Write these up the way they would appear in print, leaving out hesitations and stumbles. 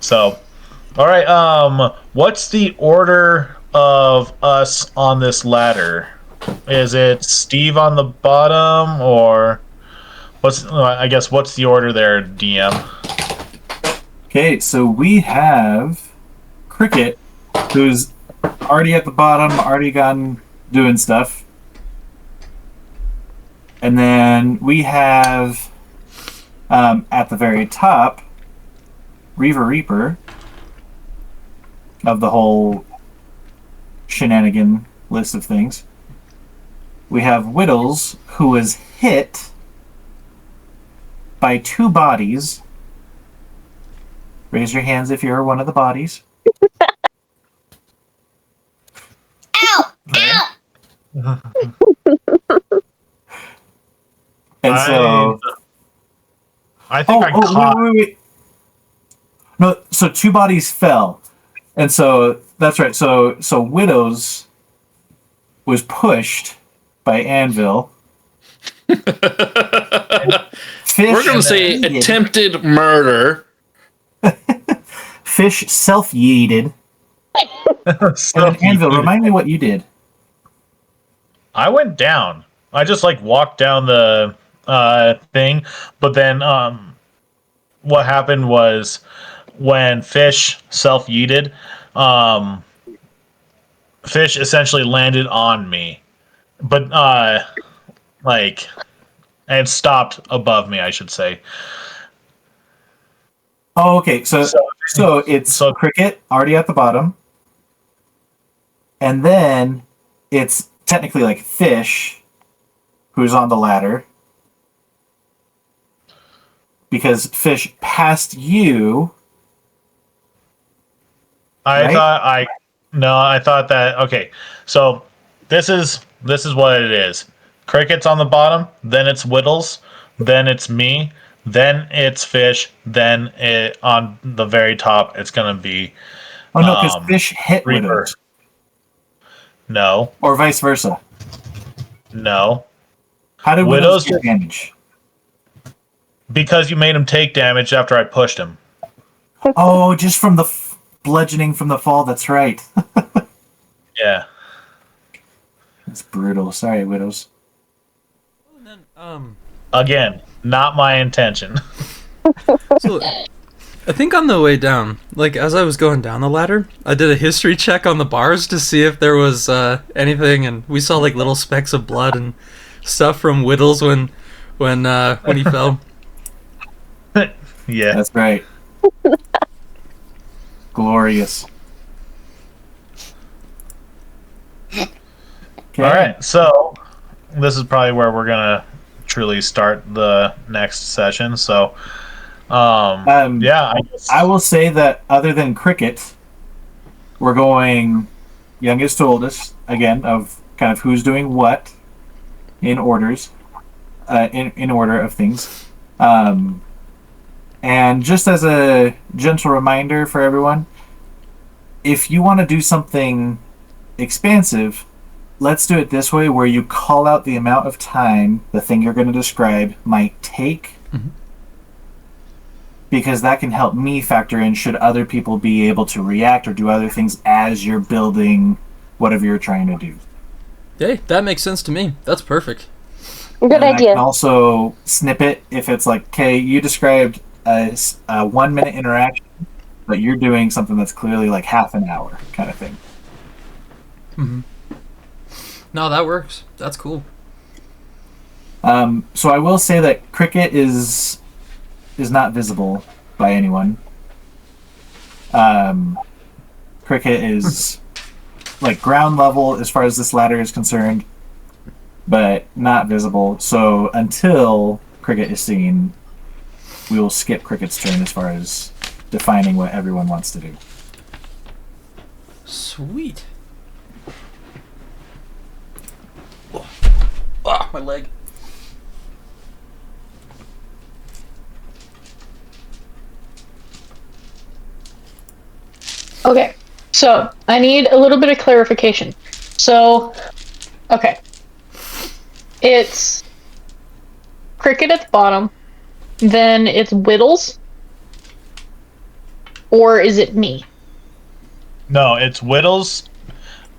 So, all right. What's the order of us on this ladder? Is it Steve on the bottom, or I guess what's the order there, DM? Okay, so we have Cricket, who's already at the bottom, already gone doing stuff. And then we have at the very top Reavereaper of the whole shenanigan list of things. We have Widdles, who was hit by 2 bodies. Raise your hands if you're one of the bodies. Ow! Okay. Ow! And so, I think I caught. wait. No, so 2 bodies fell, and so that's right. So Widows was pushed by Anvil. We're going to say attempted murder. Fish self-yeeted. And then Anvil, remind me what you did. I went down. I just walked down the thing, but then what happened was when Fish self-yeeted, Fish essentially landed on me, but and stopped above me, I should say. Oh, okay. So it's Cricket already at the bottom, and then it's technically Fish, who's on the ladder, because Fish passed you. I thought that okay. So this is what it is. Cricket's on the bottom, then it's Widdles, then it's me, then it's Fish, then on the very top it's gonna be. Oh no, because Fish hit Reaper. Widdles. No. Or vice versa. No. How did Widdles get damage? Because you made him take damage after I pushed him. Oh, just from the bludgeoning from the fall. That's right. Yeah. That's brutal. Sorry, Widows. And then, Again, not my intention. so I think on the way down, as I was going down the ladder, I did a history check on the bars to see if there was anything, and we saw little specks of blood and stuff from Widdles when he fell. Yeah. That's right. Glorious. Okay. All right, so this is probably where we're gonna truly start the next session. So, yeah, I will say that other than Cricket, we're going youngest to oldest again of kind of who's doing what in orders, in order of things. And just as a gentle reminder for everyone, if you want to do something expansive, let's do it this way, where you call out the amount of time the thing you're going to describe might take, because that can help me factor in should other people be able to react or do other things as you're building whatever you're trying to do. Hey, that makes sense to me. That's perfect. Good idea. I can also snip it if it's okay, you described a 1 minute interaction, but you're doing something that's clearly half an hour kind of thing. Mm-hmm. No, that works. That's cool. So I will say that Cricket is not visible by anyone. Cricket is ground level as far as this ladder is concerned, but not visible. So until Cricket is seen, we will skip Cricket's turn as far as defining what everyone wants to do. Sweet. Oh, my leg. Okay, so I need a little bit of clarification. So, okay. It's Cricket at the bottom, then it's Widdles, or is it me? No, it's Widdles.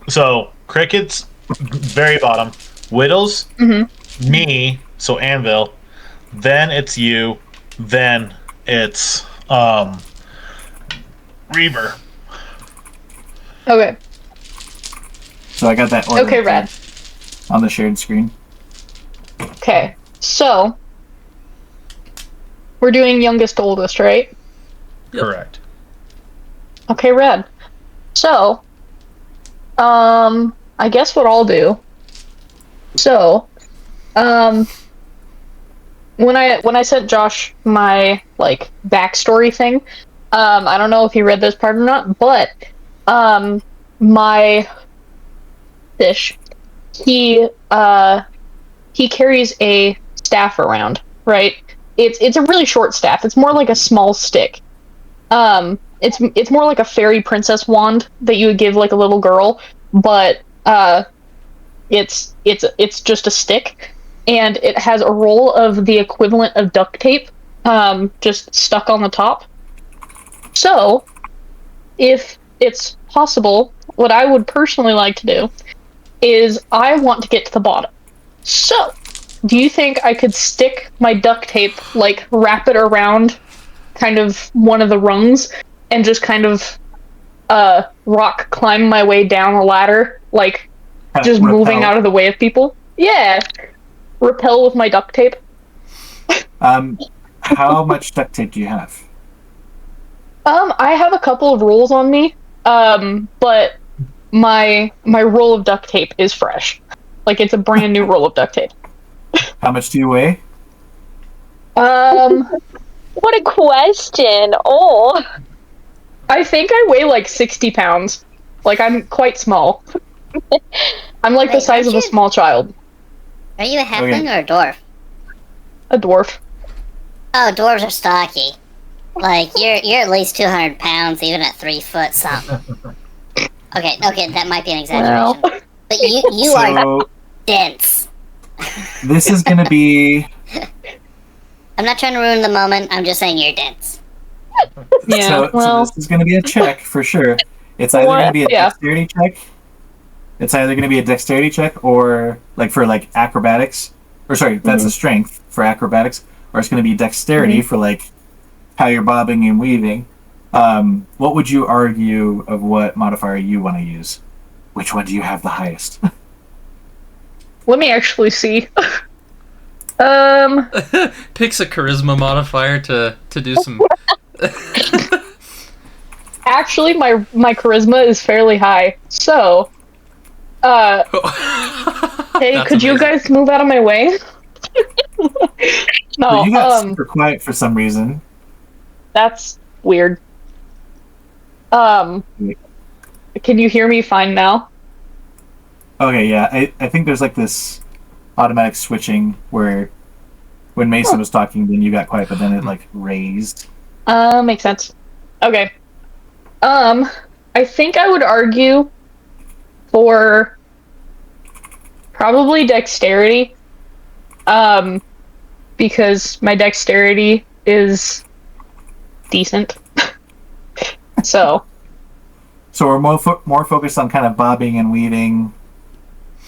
So Cricket's very bottom. Widdles, me, so Anvil. Then it's you. Then it's Reaver. Okay. So I got that order Okay, rad. on the shared screen. Okay. So we're doing youngest to oldest, right? Yep. Correct. Okay, rad. So, I guess what I'll do. So, when I sent Josh my like backstory thing, I don't know if he read this part or not, but my fish, he carries a staff around, right? It's a really short staff. It's more like a small stick. It's more like a fairy princess wand that you would give like a little girl, but it's just a stick, and it has a roll of the equivalent of duct tape, just stuck on the top. So, if it's possible, what I would personally like to do is I want to get to the bottom. So, do you think I could stick my duct tape, like wrap it around kind of one of the rungs, and just kind of rock climb my way down a ladder, like just moving out of the way of people? Yeah. Repel with my duct tape. How much duct tape do you have? I have a couple of rolls on me, but my roll of duct tape is fresh. Like, it's a brand new roll of duct tape. How much do you weigh? What a question! Oh, I think I weigh like 60 pounds. Like, I'm quite small. I'm like the Wait, size of a aren't you- small child. are you a halfling or a dwarf? A dwarf. Oh, dwarves are stocky. Like you're at least 200 pounds, even at 3 foot something. Okay, that might be an exaggeration, Well, but you are So dense. this is going to be I'm not trying to ruin the moment. I'm just saying you're dense. yeah, so well, this is going to be a check for sure. It's either going to be a Yeah. dexterity check. It's either going to be a dexterity check or like for like acrobatics, or sorry, that's a strength for acrobatics, or it's going to be dexterity for like how you're bobbing and weaving. What would you argue of what modifier you want to use? Which one do you have the highest? let me actually see. Picks a charisma modifier to do some. Actually, my charisma is fairly high. So, hey, That's could you amazing. guys move out of my way? No, But you got super quiet for some reason. that's weird. Can you hear me fine now? Okay, yeah, I think there's like this automatic switching where when Mason was talking, then you got quiet, but then it like raised. Makes sense. Okay. I think I would argue for probably dexterity. Because my dexterity is decent. So, So we're more focused on kind of bobbing and weaving.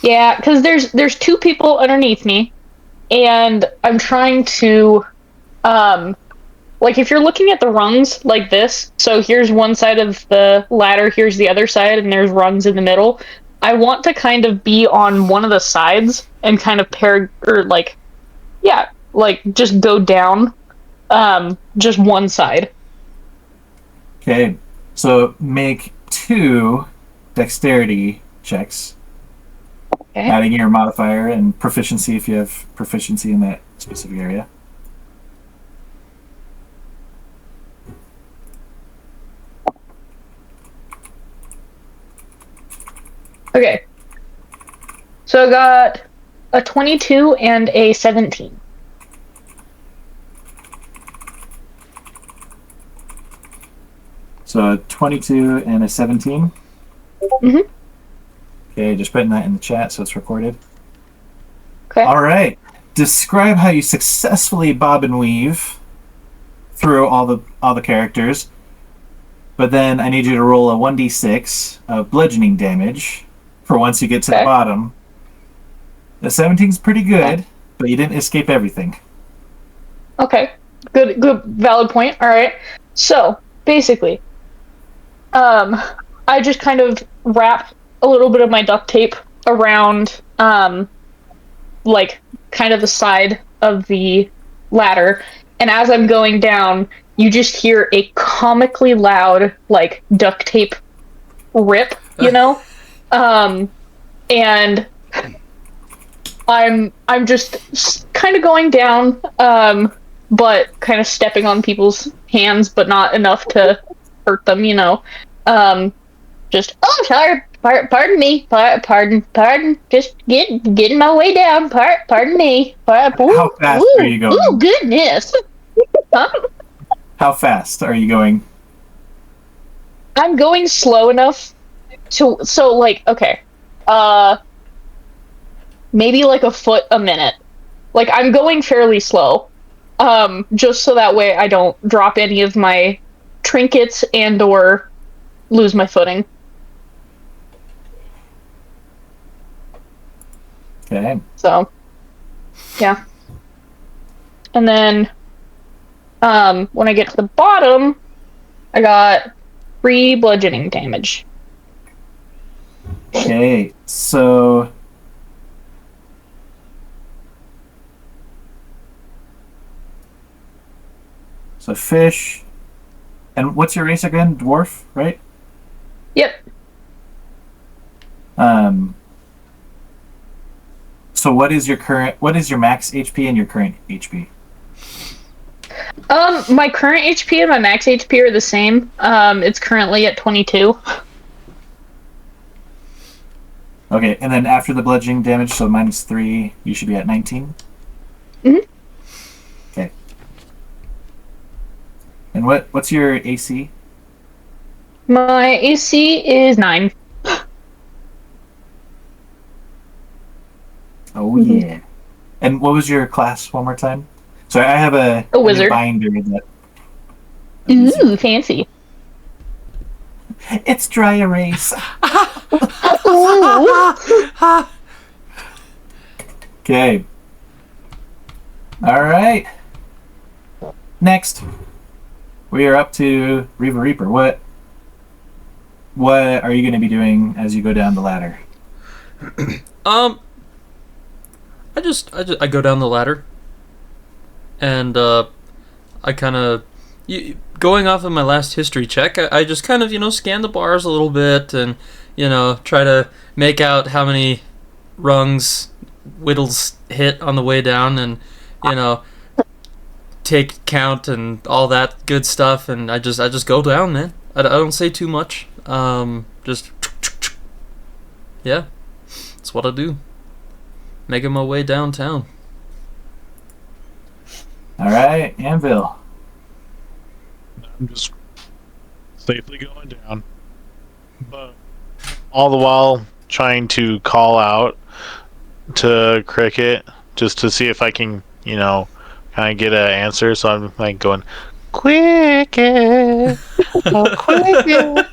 yeah, because there's two people underneath me, and I'm trying to, like if you're looking at the rungs like this, so here's one side of the ladder, here's the other side, and there's rungs in the middle. I want to kind of be on one of the sides and kind of just go down, just one side. Okay, so make 2 dexterity checks, Okay. adding your modifier and proficiency if you have proficiency in that specific area. Okay. So I got a 22 and a 17. So a 22 and a 17. Mhm. Okay, just putting that in the chat so it's recorded. Okay. All right. Describe how you successfully bob and weave through all the characters. But then I need you to roll a 1d6 of bludgeoning damage for once you get to the Okay. bottom. The 17's pretty good, but you didn't escape everything. Okay. Good valid point. All right. So, basically, I just kind of wrap a little bit of my duct tape around like kind of the side of the ladder, and as I'm going down, you just hear a comically loud like duct tape rip, you know? And I'm just kind of going down, but kind of stepping on people's hands, but not enough to hurt them, you know. Just sorry, pardon me, pardon, just getting my way down. Pardon me. How fast are you going? Oh goodness! Huh? How fast are you going? I'm going slow enough to like okay, maybe like a foot a minute. Like I'm going fairly slow, just so that way I don't drop any of my trinkets and or lose my footing. Okay. So, yeah. And then, when I get to the bottom, I got 3 bludgeoning damage. Okay, so fish. And what's your race again? Dwarf, right? Yep. So what is your max HP and your current HP? My current HP and my max HP are the same. It's currently at 22. Okay, and then after the bludgeoning damage, so -3, you should be at 19? Mhm. Okay. And what's your AC? My AC is 9. Oh yeah. And what was your class one more time? So I have a wizard. binder that. Ooh, fancy. It's dry erase. Ooh. Okay. All right. Next, we are up to Reavereaper. What are you going to be doing as you go down the ladder? I go down the ladder, and I kind of, going off of my last history check, I just kind of scan the bars a little bit and try to make out how many rungs Widdles hit on the way down, and take count and all that good stuff, and I just go down, man. I don't say too much. Just yeah, that's what I do. Making my way downtown. All right, Anvil. I'm just safely going down, but all the while trying to call out to Cricket just to see if I can, kind of get an answer. So I'm like going, Cricket, oh Cricket,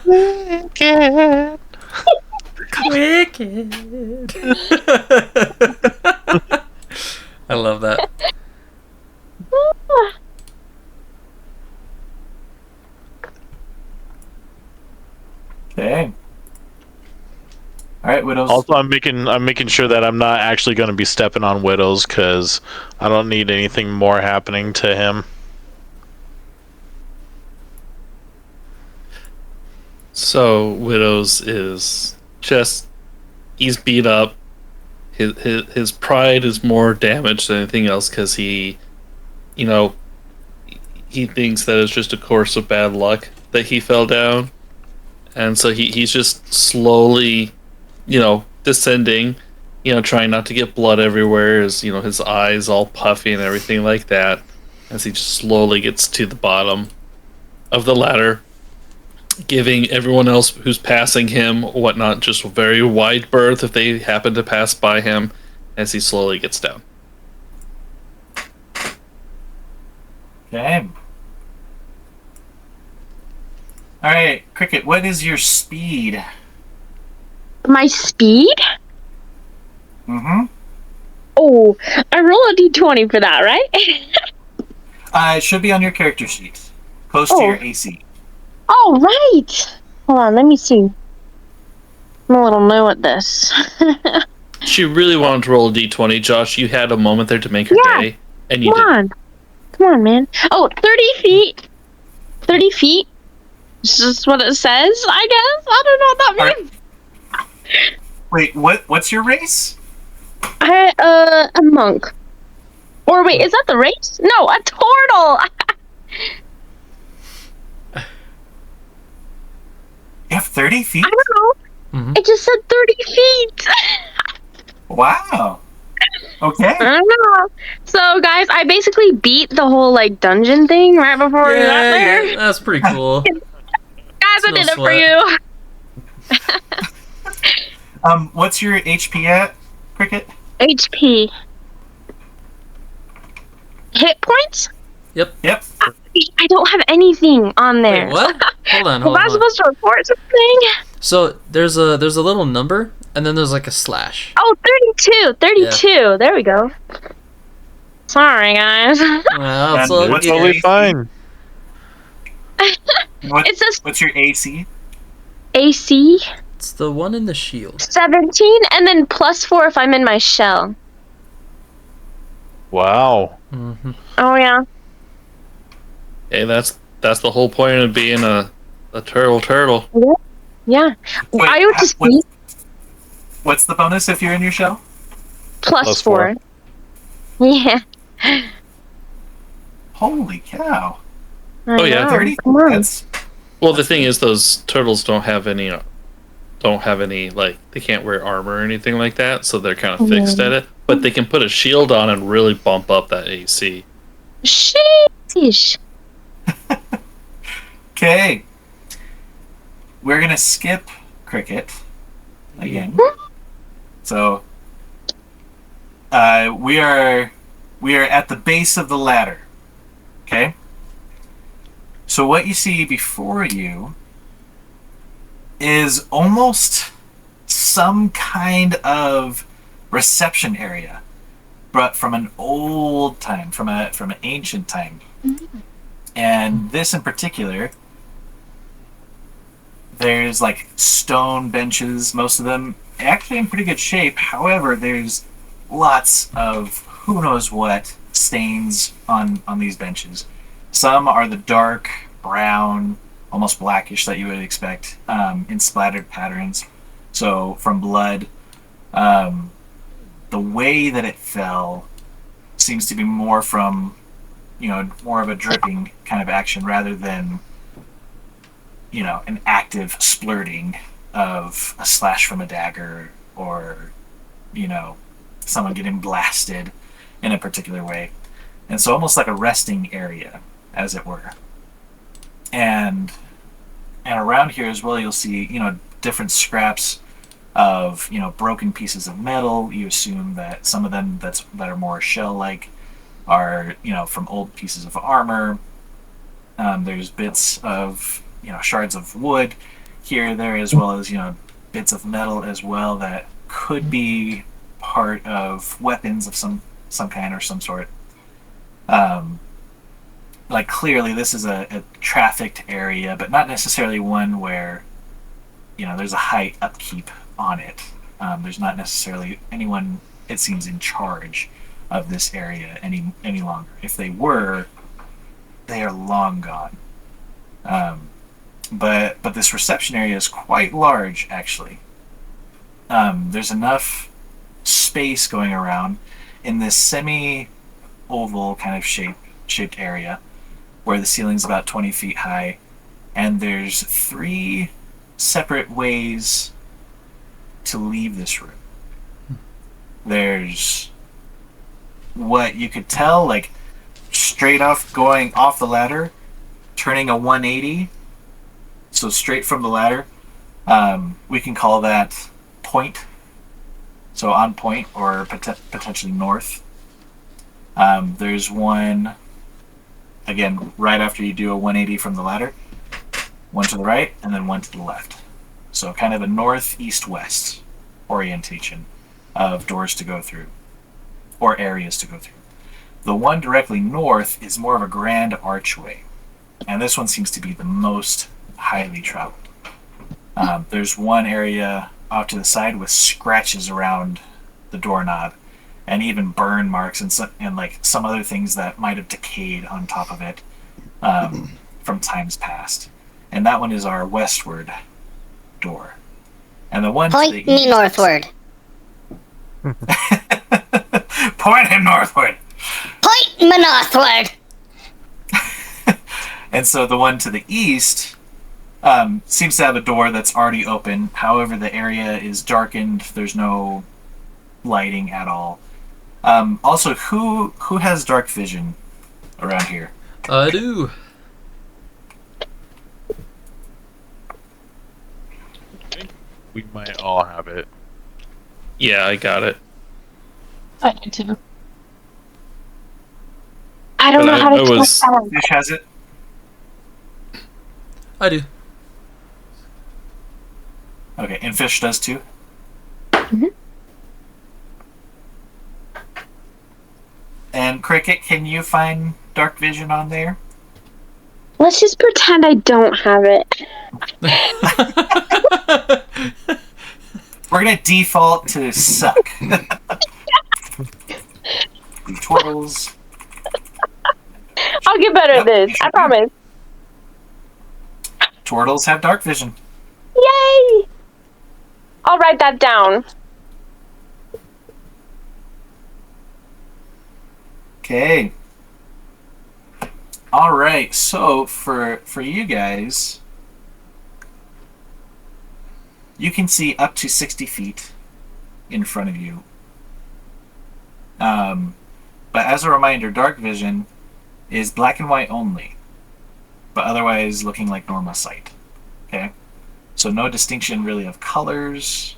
Cricket. Cricket. I love that. Okay. All right, Widdles. Also, I'm making sure that I'm not actually going to be stepping on Widdles because I don't need anything more happening to him. So Widows is just he's beat up. His pride is more damaged than anything else because he thinks that it's just a course of bad luck that he fell down, and so he's just slowly, descending, trying not to get blood everywhere. His eyes all puffy and everything like that, as he just slowly gets to the bottom of the ladder, giving everyone else who's passing him whatnot just a very wide berth if they happen to pass by him as he slowly gets down. Okay. All right, Cricket. What is your speed? My speed? Mm-hmm. Oh, I roll a d20 for that, right? It should be on your character sheet, close to Oh. your AC. Oh, right. Hold on, let me see. I'm a little new at this. She really wanted to roll a d20, Josh. You had a moment there to make her Yeah. day, and you Come didn't. on. Come on, man. Oh, 30 feet. 30 feet. This is what it says, I guess. I don't know what that Alright. means. Wait, what's your race? A monk. Or wait, is that the race? No, a turtle. You have 30 feet? I don't know. Mhm. It just said 30 feet. Wow. Okay. I don't know. So, guys, I basically beat the whole like dungeon thing right before we got there. Yeah, that's pretty cool. Guys, I No did it for sweat. you. What's your HP at, Cricket? HP. Hit points? Yep. I don't have anything on there. Wait, what? Hold on, Was hold I on. supposed to report something? So there's a little number, and then there's like a slash. Oh, 32. 32. There we go. Sorry, guys. Well, it's And all what's good. Totally fine. It says What's your AC? AC It's the one in the shield. 17 and then +4 if I'm in my shell. Wow. Mm-hmm. Oh, yeah. Hey, that's the whole point of being a turtle. Yeah. Wait, IoT what- speed What's the bonus if you're in your shell? +4. Yeah. Holy cow. Oh, yeah, 30? Come on. That's Well, the thing is, those turtles don't have any like they can't wear armor or anything like that, so they're kind of fixed at it. But they can put a shield on and really bump up that AC. Sheesh. okay. We're gonna skip Cricket again. So we are at the base of the ladder. Okay? So what you see before you is almost some kind of reception area, but from an old time, from an ancient time. And this in particular, there's like stone benches, most of them actually in pretty good shape. However, there's lots of who knows what stains on these benches. Some are the dark brown, almost blackish that you would expect in splattered patterns. So from blood, the way that it fell seems to be more from, more of a dripping kind of action rather than, an active splurting of a slash from a dagger or, someone getting blasted in a particular way. And so almost like a resting area, as it were. And around here as well, you'll see, different scraps of, broken pieces of metal. You assume that some of them that are more shell-like are, from old pieces of armor. There's bits of, shards of wood here, there, as well as, bits of metal as well that could be part of weapons of some kind or some sort. Like clearly this is a trafficked area, but not necessarily one where, there's a high upkeep on it. There's not necessarily anyone, it seems, in charge of this area any longer. If they were, they are long gone. But this reception area is quite large, actually. There's enough space going around in this semi-oval kind of shaped area where the ceiling's about 20 feet high, and there's 3 separate ways to leave this room. There's what you could tell, like straight off going off the ladder, turning a 180, so straight from the ladder. We can call that point, so on point or potentially north. There's one, again, right after you do a 180 from the ladder. one to the right, and then one to the left. So kind of a north-east-west orientation of doors to go through, or areas to go through. The one directly north is more of a grand archway, and this one seems to be the most highly traveled. There's one area off to the side with scratches around the doorknob, and even burn marks and like some other things that might have decayed on top of it from times past. And that one is our westward door. And the one to the Point me east, northward. point him northward. Point me northward. And so the one to the east seems to have a door that's already open. However, the area is darkened. There's no lighting at all. Also, who has dark vision around here? I do. We might all have it. Yeah, I got it. I do too. I don't But know I- how to I do was- that. Fish has it. I do. Okay, and Fish does too. And Cricket, can you find dark vision on there? Let's just pretend I don't have it. We're gonna default to suck. The turtles. I'll get better Yep, at this. you I should. promise. Turtles have dark vision. Yay! I'll write that down. Okay. All right. So for you guys, you can see up to 60 feet in front of you. But as a reminder, dark vision is black and white only, but otherwise looking like normal sight. Okay. So no distinction really of colors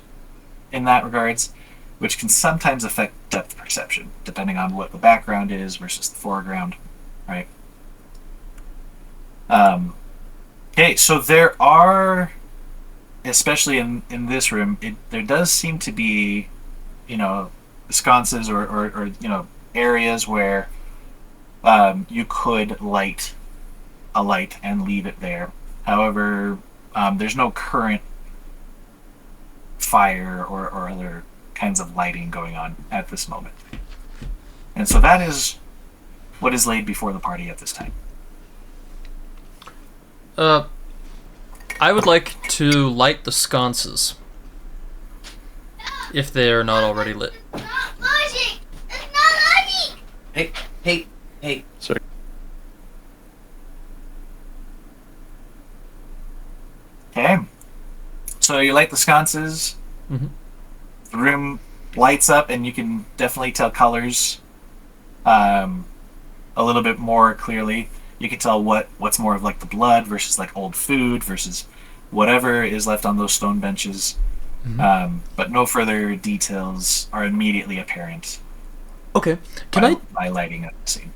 in that regards, which can sometimes affect depth perception, depending on what the background is versus the foreground, right? Okay, so there are, especially in this room, there does seem to be, sconces or areas where you could light a light and leave it there. However, there's no current fire or other kinds of lighting going on at this moment. And so that is what is laid before the party at this time. I would like to light the sconces. If they are not already lit. Hey. Sorry. Okay. So you light the sconces. Mhm. The room lights up, and you can definitely tell colors a little bit more clearly. You can tell what's more of like the blood versus like old food versus whatever is left on those stone benches. But no further details are immediately apparent Okay. Can by lighting up the scene.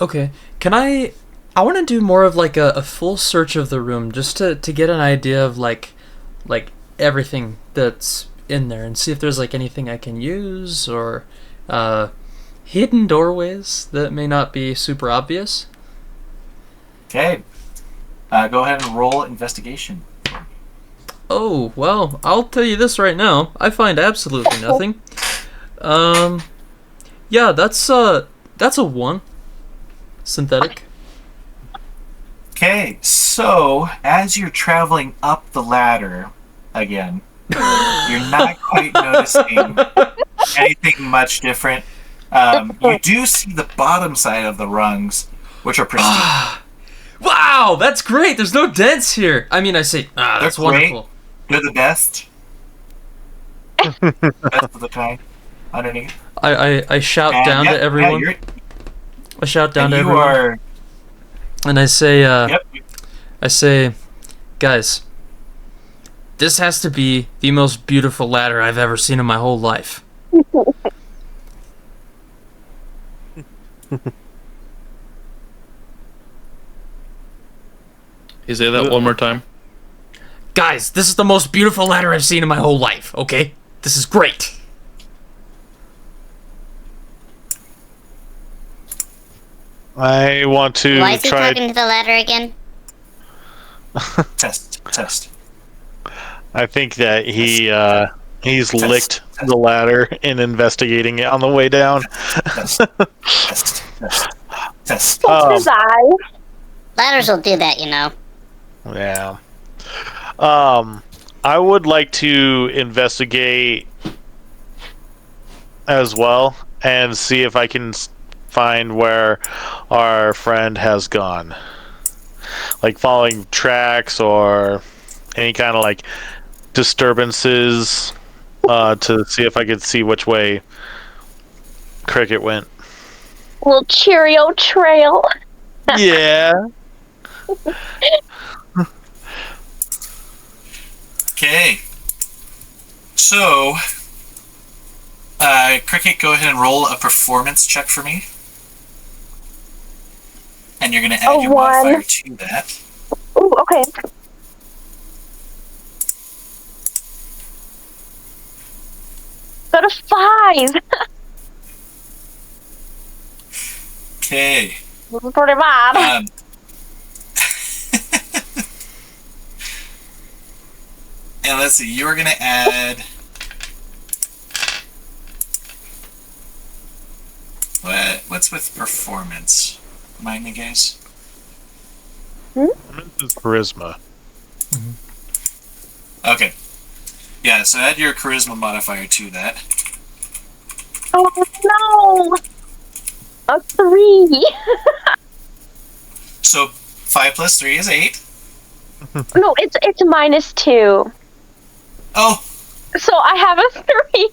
Okay. Can I want to do more of like a full search of the room just to get an idea of like everything that's in there and see if there's like anything I can use or hidden doorways that may not be super obvious. Okay. Go ahead and roll investigation. Oh, well, I'll tell you this right now. I find absolutely nothing. Yeah, that's a 1. Synthetic. Okay, so as you're traveling up the ladder again, you're not quite noticing anything much different. You do see the bottom side of the rungs, which are pristine. Wow, that's great. There's no dents here. I mean, I say, that's They're great. wonderful. They're the best. Best of the kind underneath. I shout And down yeah, to everyone. Yeah, I shout down and to you everyone. are. And I say, Yep. I say, guys, this has to be the most beautiful ladder I've ever seen in my whole life. You say that one more time? Guys, this is the most beautiful ladder I've seen in my whole life, okay? This is great. I want to Why is he try. talking to the ladder again? Test. I think that he's licked the ladder in investigating it on the way down. Test. Open his eye. Ladders will do that, you know. Yeah. I would like to investigate as well and see if I can find where our friend has gone. Like following tracks or any kind of like disturbances to see if I could see which way Cricket went. Little Cheerio trail. Yeah. Okay. So, Cricket, go ahead and roll a performance check for me. And you're going to add A your 1. modifier to that. Ooh, okay. Got a 5. Okay. This is pretty bad. And let's see, you're going to add... What's with performance? Remind me, guys. Charisma. Okay. Yeah, so add your charisma modifier to that. Oh no! A 3. So 5 plus 3 is 8. No, it's -2. Oh, So I have a 3.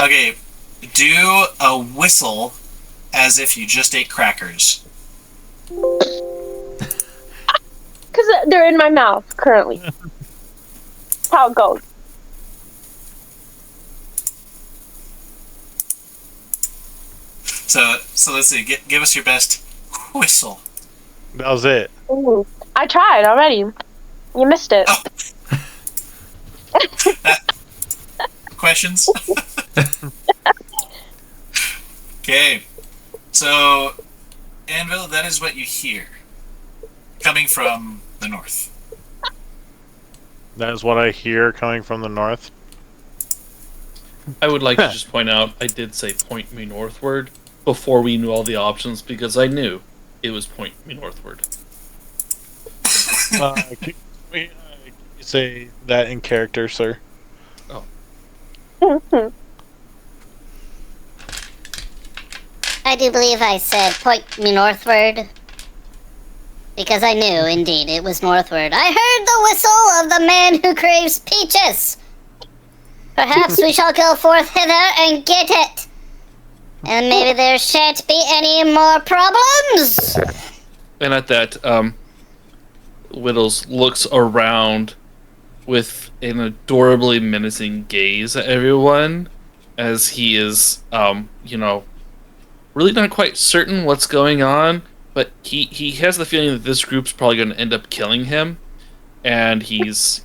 okay. Do a whistle as if you just ate crackers. Because they're in my mouth currently. That's how it goes. So let's see. Give us your best whistle. That was it. Ooh. I tried already. You missed it. Oh. Questions? Okay. So, Anvil, that is what you hear coming from the north. That is what I hear coming from the north. I would like to just point out I did say point me northward before we knew all the options because I knew it was point me northward. Can you say that in character, sir? I do believe I said point me northward. Because I knew, indeed, it was northward. I heard the whistle of the man who craves peaches. Perhaps we shall go forth hither and get it. And maybe there shan't be any more problems. And at that, Widdles looks around with an adorably menacing gaze at everyone as he is, really not quite certain what's going on, but he has the feeling that this group's probably going to end up killing him, and he's,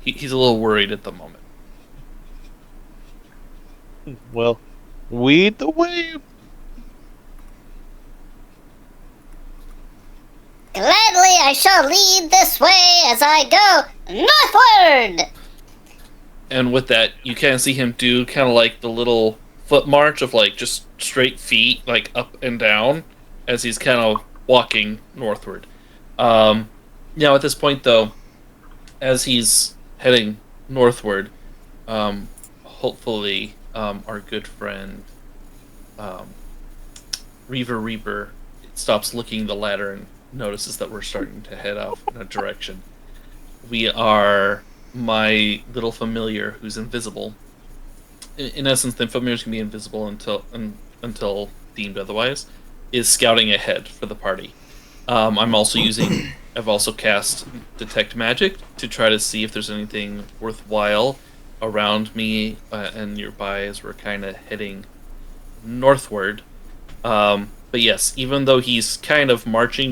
he's a little worried at the moment. Well, lead the way. Gladly I shall lead this way as I go northward. And with that, you kind of see him do kind of like the little foot march of like just straight feet, like up and down, as he's kind of walking northward. At this point, though, as he's heading northward, hopefully, our good friend Reavereaper stops looking the ladder and notices that we're starting to head off in a direction. We are my little familiar who's invisible. In essence, the familiars can be invisible until deemed otherwise, is scouting ahead for the party. I've also cast Detect Magic to try to see if there's anything worthwhile around me and nearby as we're kind of heading northward. But yes, even though he's kind of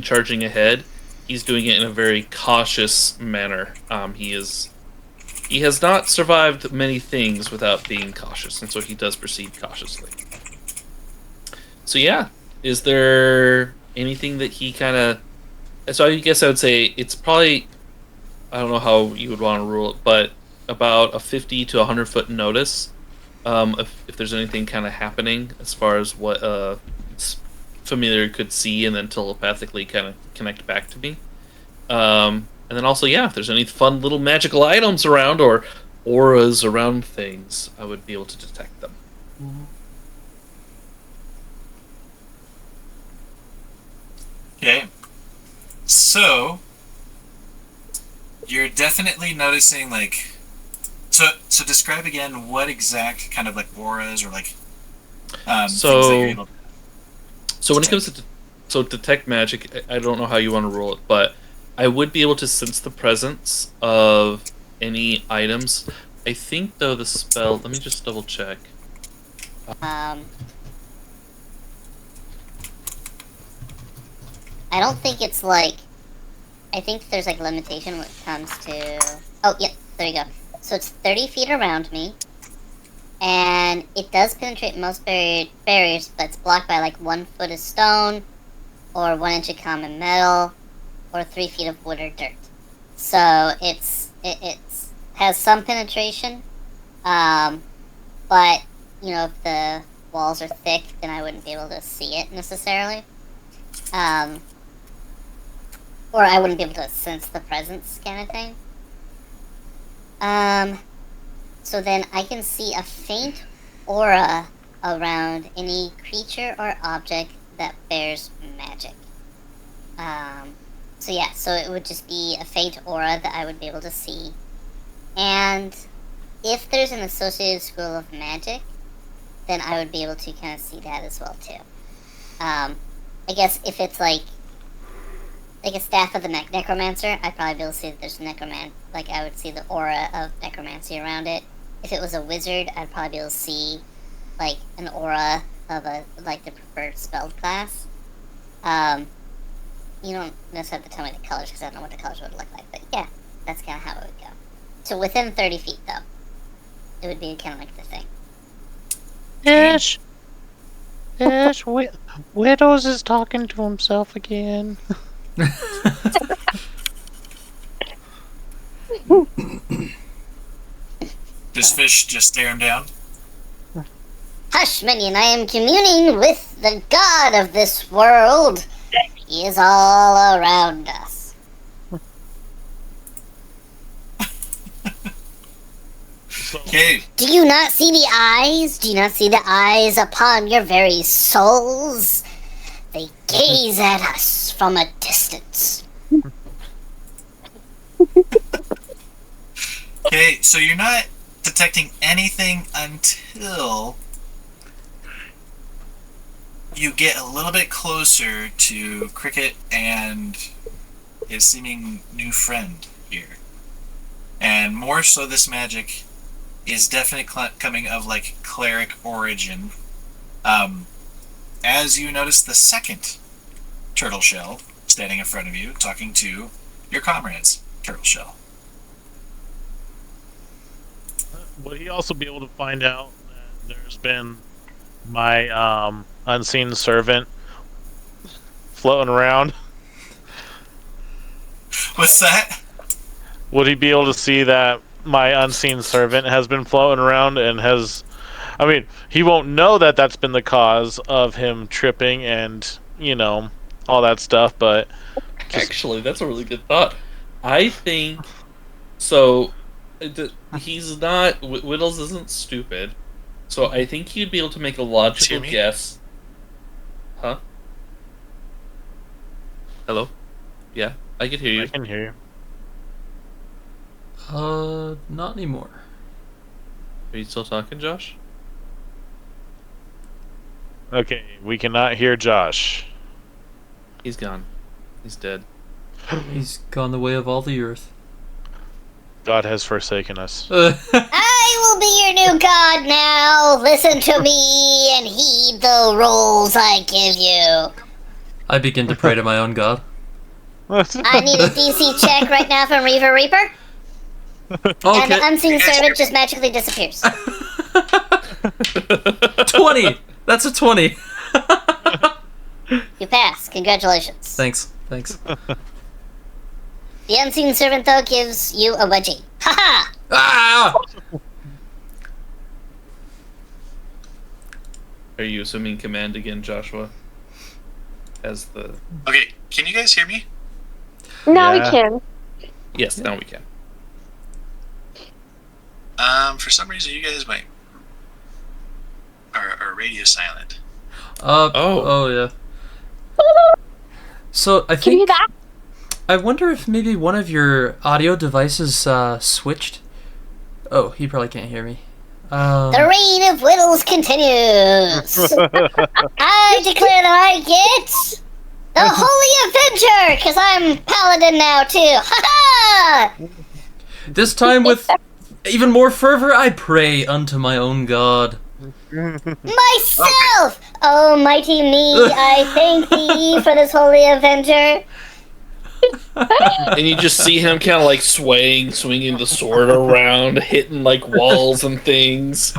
charging ahead, he's doing it in a very cautious manner. He has not survived many things without being cautious, and so he does proceed cautiously. So yeah, is there anything that he kind of? So I guess I would say it's probably, I don't know how you would want to rule it, but about a 50 to 100 foot notice. If there's anything kind of happening as far as what familiar could see and then telepathically kind of connect back to me. And then also, yeah, if there's any fun little magical items around or auras around things, I would be able to detect them. Okay. So you're definitely noticing like so describe again what exact kind of like auras or like things that you're able to So when it comes to detect magic, I don't know how you want to roll it, but I would be able to sense the presence of any items. I think though the spell. Let me just double check. I don't think it's like. I think there's like limitation when it comes to. Oh, yeah, there you go. So it's 30 feet around me, and it does penetrate most barriers, but it's blocked by like 1 foot of stone, or 1 inch of common metal, or 3 feet of wood or dirt. So it has some penetration, but you know if the walls are thick, then I wouldn't be able to see it necessarily. Or I wouldn't be able to sense the presence kind of thing. So then I can see a faint aura around any creature or object that bears magic. So yeah, so it would just be a faint aura that I would be able to see. And if there's an associated school of magic, then I would be able to kind of see that as well too. I guess if it's like a staff of the necromancer, I'd probably be able to see that there's like I would see the aura of necromancy around it. If it was a wizard, I'd probably be able to see like an aura of the preferred spelled class. You don't necessarily have to tell me the colors because I don't know what the colors would look like, but yeah, that's kind of how it would go. So within 30 feet though, it would be kind of like the thing. Ish, Widdles is talking to himself again. This fish just stare him down. Hush, minion, I am communing with the god of this world. He is all around us. Okay. Do you not see the eyes? Do you not see the eyes upon your very souls? They gaze at us from a distance. Okay, so you're not detecting anything until you get a little bit closer to Cricket and his seeming new friend here. And more so, this magic is definitely coming of like cleric origin. As you notice the second turtle shell standing in front of you, talking to your comrades, turtle shell. Would he also be able to find out that there's been my unseen servant floating around? What's that? Would he be able to see that my unseen servant has been floating around and has... I mean, he won't know that that's been the cause of him tripping and, you know, all that stuff, but... Actually, that's a really good thought. I think... So, he's not... Widdles isn't stupid. So I think he'd be able to make a logical guess. Huh? Hello? Yeah, I can hear you. I can hear you. Not anymore. Are you still talking, Josh? Okay, we cannot hear Josh. He's gone. He's dead. He's gone the way of all the earth. God has forsaken us. I will be your new god now. Listen to me and heed the rules I give you. I begin to pray to my own god. I need a DC check right now from Reavereaper. And the Okay, unseen servant just magically disappears. 20. That's a 20. You pass. Congratulations. Thanks. The unseen servant, though, gives you a wedgie. Haha! Ah! Are you assuming command again, Joshua? As the Okay, can you guys hear me? Now Yeah. we can. yes, now we can. For some reason, you guys might are radio silent. Oh yeah. So I Can you hear think that? I wonder if maybe one of your audio devices switched. Oh, he probably can't hear me. The reign of Widdles continues. I declare that I get the Holy Avenger, because I'm Paladin now, too. Ha-ha! This time with even more fervor, I pray unto my own god. Myself! Oh, mighty me, I thank thee for this Holy Avenger. And you just see him kind of like swaying, swinging the sword around, hitting like walls and things.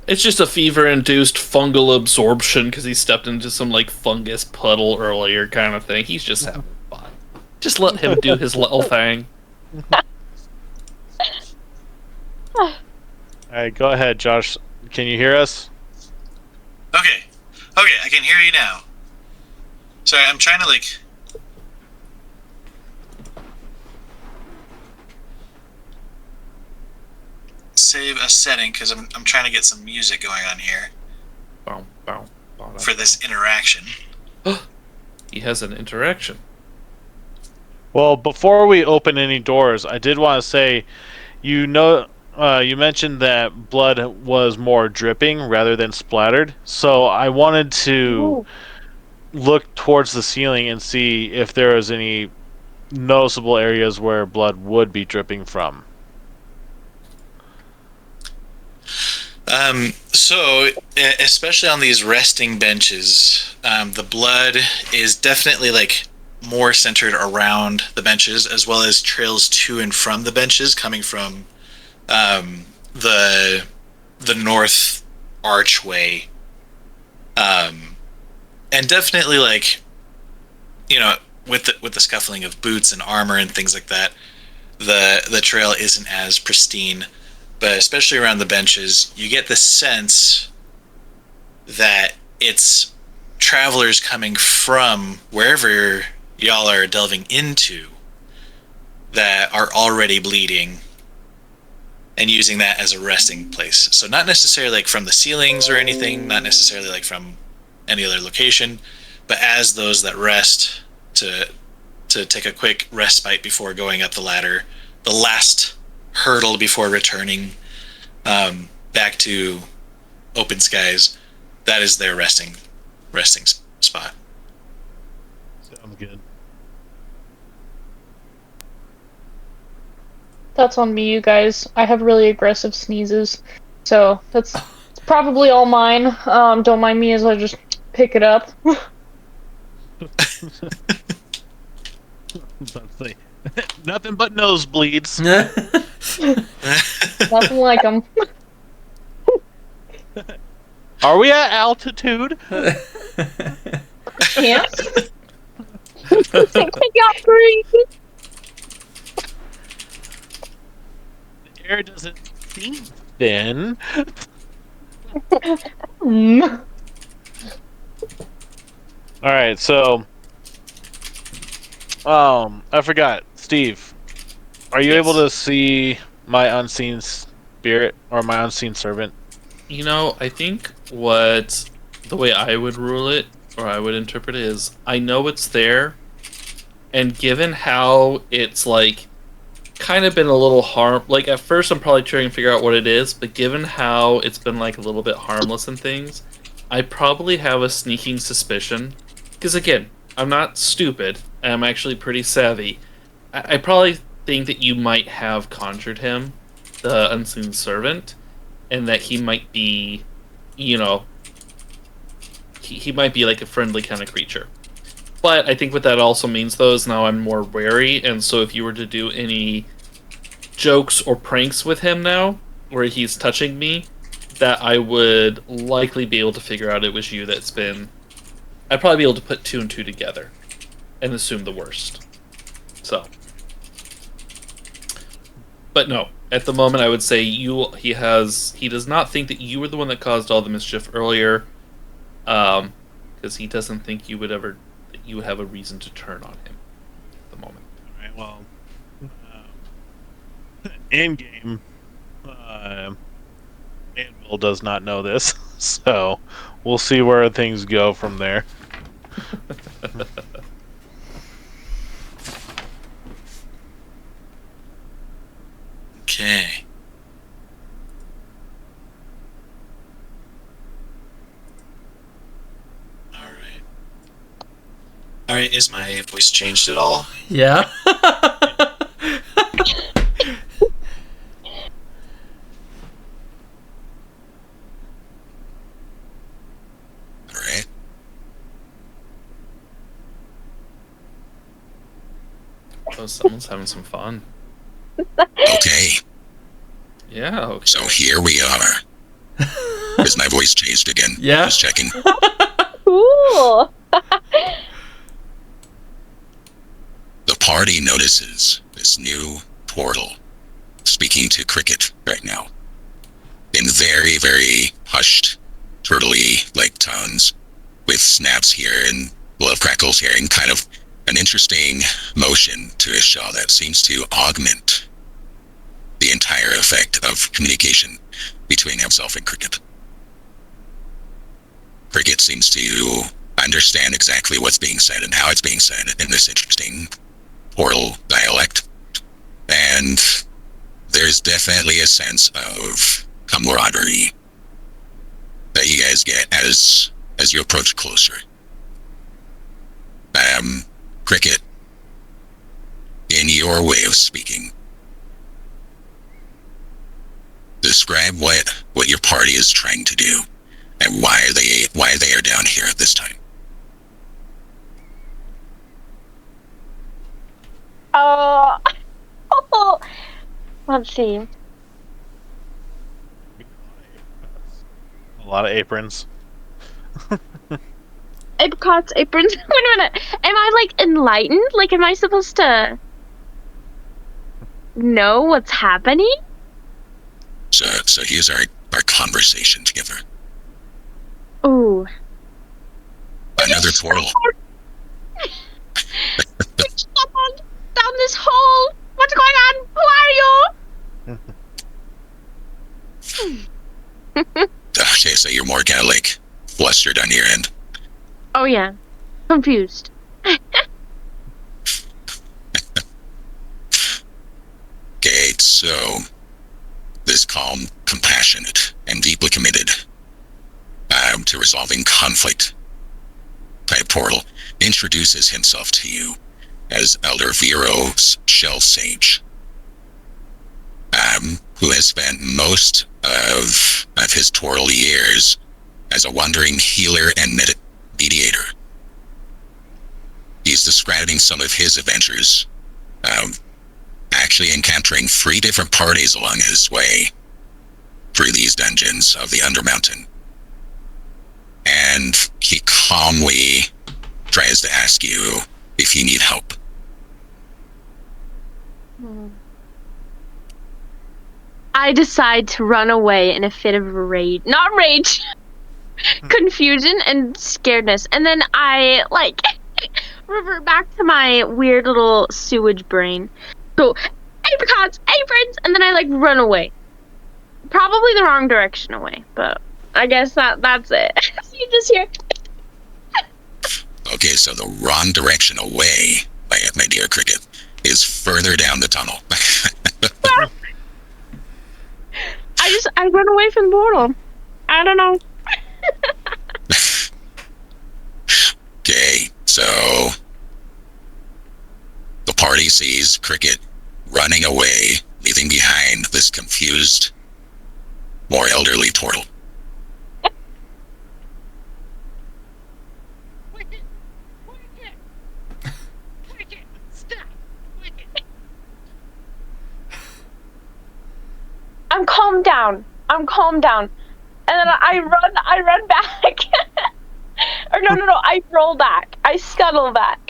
It's just a fever-induced fungal absorption because he stepped into some like fungus puddle earlier, kind of thing. He's just having fun. Just let him do his little thing. Alright, go ahead, Josh. Can you hear us? Okay, I can hear you now. Sorry, I'm trying to save a setting because I'm trying to get some music going on here Bow, bow, bow, for this interaction. He has an interaction. Well, before we open any doors, I did want to say, you mentioned that blood was more dripping rather than splattered. So I wanted to look towards the ceiling and see if there was any noticeable areas where blood would be dripping from. So especially on these resting benches, the blood is definitely more centered around the benches, as well as trails to and from the benches, coming from the north archway, and definitely with the scuffling of boots and armor and things like that, the trail isn't as pristine. But especially around the benches, you get the sense that it's travelers coming from wherever y'all are delving into that are already bleeding and using that as a resting place. So not necessarily from the ceilings or anything, not necessarily from any other location, but as those that rest to take a quick respite before going up the ladder, the last hurdle before returning back to open skies. That is their resting spot. Sounds good. That's on me, you guys. I have really aggressive sneezes, so that's probably all mine. Don't mind me as I just pick it up. Nothing but nosebleeds. Nothing like them. Are we at altitude? Yeah. Can y'all breathe? The air doesn't seem thin. Alright, so I forgot. Steve, are you able to see my unseen spirit or my unseen servant? I think the way I would rule it, or I would interpret it, is I know it's there, and given how it's kind of been a little at first I'm probably trying to figure out what it is, but given how it's been a little bit harmless and things, I probably have a sneaking suspicion, because again, I'm not stupid, and I'm actually pretty savvy. I probably think that you might have conjured him, the unseen servant, and that he might be, you know, he might be like a friendly kind of creature. But I think what that also means, though, is now I'm more wary, and so if you were to do any jokes or pranks with him now, where he's touching me, that I would likely be able to figure out it was you that's been... I'd probably be able to put 2 and 2 together and assume the worst. So... But no, at the moment I would say he does not think that you were the one that caused all the mischief earlier, because he doesn't think you would have a reason to turn on him at the moment. Alright, well, in game, Anvil does not know this, so we'll see where things go from there. Okay. Alright, is my voice changed at all? Yeah. Alright. Oh, someone's having some fun. Okay, Yeah, okay. so here we are. Is my voice changed again? Yeah. Just checking. Cool. The party notices this new portal speaking to Cricket right now in very, very hushed, turtley-like tones, with snaps here and love crackles here, and kind of an interesting motion to his shaw that seems to augment the entire effect of communication between himself and Cricket. Cricket seems to understand exactly what's being said and how it's being said in this interesting portal dialect, and there's definitely a sense of camaraderie that you guys get as you approach closer. Cricket, in your way of speaking, describe what your party is trying to do and why they are down here at this time. Let's see. A lot of aprons. Apricots, aprons. Wait a minute. Am I like enlightened? Like, am I supposed to know what's happening? So here's our conversation together. Ooh. Another portal. Down this hole. What's going on? Who are you? Okay, so you're more kind of like flustered on your end. Oh yeah. Confused. Okay, so this calm, compassionate, and deeply committed to resolving conflict type portal introduces himself to you as Elder Vero's Shell Sage, who has spent most of his portal years as a wandering healer and mediator. He's describing some of his adventures, actually encountering 3 different parties along his way through these dungeons of the Undermountain. And he calmly tries to ask you if you need help. I decide to run away in a fit of rage. Not rage. Confusion and scaredness. And then I, like, revert back to my weird little sewage brain. So, apricots, aprons, and then I, like, run away. Probably the wrong direction away, but I guess that's it. You just hear... Okay, so the wrong direction away, my dear Cricket, is further down the tunnel. I run away from the portal. I don't know. Okay, so the party sees Cricket running away, leaving behind this confused, more elderly turtle. I'm calmed down. And then I run back. Or no, I roll back. I scuttle back.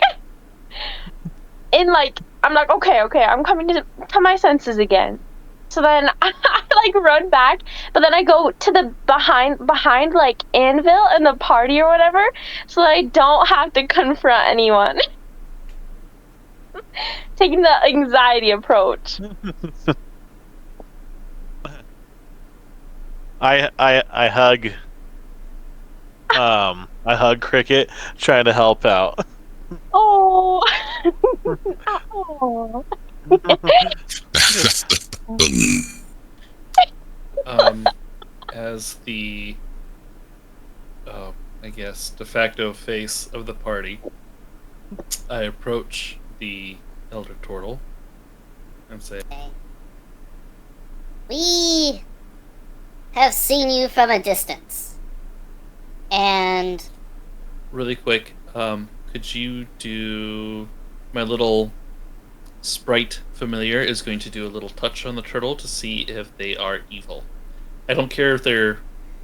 And I'm like, okay, I'm coming to my senses again. So then I run back, but then I go to the behind like Anvil and the party or whatever, so that I don't have to confront anyone. Taking the anxiety approach. I hug. I hug Cricket, trying to help out. Oh. Oh. As the, I guess, de facto face of the party, I approach the Elder Turtle and say, We have seen you from a distance. And really quick, could you do... My little sprite familiar is going to do a little touch on the turtle to see if they are evil. I don't care if they're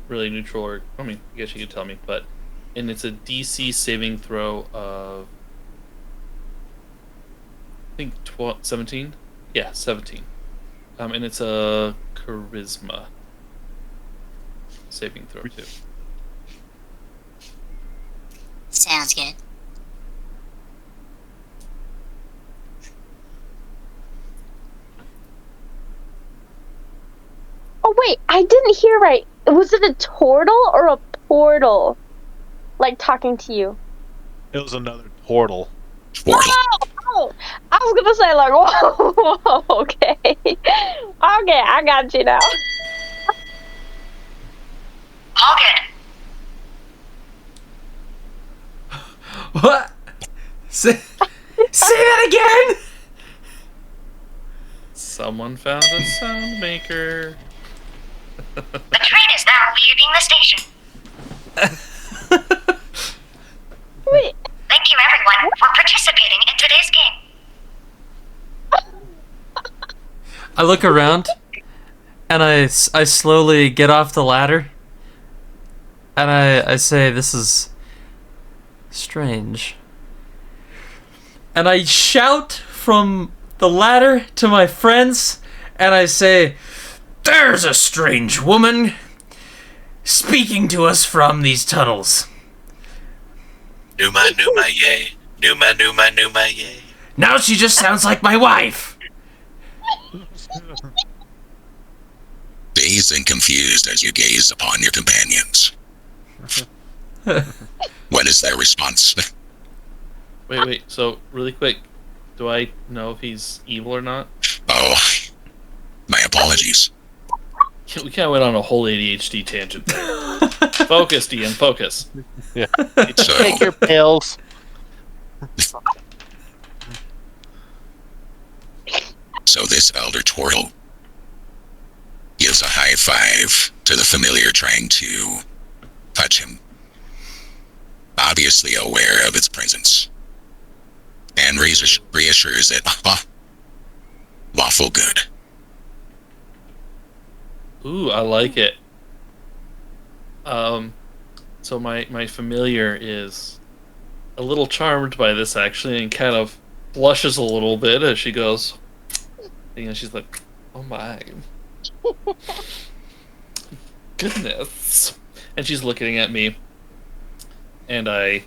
really neutral or... I mean, I guess you could tell me, but... And it's a DC saving throw of... I think 17? Yeah, 17. And it's a charisma saving throw, too. sounds good. Oh wait, I didn't hear right. Was it a turtle or a portal? Like talking to you? It was another portal. Oh, I was gonna say like, whoa, okay, I got you now. All good. What? Say that again! Someone found a sound maker. The train is now leaving the station. Wait. Thank you everyone for participating in today's game. I look around, and I slowly get off the ladder, and I say, this is strange. And I shout from the ladder to my friends, and I say, there's a strange woman speaking to us from these tunnels. Numa, yay. Numa, yay. Now she just sounds like my wife. Dazed and confused as you gaze upon your companions. What is their response? Wait, so, really quick, do I know if he's evil or not? Oh, my apologies. We kind of went on a whole ADHD tangent there. Focus, Ian, focus. Yeah. So, Take your pills. so this elder turtle gives a high five to the familiar trying to touch him, obviously aware of its presence, and reassures it, lawful good. Ooh, I like it. So my familiar is a little charmed by this actually, and kind of blushes a little bit as she goes. You know, she's like, "Oh my goodness," and she's looking at me, and I,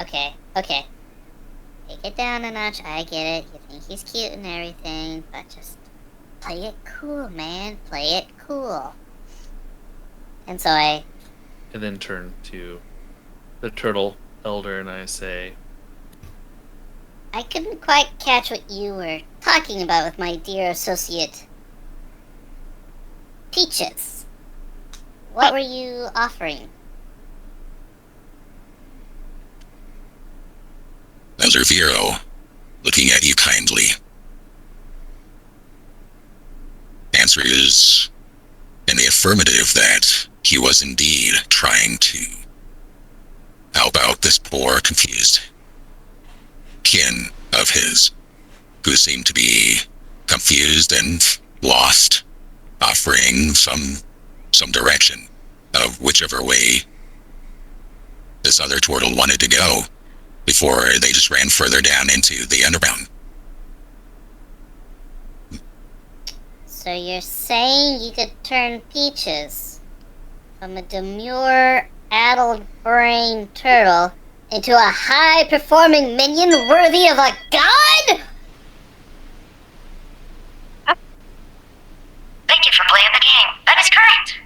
Okay. Take it down a notch, I get it. You think he's cute and everything, but just play it cool, man. Play it cool. And so I then turn to the turtle elder and I say, couldn't quite catch what you were talking about with my dear associate Peaches. What were you offering? The Elder Vero, looking at you kindly, answers in the affirmative that he was indeed trying to help out this poor, confused kin of his, who seemed to be confused and lost, offering some direction of whichever way this other turtle wanted to go before they just ran further down into the underground. So you're saying you could turn Peaches from a demure, addled brain turtle into a high-performing minion worthy of a god? Thank you for playing the game. That is correct.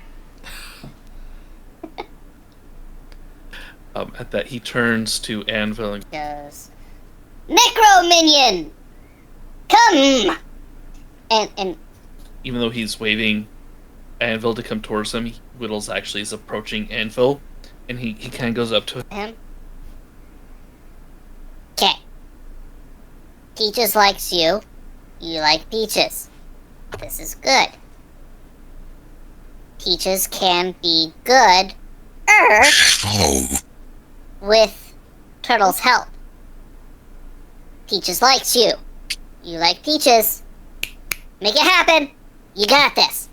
At that, he turns to Anvil and Goes, Necro Minion! Come! And even though he's waving Anvil to come towards him, Widdles actually is approaching Anvil, and he kind of goes up to him. Okay. Peaches likes you. You like Peaches. This is good. Peaches can be good with Turtle's help. Peaches likes you. You like Peaches. Make it happen. You got this.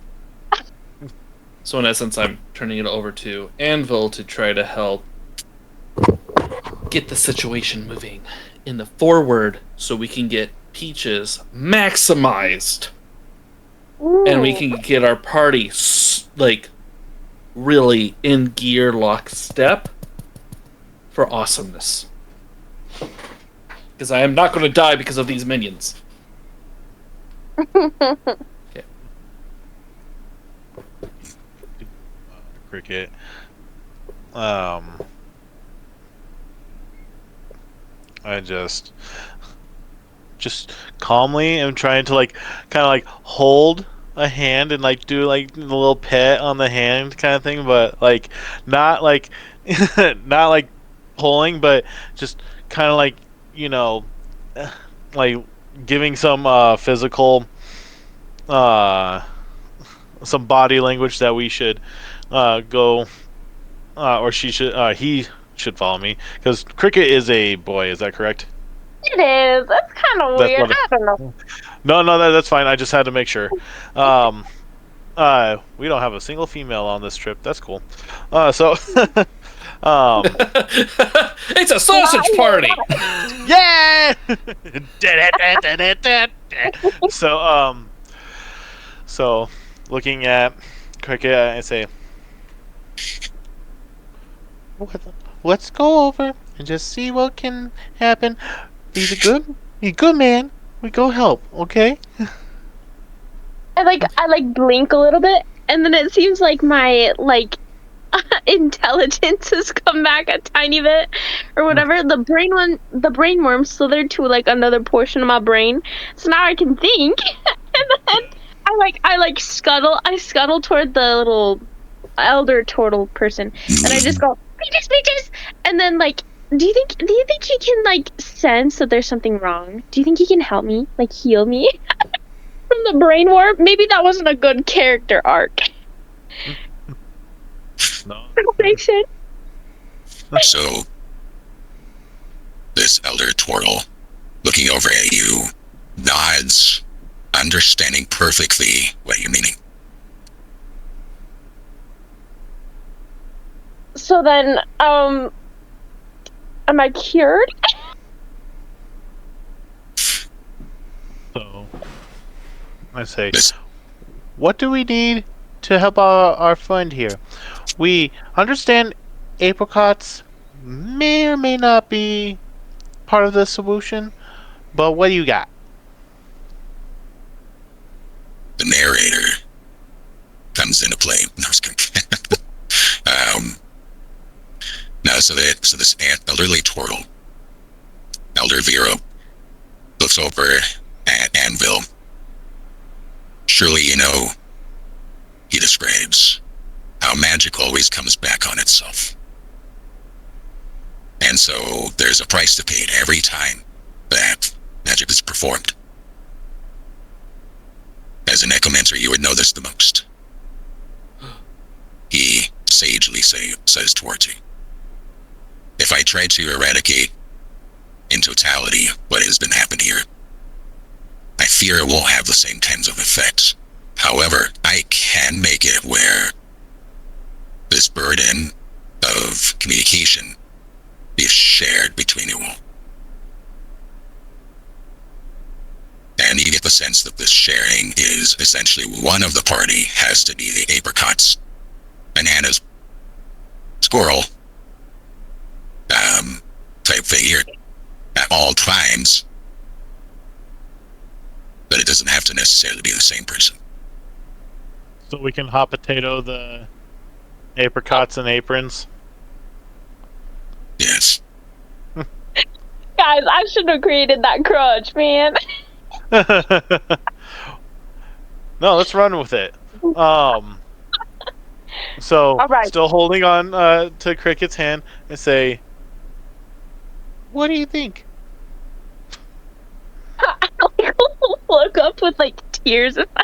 So in essence, I'm turning it over to Anvil to try to help get the situation moving in the forward so we can get Peaches maximized. Ooh. And we can get our party, like, really in gear lockstep for awesomeness. Because I am not going to die because of these minions. Okay. Cricket. I just calmly am trying to kind of hold a hand and do a little pet on the hand kind of thing, but not not pulling, but just kind of giving some physical some body language that we should go or he should follow me, because Cricket is a boy. Is that correct? It is. That's kind of weird. I don't know. No, that's fine. I just had to make sure. We don't have a single female on this trip. That's cool. So, it's a sausage party. Yeah. So looking at Cricket, I say, Let's go over and just see what can happen. He's a good man. We go help, okay? I blink a little bit, and then it seems like my intelligence has come back a tiny bit, or whatever. The brain worm slithered to another portion of my brain, so now I can think. And then I scuttle toward the little elder turtle person, and I just go Peaches, and then do you think he can sense that there's something wrong? Do you think he can help me, heal me from the brain warp? Maybe that wasn't a good character arc. no. Makes sense. So, this elder turtle, looking over at you, nods, understanding perfectly what you're meaning. So then, am I cured? So I say, what do we need to help our friend here? We understand apricots may or may not be part of the solution, but what do you got? The narrator comes into play. No, I was kidding. So this elderly turtle, Elder Vero, looks over at Anvil. Surely you know, he describes how magic always comes back on itself. And so there's a price to pay every time magic is performed. As a necromancer, you would know this the most. He sagely says towards you, if I try to eradicate in totality what has been happening here, I fear it won't have the same kinds of effects. However, I can make it where this burden of communication is shared between you all. And you get the sense that this sharing is essentially one of the party has to be the apricots, bananas, squirrel type figure at all times. But it doesn't have to necessarily be the same person. So we can hot potato the apricots and aprons. Yes. Guys, I should have created that crutch, man. No, let's run with it. So, All right. still holding on to Cricket's hand and say, "What do you think?" I look up with like tears in my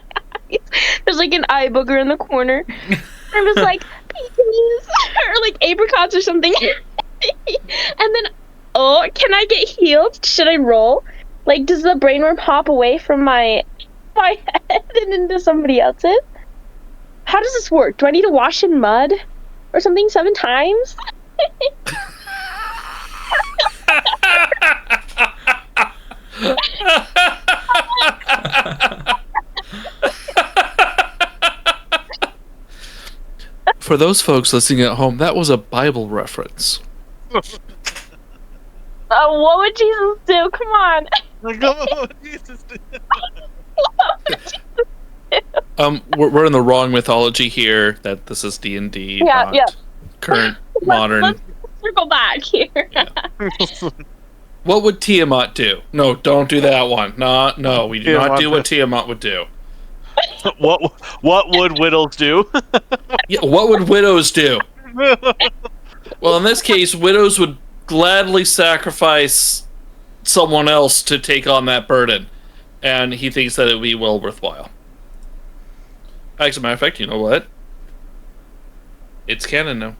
eyes. There's like an eye booger in the corner. I'm just like, peaches or like apricots or something. And then, oh, can I get healed? Should I roll? Like, does the brainworm hop away from my head and into somebody else's? How does this work? Do I need to wash in mud or something 7 times? For those folks listening at home, that was a Bible reference. What would Jesus do? Come on. Jesus. We're in the wrong mythology here. That this is D&D, Yeah, not yeah. current modern. Let's circle back here. What would Tiamat do? No, don't do that one. No, we do not do what Tiamat would do. What would Widdles do? Yeah, what would widows do? Well, in this case, widows would gladly sacrifice someone else to take on that burden, and he thinks that it would be well worthwhile. As a matter of fact, you know what? It's canon now.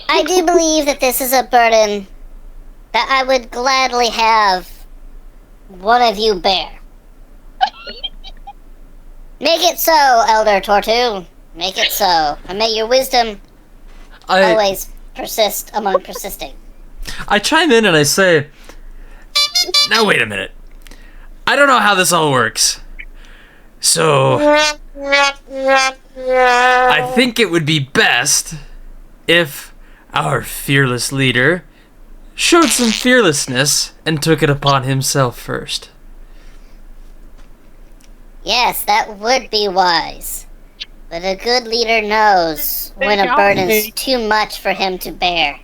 I do believe that this is a burden that I would gladly have one of you bear. Make it so, Elder Tortu. Make it so. And may your wisdom always persist among persisting. I chime in and I say, now wait a minute. I don't know how this all works. So, I think it would be best if our fearless leader showed some fearlessness and took it upon himself first. Yes, that would be wise. But a good leader knows when a burden's too much for him to bear.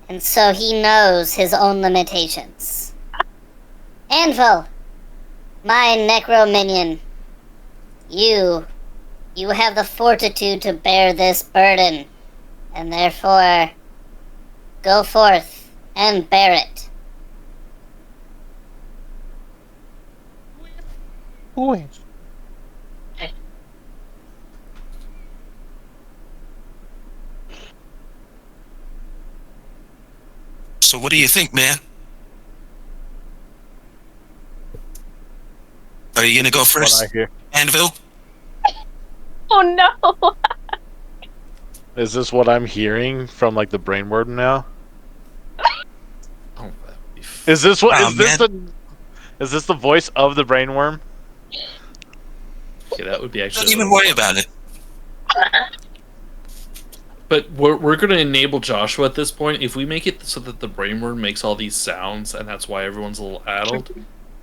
And so he knows his own limitations. Anvil, my necro minion, you have the fortitude to bear this burden, and therefore go forth and bear it. Wait. So what do you think, man? Are you gonna go first, What I hear. Anvil? Oh no. Is this what I'm hearing from like the brainworm now? Oh, Is this what? Wow, Is this the voice of the brainworm? okay, that would be actually. Don't even worry about it. But we're going to enable Joshua at this point. If we make it so that the brainworm makes all these sounds, and that's why everyone's a little addled,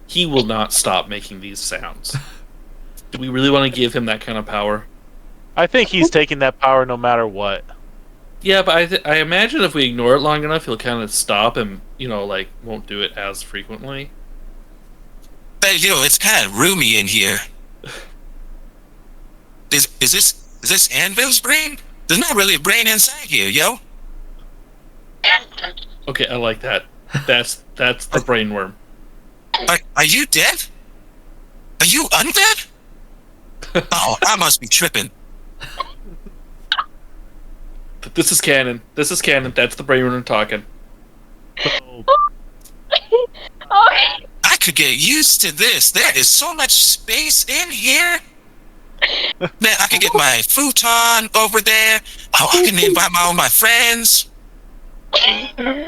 he will not stop making these sounds. Do we really want to give him that kind of power? I think he's taking that power no matter what. Yeah, but I imagine if we ignore it long enough, he'll kind of stop and, like, won't do it as frequently. But it's kind of roomy in here. Is this Anvil's brain? There's not really a brain inside here, yo. Okay, I like that. That's the brainworm. Are you dead? Are you undead? Oh, I must be tripping. This is canon. This is canon. That's the brainworm talking. So, Okay. I could get used to this. There is so much space in here. Man, I could get my futon over there. Oh, I can invite all my friends.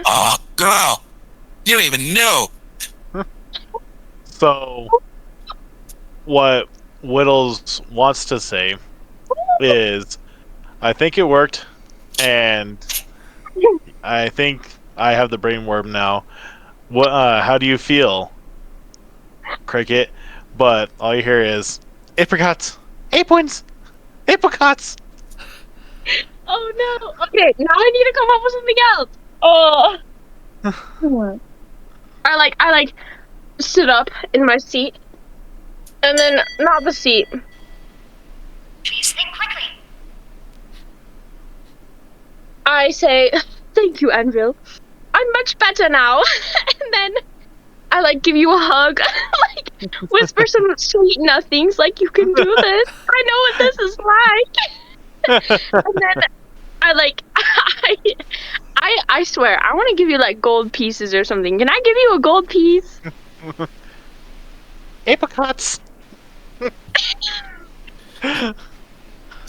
Oh, girl. You don't even know. so what Widdles wants to say is, I think it worked, and I think I have the brainworm now. What? How do you feel, Cricket? But all you hear is apricots, apoins, apricots. Oh no. Okay, now I need to come up with something else. Oh. I like sit up in my seat, and then not the seat. Please think quickly. I say, "Thank you, Anvil. I'm much better now." And then I like give you a hug, like whisper some sweet nothings, like you can do this. I know what this is like. And then I like I swear I want to give you like gold pieces or something. Can I give you a gold piece? Apricots.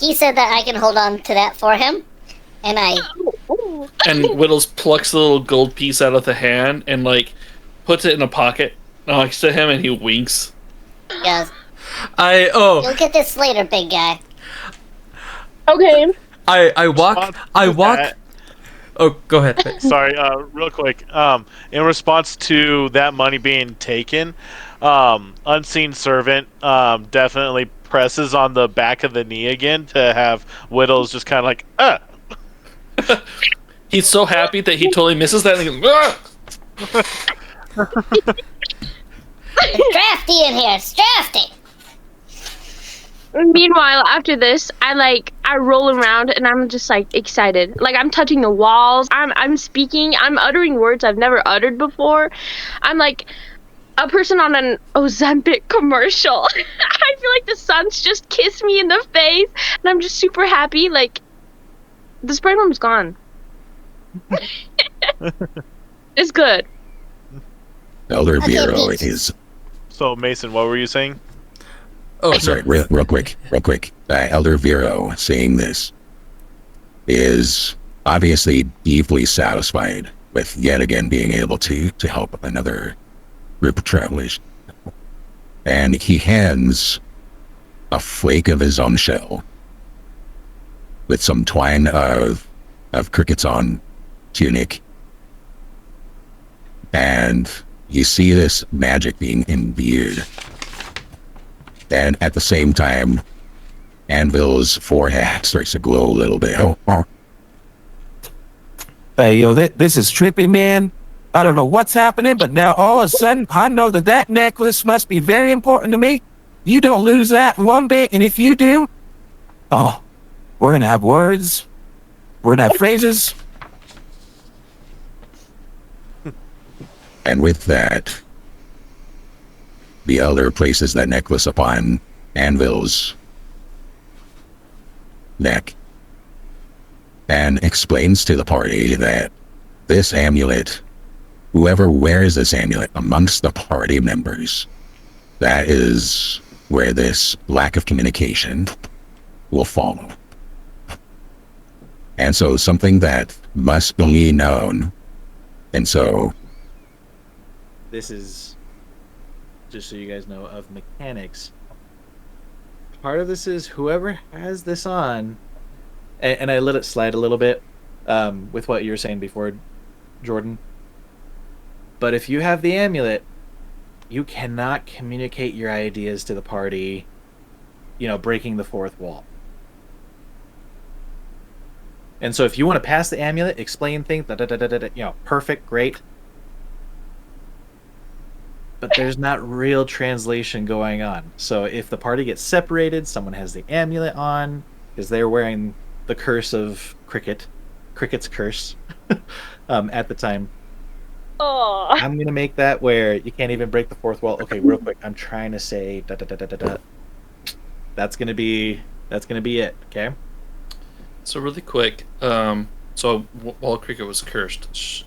He said that I can hold on to that for him, and I. And Widdles plucks the little gold piece out of the hand and like puts it in a pocket next to him, and he winks. Goes, Oh, you'll get this later, big guy. Okay. I walk. That- Oh, go ahead. Sorry, real quick. In response to that money being taken, Unseen Servant definitely presses on the back of the knee again to have Widdles just kind of like, He's so happy that he totally misses that. And he goes, It's drafty in here. It's drafty. Meanwhile, after this, I roll around and I'm just like excited. Like I'm touching the walls. I'm speaking. I'm uttering words I've never uttered before. I'm like a person on an Ozempic commercial. I feel like the sun's just kissed me in the face, and I'm just super happy. Like the spray room's gone. It's good. Elder Okay, Bureau Pete. is. So, Mason, what were you saying? Oh, Oh, sorry, real quick. Elder Vero saying this is obviously deeply satisfied with yet again being able to help another group of travelers. And he hands a flake of his own shell with some twine of crickets on tunic. And you see this magic being imbued. And at the same time, Anvil's forehead starts to glow a little bit. Hey, yo, this is trippy, man. I don't know what's happening, but now all of a sudden, I know that necklace must be very important to me. You don't lose that one bit, and if you do, oh, we're gonna have words. We're gonna have phrases. And with that, the elder places that necklace upon Anvil's neck and explains to the party that this amulet, whoever wears this amulet amongst the party members, that is where this lack of communication will follow. And so something that must be known. And so This is, just so you guys know, of mechanics. Part of this is whoever has this on, and I let it slide a little bit with what you were saying before, Jordan. But if you have the amulet, you cannot communicate your ideas to the party, breaking the fourth wall. And so if you want to pass the amulet, explain things, perfect, great. But there's not real translation going on. So if the party gets separated, someone has the amulet on, because they're wearing the curse of Cricket's curse, at the time. Oh. I'm gonna make that where you can't even break the fourth wall. Okay, real quick. I'm trying to say da da da da da da. That's gonna be it. Okay. So really quick, while Cricket was cursed,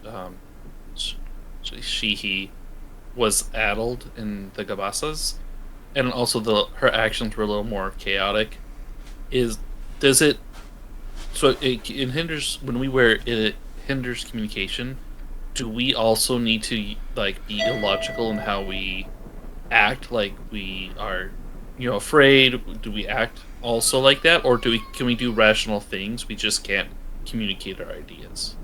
he was addled in the Gabasas, and also her actions were a little more chaotic. Does it? So it hinders when we wear it hinders communication. Do we also need to like be illogical in how we act? Like we are, afraid. Do we act also like that, or can we do rational things? We just can't communicate our ideas.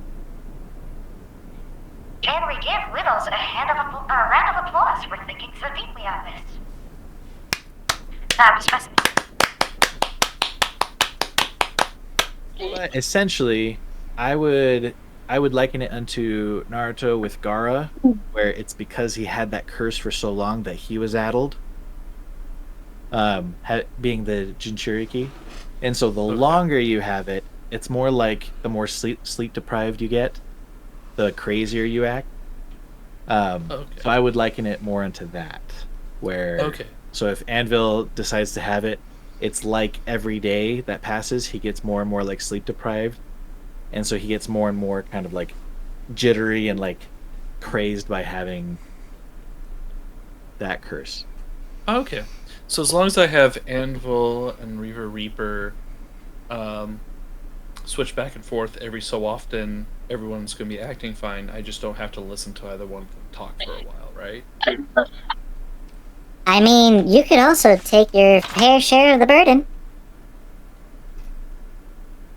Can we give Widdles a round of applause for thinking so deeply on this? Specimen. But essentially, I would liken it unto Naruto with Gaara, where it's because he had that curse for so long that he was addled, being the Jinchuriki, and so the longer you have it, it's more like the more sleep deprived you get, the crazier you act. So I would liken it more into that, where so if Anvil decides to have it, it's like every day that passes, he gets more and more like sleep deprived, and so he gets more and more kind of like jittery and like crazed by having that curse. Okay, so as long as I have Anvil and Reavereaper switch back and forth every so often, everyone's going to be acting fine. I just don't have to listen to either one of them talk for a while, right? I mean, you could also take your fair share of the burden.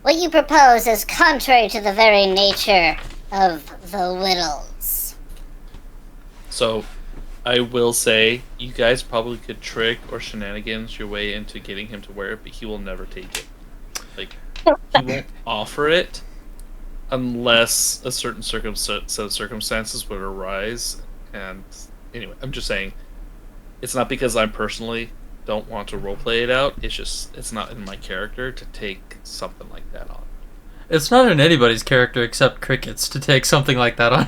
What you propose is contrary to the very nature of the Widdles. So, I will say, you guys probably could trick or shenanigans your way into getting him to wear it, but he will never take it. Like, he won't offer it unless a certain set of circumstances would arise. And anyway, I'm just saying, it's not because I personally don't want to roleplay it out. It's just, it's not in my character to take something like that on. It's not in anybody's character except Cricket's to take something like that on.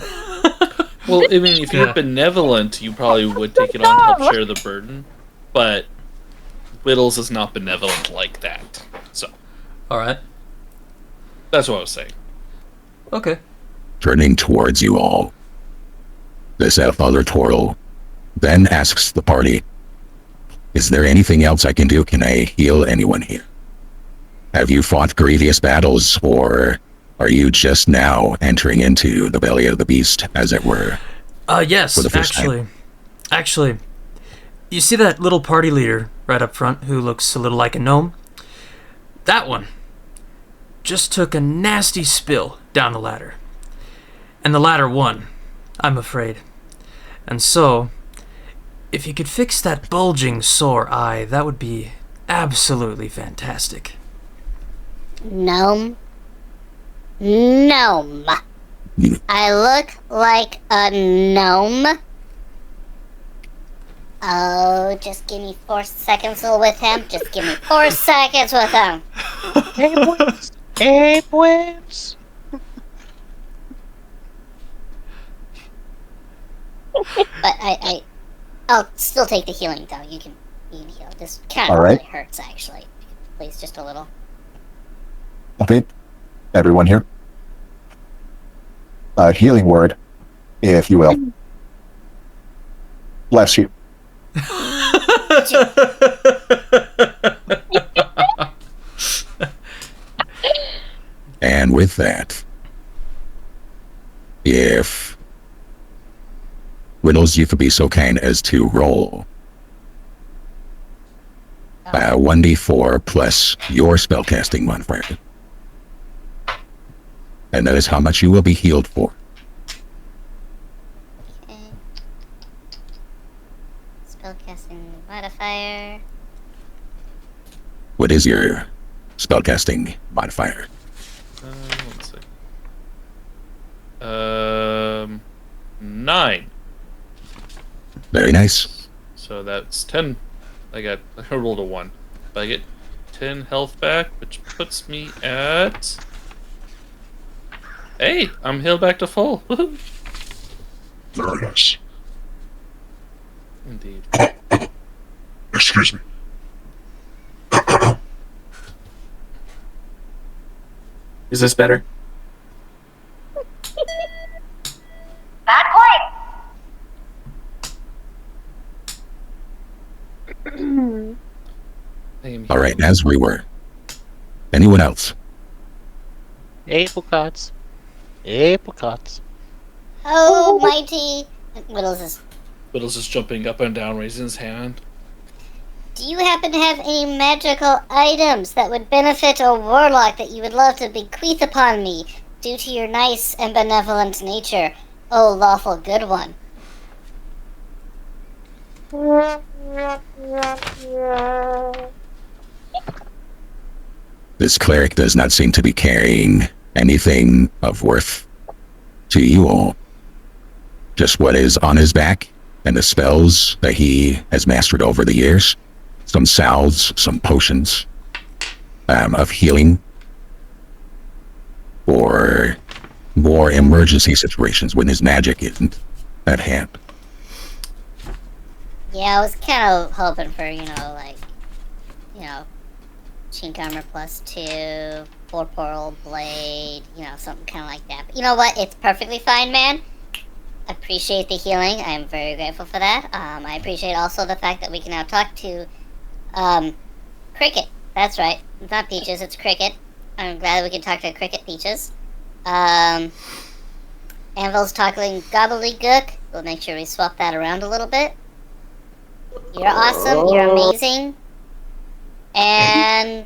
Well, I mean, if you're benevolent, you probably would take it on to help share the burden. But Widdles is not benevolent like that. So, alright. That's what I was saying. Okay. Turning towards you all, this Father Toro then asks the party, "Is there anything else I can do? Can I heal anyone here? Have you fought grievous battles, or are you just now entering into the belly of the beast, as it were?" Yes, for the first time? Actually, you see that little party leader right up front who looks a little like a gnome? That one just took a nasty spill down the ladder. And the ladder won, I'm afraid. And so, if you could fix that bulging sore eye, that would be absolutely fantastic. Gnome? Gnome. I look like a gnome. Oh, just give me 4 seconds with him. Just give me 4 seconds with him. Hey, boys. Hey, boys. But I'll still take the healing though. You can heal. This kind of All right. really hurts actually. Please, just a little. Okay, everyone here. A healing word, if you will. Bless you. And with that, if Widdles, you could be so kind as to roll 1d4 plus your spellcasting modifier. And that is how much you will be healed for. Okay. Spellcasting modifier. What is your spellcasting modifier? Let's see. 9. Very nice. So that's 10. I rolled a 1. But I get 10 health back, which puts me at... Hey, I'm healed back to full. Woohoo. Very nice. Indeed. Excuse me. Is this better? Bad point. All right, as we were. Anyone else? Apricots. Apricots. Oh, mighty. Widdles is. Widdles is jumping up and down, raising his hand. Do you happen to have any magical items that would benefit a warlock that you would love to bequeath upon me due to your nice and benevolent nature, oh lawful good one? This cleric does not seem to be carrying anything of worth to you all. Just what is on his back and the spells that he has mastered over the years. Some salves, some potions of healing for more emergency situations when his magic isn't at hand. Yeah, I was kind of hoping for, chink armor +2, 4 blade, something kind of like that. But you know what? It's perfectly fine, man. Appreciate the healing. I am very grateful for that. I appreciate also the fact that we can now talk to Cricket. That's right. It's not Peaches, it's Cricket. I'm glad we can talk to Cricket Peaches. Anvil's talking gobbledygook. We'll make sure we swap that around a little bit. You're awesome. You're amazing. And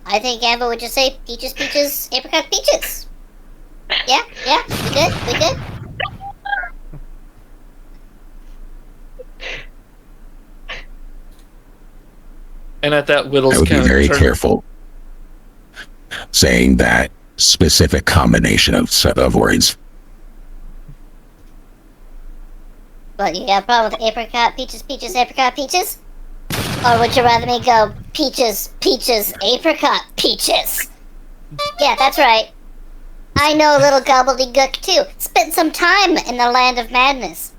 I think Anvil would just say Peaches, Peaches, Apricot, Peaches. Yeah, we good? We good? And at that, Widdles I would be very careful saying that specific combination of words. What, you got a problem with apricot, peaches, peaches, apricot, peaches? Or would you rather me go peaches, peaches, apricot, peaches? Yeah, that's right. I know a little gobbledygook too. Spent some time in the land of madness.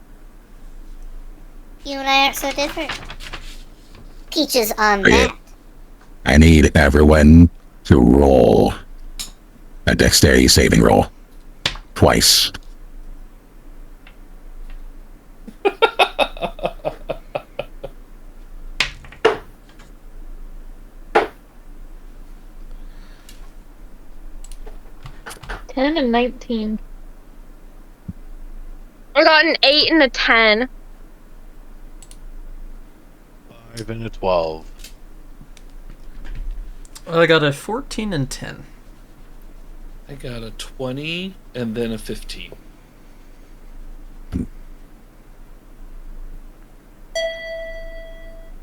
You and I aren't so different. Peaches on that. I need everyone to roll a dexterity saving roll. Twice. Ten and 19. I got an 8 and a 10. 5 and a 12. I got a 14 and 10. I got a 20 and then a 15.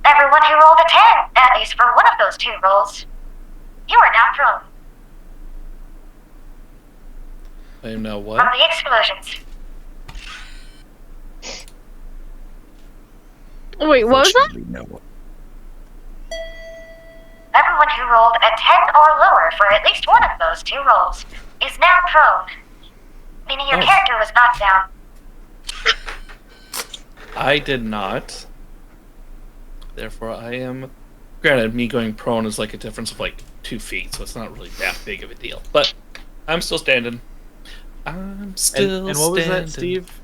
Everyone who rolled a 10, at least for one of those two rolls, you are now prone I am now from what? the explosions. Wait, what was that? No. Everyone who rolled a 10 or lower for at least one of those two rolls is now prone, meaning your character was knocked down. I did not. Therefore, I am. Granted, me going prone is like a difference of like 2 feet, so it's not really that big of a deal. But I'm still standing. I'm still And what was standing. that, Steve?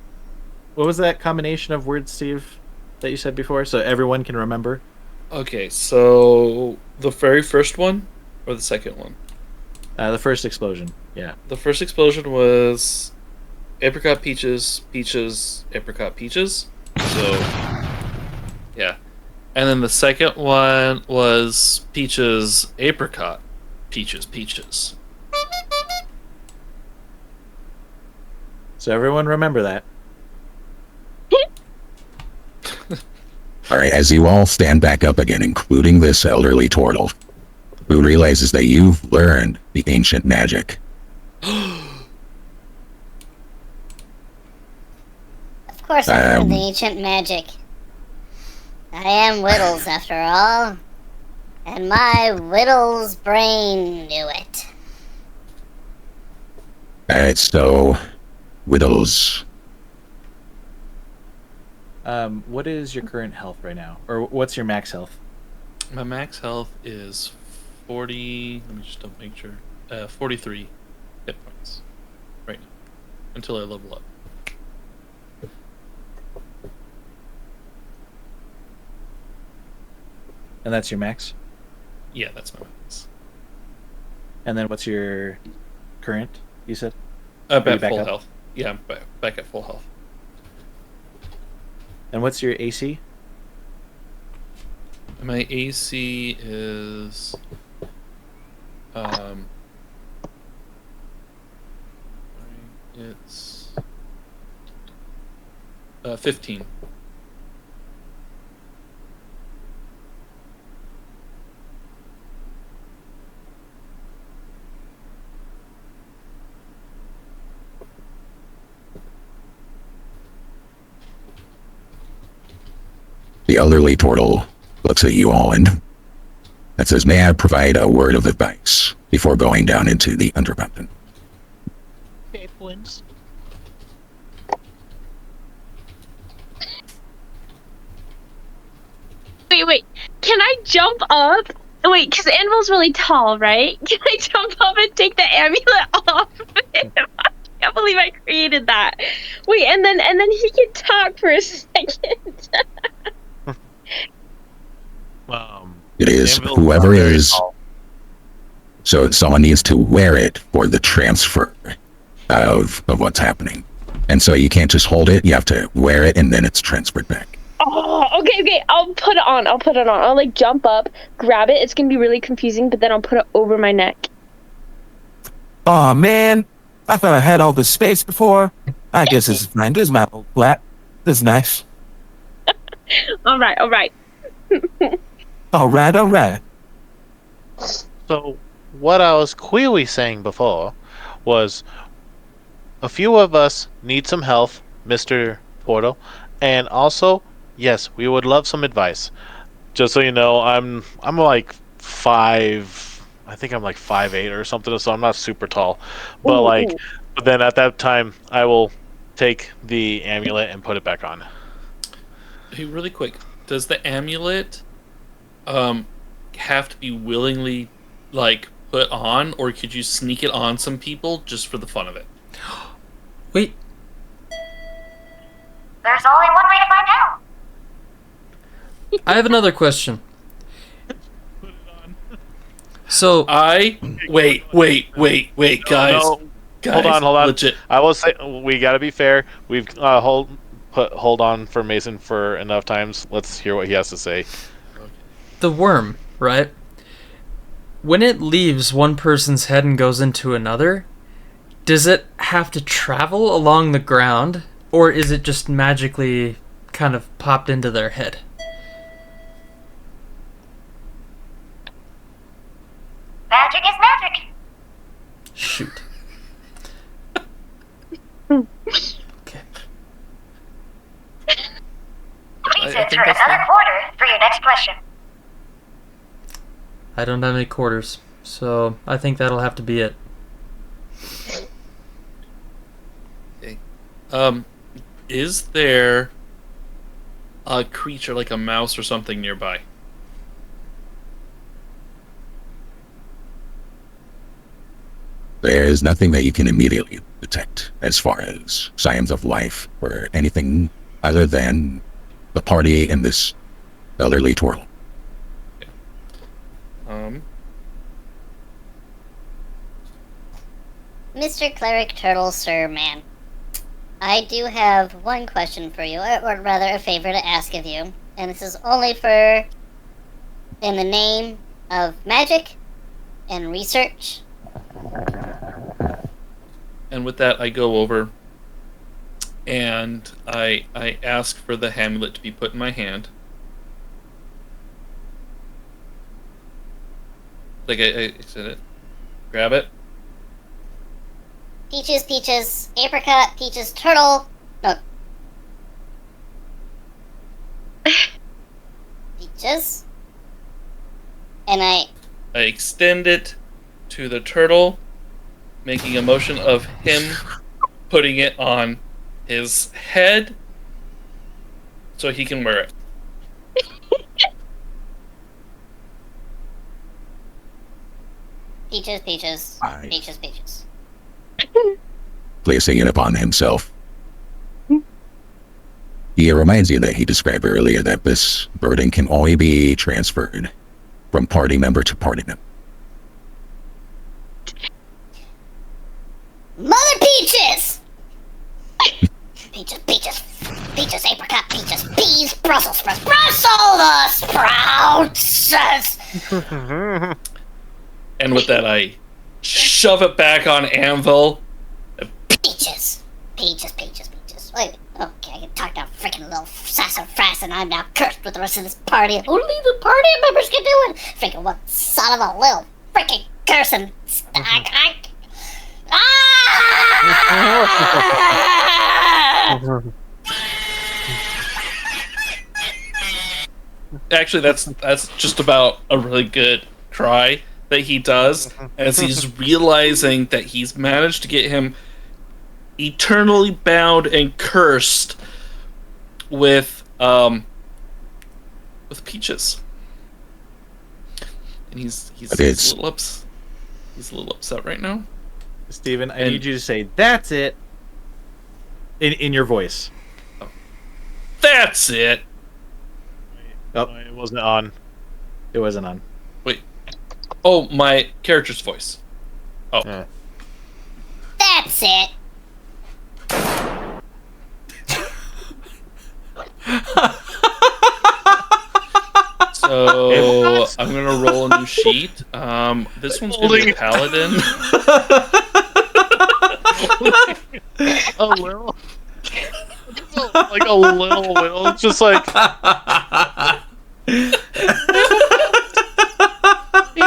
What was that combination of words, Steve, that you said before, so everyone can remember? Okay, so the very first one or the second one? The first explosion, yeah. The first explosion was apricot peaches, peaches, apricot peaches. So, yeah. And then the second one was peaches, apricot, peaches, peaches. So everyone remember that. All right, as you all stand back up again, including this elderly turtle, who realizes that you've learned the ancient magic. Of course I learned the ancient magic. I am Widdles, after all. And my Widdles brain knew it. Alright, so, Widdles, What is your current health right now? Or what's your max health? My max health is 40. Let me just double make sure. 43 hit points right now until I level up. And that's your max? Yeah, that's my max. And then what's your current, you said? Back Are you at back full up? health. Yeah, I'm back at full health. And what's your AC? My AC is it's 15. The elderly turtle looks at you all and that says, "May I provide a word of advice before going down into the undermountain?" Okay, twins. Wait. Can I jump up? Wait, because Anvil's really tall, right? Can I jump up and take the amulet off of him? I can't believe I created that. Wait, and then he can talk for a second. It is Anvil's whoever not very is. tall. So someone needs to wear it for the transfer of what's happening. And so you can't just hold it, you have to wear it and then it's transferred back. Oh, okay. I'll put it on. I'll like jump up, grab it. It's gonna be really confusing, but then I'll put it over my neck. Aw, man. I thought I had all this space before. I guess this is fine. This is my old flat. This is nice. All right. All right. So, what I was clearly saying before was a few of us need some health, Mr. Portal, and also, yes, we would love some advice. Just so you know, I'm like 5, I think I'm like 5'8" or something, so I'm not super tall. But but then at that time, I will take the amulet and put it back on. Hey, really quick, does the amulet have to be willingly put on, or could you sneak it on some people just for the fun of it? Wait, There's only one way to find out. I have another question. So wait, guys. No, Guys, hold on. legit. I will say we gotta be fair. We've hold on for Mason for enough times. Let's hear what he has to say. the worm, right? When it leaves one person's head and goes into another, does it have to travel along the ground, or is it just magically kind of popped into their head? Magic is magic. Shoot. Please I think enter that's another quarter for your next question. I don't have any quarters, so I think that'll have to be it. Okay. Is there a creature like a mouse or something nearby? There is nothing that you can immediately detect as far as signs of life or anything other than the party and this elderly turtle. Mr. Cleric Turtle Sir Man, I do have one question for you, or rather a favor to ask of you, and this is only for in the name of magic and research. And with that, I go over and I ask for the amulet to be put in my hand. I said it. Grab it. Peaches, apricot, peaches, turtle. No. Peaches. And I extend it to the turtle, making a motion of him putting it on his head. so he can wear it. Peaches, peaches, Aye. peaches, peaches. Placing it upon himself. He reminds you that he described earlier that this burden can only be transferred from party member to party member. Mother peaches! Peaches, peaches, peaches, apricot, peaches, peas, Brussels sprouts, Brussels sprouts! And with that, I shove it back on Anvil. Peaches, peaches, peaches, peaches. Wait, okay, I can talk to a freaking little sassafras and I'm now cursed with the rest of this party. Only the party members can do it! Freaking what son of a little freaking cursing... Actually, that's just about a really good cry that he does as he's realizing that he's managed to get him eternally bound and cursed with Peaches. And he's a little upset right now. Steven, I need you to say, "That's it," in your voice. That's it. Oh, it wasn't on. It wasn't on. Wait. Oh, my character's voice. Oh. Yeah. That's it! So I'm gonna roll a new sheet. This one's gonna be a paladin. A little, like a little Widdles, just like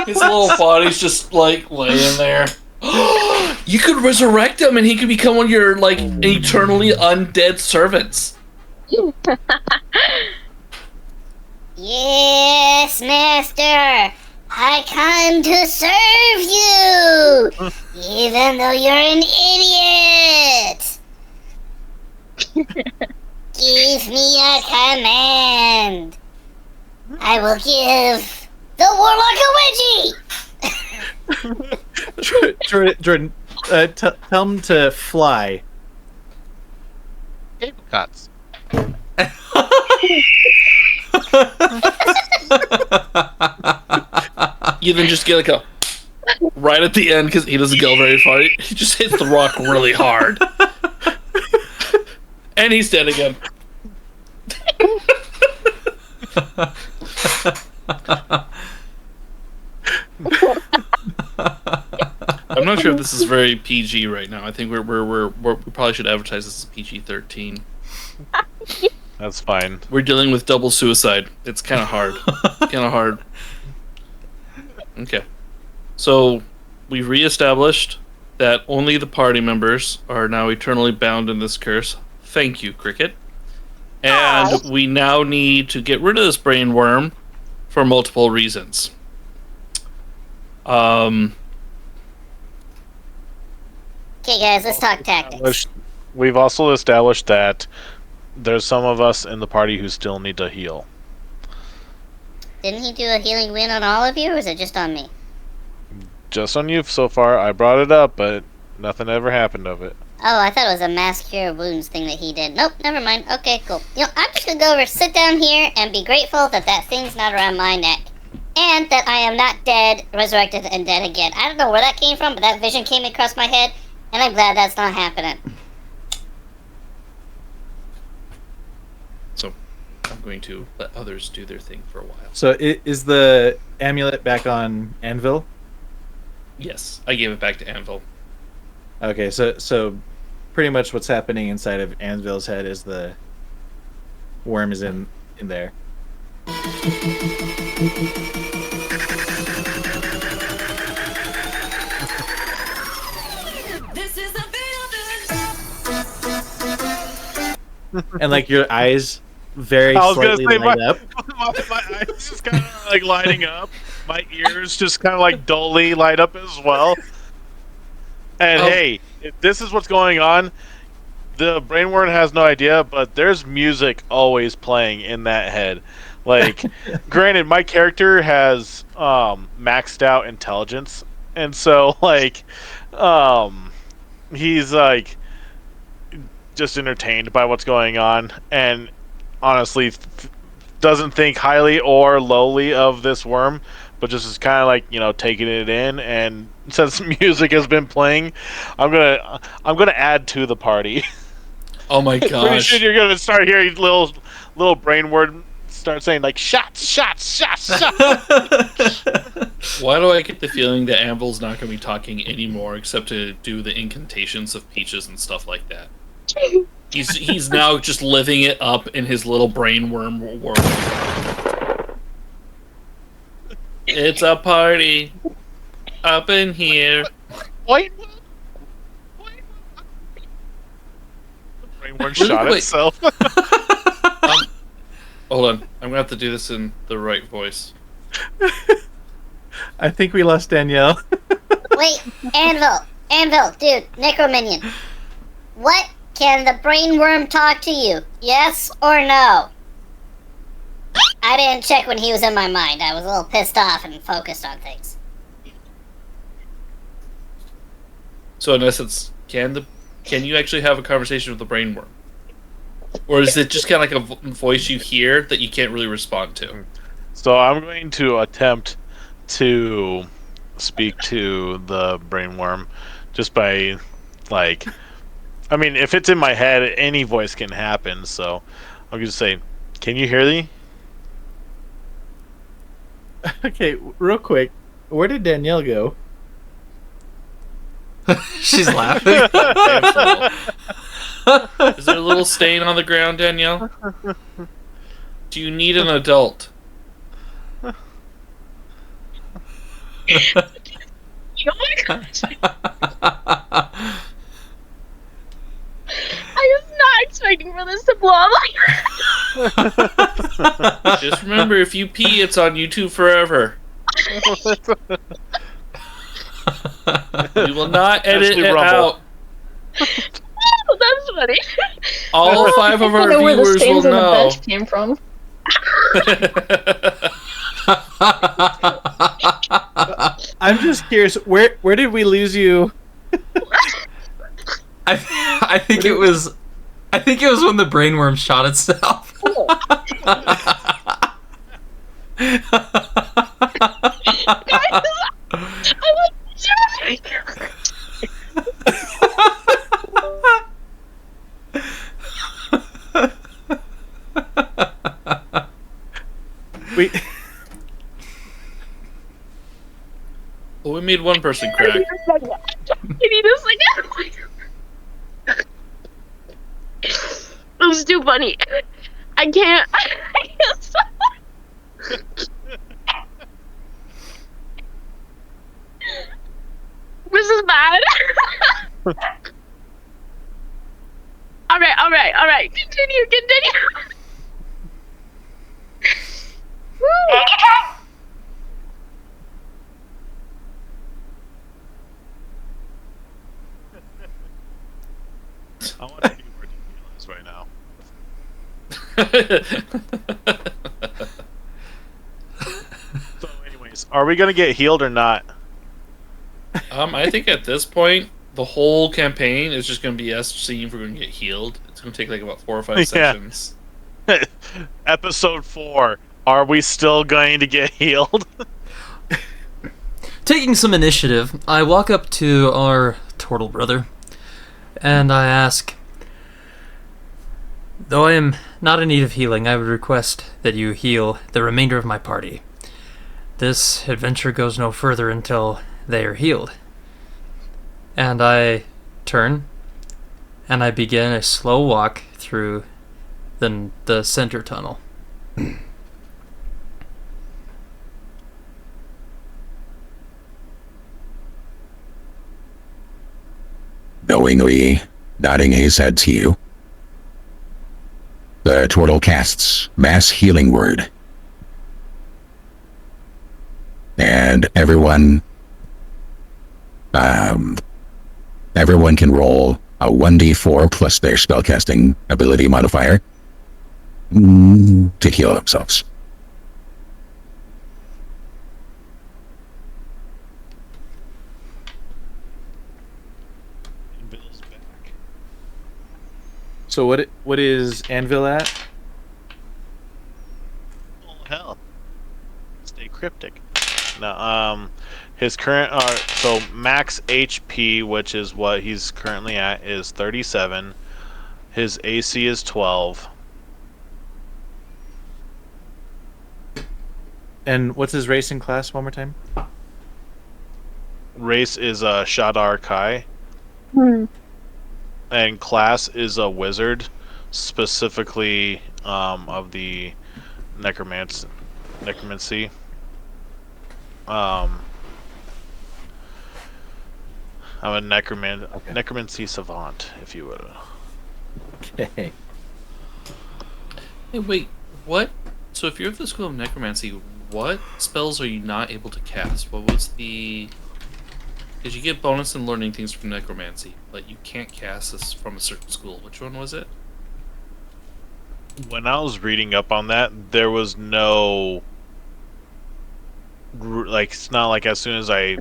his little body's just like laying there. You could resurrect him, and he could become one of your like eternally undead servants. Yes, master! I come to serve you! Even though you're an idiot! Give me a command! I will give the warlock a wedgie! Jordan, tell him to fly. Apricots. You then just get like a right at the end because he doesn't go very far. He just hits the rock really hard, and he's dead again. I'm not sure if this is very PG right now. I think we probably should advertise this as PG-13. That's fine. We're dealing with double suicide. It's kind of hard. Okay. So, we've reestablished that only the party members are now eternally bound in this curse. Thank you, Cricket. And we now need to get rid of this brain worm for multiple reasons. Okay, guys, let's talk tactics. We've also established that there's some of us in the party who still need to heal. Didn't he do a healing wind on all of you, or is it just on me? Just on you so far. I brought it up, but nothing ever happened of it. Oh, I thought it was a mass cure wounds thing that he did. Nope, never mind. Okay, cool. You know, I'm just gonna go over, sit down here, and be grateful that that thing's not around my neck. And that I am not dead, resurrected, and dead again. I don't know where that came from, but that vision came across my head, and I'm glad that's not happening. So, I'm going to let others do their thing for a while. So is the amulet back on Anvil? Yes, I gave it back to Anvil. Okay, so pretty much what's happening inside of Anvil's head is the worm is in there. And like your eyes very slightly light up. My eyes just kind of like lighting up. My ears just kind of like dully light up as well. And hey, if this is what's going on, the brainworm has no idea, but there's music always playing in that head. Like, granted, my character has maxed out intelligence, and so like, he's like just entertained by what's going on, and honestly, doesn't think highly or lowly of this worm, but just is kind of like, you know, taking it in. And since music has been playing, I'm gonna add to the party. Oh my Pretty gosh. sure you're gonna start hearing little brain word start saying like shots, shots, shots, shots. Why do I get the feeling that Anvil's not going to be talking anymore except to do the incantations of peaches and stuff like that? He's now just living it up in his little brainworm world. It's a party up in here. Wait. The brainworm shot itself. Hold on, I'm gonna have to do this in the right voice. I think we lost Danielle. Wait, Anvil, dude, Necrominion. What? Can the brainworm talk to you? Yes or no? I didn't check when he was in my mind. I was a little pissed off and focused on things. So in essence, can you actually have a conversation with the brainworm? Or is it just kind of like a voice you hear that you can't really respond to? So I'm going to attempt to speak to the brainworm just by, like, I mean, if it's in my head, any voice can happen. So I'm going to say, "Can you hear me?" Okay, real quick, where did Danielle go? She's laughing. Is there a little stain on the ground, Danielle? Do you need an adult? Oh my gosh. I was not expecting for this to blow up like that. Just remember, if you pee, it's on YouTube forever. We will not edit it out. Oh, that's funny. All 5 of our I don't know where the viewers will stains on the know. bench came from. I'm just curious, where did we lose you? I think it was when the brainworm shot itself. Well, we made one person crack. I need a second. It was too funny. I can't stop. This is bad. Alright. Continue. Take your time. I want to be ridiculous right now. So, anyways, are we gonna get healed or not? I think at this point, the whole campaign is just going to be us seeing if we're going to get healed. It's going to take like about 4 or 5 Yeah. sessions. Episode 4. Are we still going to get healed? Taking some initiative, I walk up to our turtle brother, and I ask, "Though I am not in need of healing, I would request that you heal the remainder of my party. This adventure goes no further until they are healed." And I turn, and I begin a slow walk through the center tunnel. Knowingly nodding his head to you, the turtle casts Mass Healing Word. And everyone can roll a 1d4 plus their spellcasting ability modifier to heal themselves. So what is Anvil at? Oh hell! Stay cryptic. No, his current so max HP, which is what he's currently at, is 37. His AC is 12. And what's his racing class? One more time. Race is Shadar Kai. And class is a wizard, specifically of the necromancy. I'm a necromancy savant, if you will. Okay. Hey, wait, what? So if you're of the school of necromancy, what spells are you not able to cast? What was the... Because you get bonus in learning things from necromancy, but you can't cast this from a certain school. Which one was it? When I was reading up on that, there was no... Like, it's not like as soon as I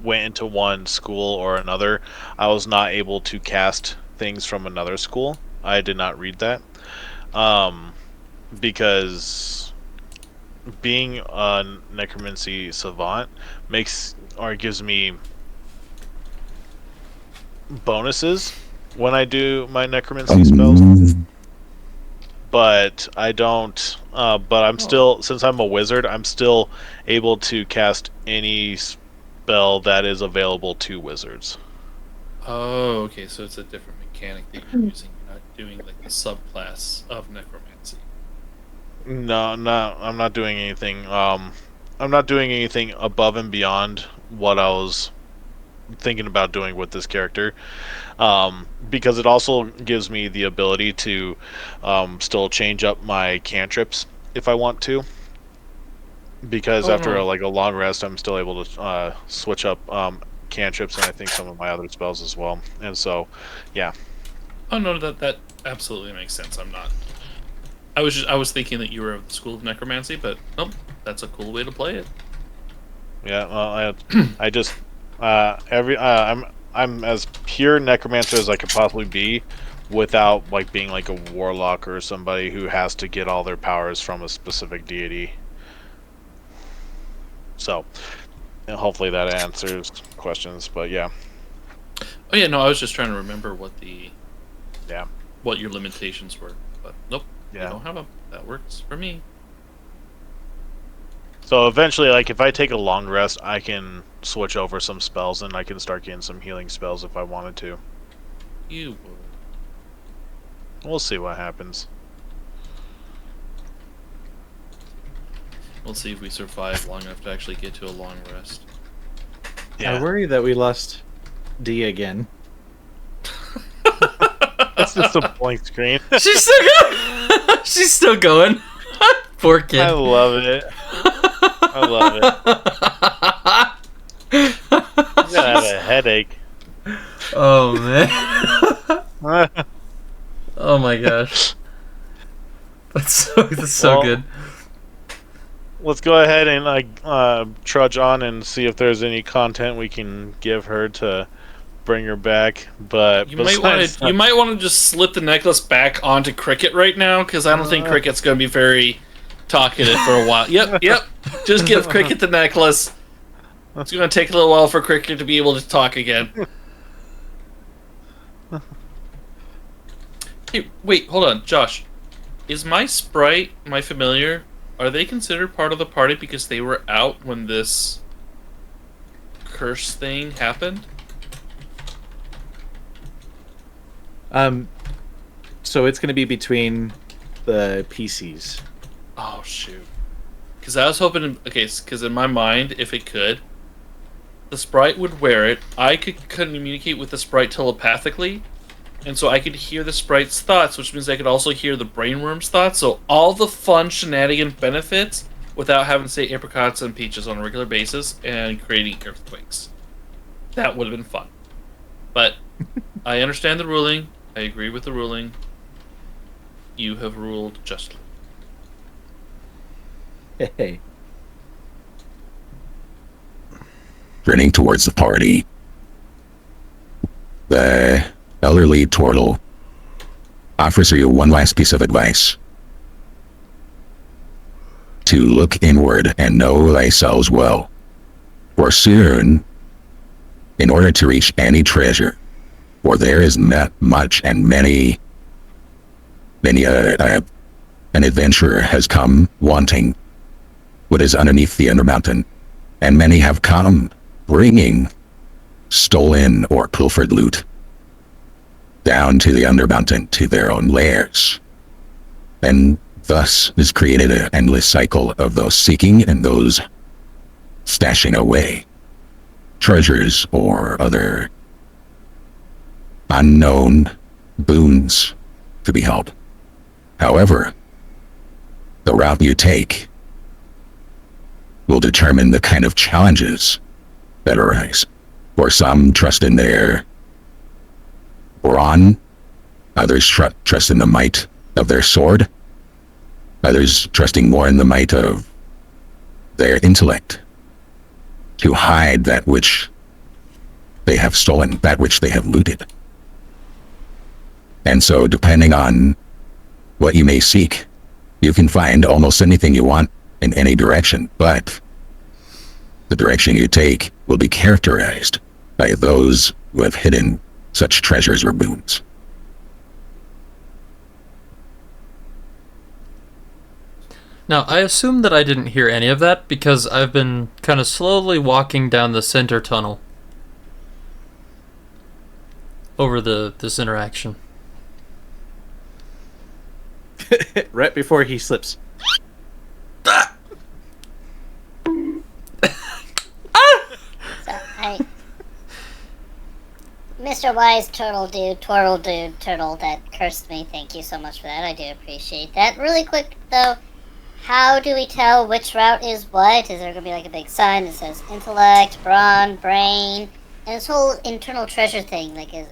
went into one school or another, I was not able to cast things from another school. I did not read that. Because being a necromancy savant gives me bonuses when I do my necromancy spells, but I don't. But I'm still, since I'm a wizard, I'm still able to cast any spell that is available to wizards. Oh, okay, so it's a different mechanic that you're using. You're not doing like the subclass of necromancy. No, I'm not doing anything. I'm not doing anything above and beyond what I was thinking about doing with this character, because it also gives me the ability to still change up my cantrips if I want to, because after a long rest I'm still able to switch up cantrips and I think some of my other spells as well, and so yeah. Oh no, that absolutely makes sense. I was thinking that you were of the school of necromancy, but nope, that's a cool way to play it. Yeah, well, I just I'm as pure necromancer as I could possibly be, without like being like a warlock or somebody who has to get all their powers from a specific deity. So, hopefully that answers questions. But yeah. Oh yeah, no, I was just trying to remember what your limitations were, but nope, you don't have them. That works for me. So eventually, like, if I take a long rest, I can switch over some spells and I can start getting some healing spells if I wanted to. You would. We'll see what happens. We'll see if we survive long enough to actually get to a long rest. Yeah. I worry that we lost D again. That's just a blank screen. She's still going. She's still going. Poor kid. I love it. I love it. I'm gonna have a headache. Oh man. Oh my gosh. That's so good. Let's go ahead and trudge on and see if there's any content we can give her to bring her back. But you might want to just slip the necklace back onto Cricket right now, because I don't think Cricket's going to be very talkative for a while. Yep. Just give Cricket the necklace. It's going to take a little while for Cricket to be able to talk again. Hey, wait, hold on, Josh. Is my sprite, my familiar, are they considered part of the party because they were out when this curse thing happened? So it's going to be between the PCs. Oh shoot! Because I was hoping, because in my mind, if it could, the sprite would wear it. I could communicate with the sprite telepathically, and so I could hear the sprite's thoughts, which means I could also hear the brainworm's thoughts. So all the fun shenanigan benefits without having to say apricots and peaches on a regular basis and creating earthquakes. That would have been fun, but I understand the ruling. I agree with the ruling. You have ruled justly. Hey. Turning towards the party, the elderly turtle offers you one last piece of advice. To look inward and know thyself well. For soon, in order to reach any treasure, for there is not much and many an adventurer has come wanting what is underneath the Undermountain, and many have come bringing stolen or pilfered loot down to the Undermountain to their own lairs. And thus is created an endless cycle of those seeking and those stashing away treasures or other unknown boons to be held. However, the route you take will determine the kind of challenges that arise. For some, trust in their brawn, others trust in the might of their sword, others trusting more in the might of their intellect to hide that which they have stolen, that which they have looted. And so, depending on what you may seek, you can find almost anything you want in any direction, but the direction you take will be characterized by those who have hidden such treasures or boons. Now, I assume that I didn't hear any of that because I've been kind of slowly walking down the center tunnel over this interaction. Right before he slips. Mr. Wise Turtle Dude, Turtle that cursed me, thank you so much for that. I do appreciate that. Really quick, though, how do we tell which route is what? Is there going to be like a big sign that says intellect, brawn, brain, and this whole internal treasure thing? Like, is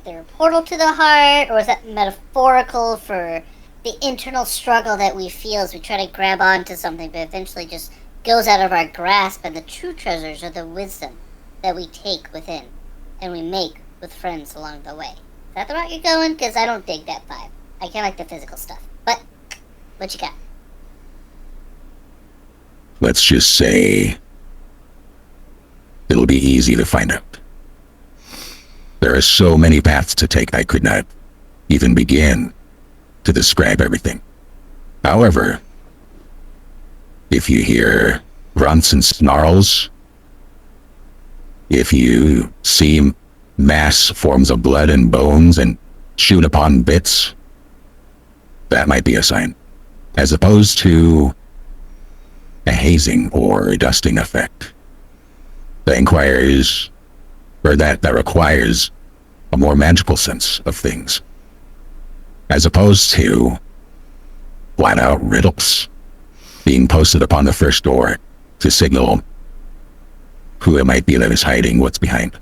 there a portal to the heart, or is that metaphorical for the internal struggle that we feel as we try to grab onto something, but eventually just goes out of our grasp, and the true treasures are the wisdom that we take within and we make with friends along the way? Is that the route you're going? Because I don't dig that vibe. I kind of like the physical stuff. But what you got? Let's just say it'll be easy to find out. There are so many paths to take, I could not even begin to describe everything. However, if you hear grunts and snarls, if you see mass forms of blood and bones and chewed upon bits, that might be a sign, as opposed to a hazing or a dusting effect. That requires a more magical sense of things, as opposed to flat out riddles being posted upon the first door to signal who it might be that is hiding what's behind.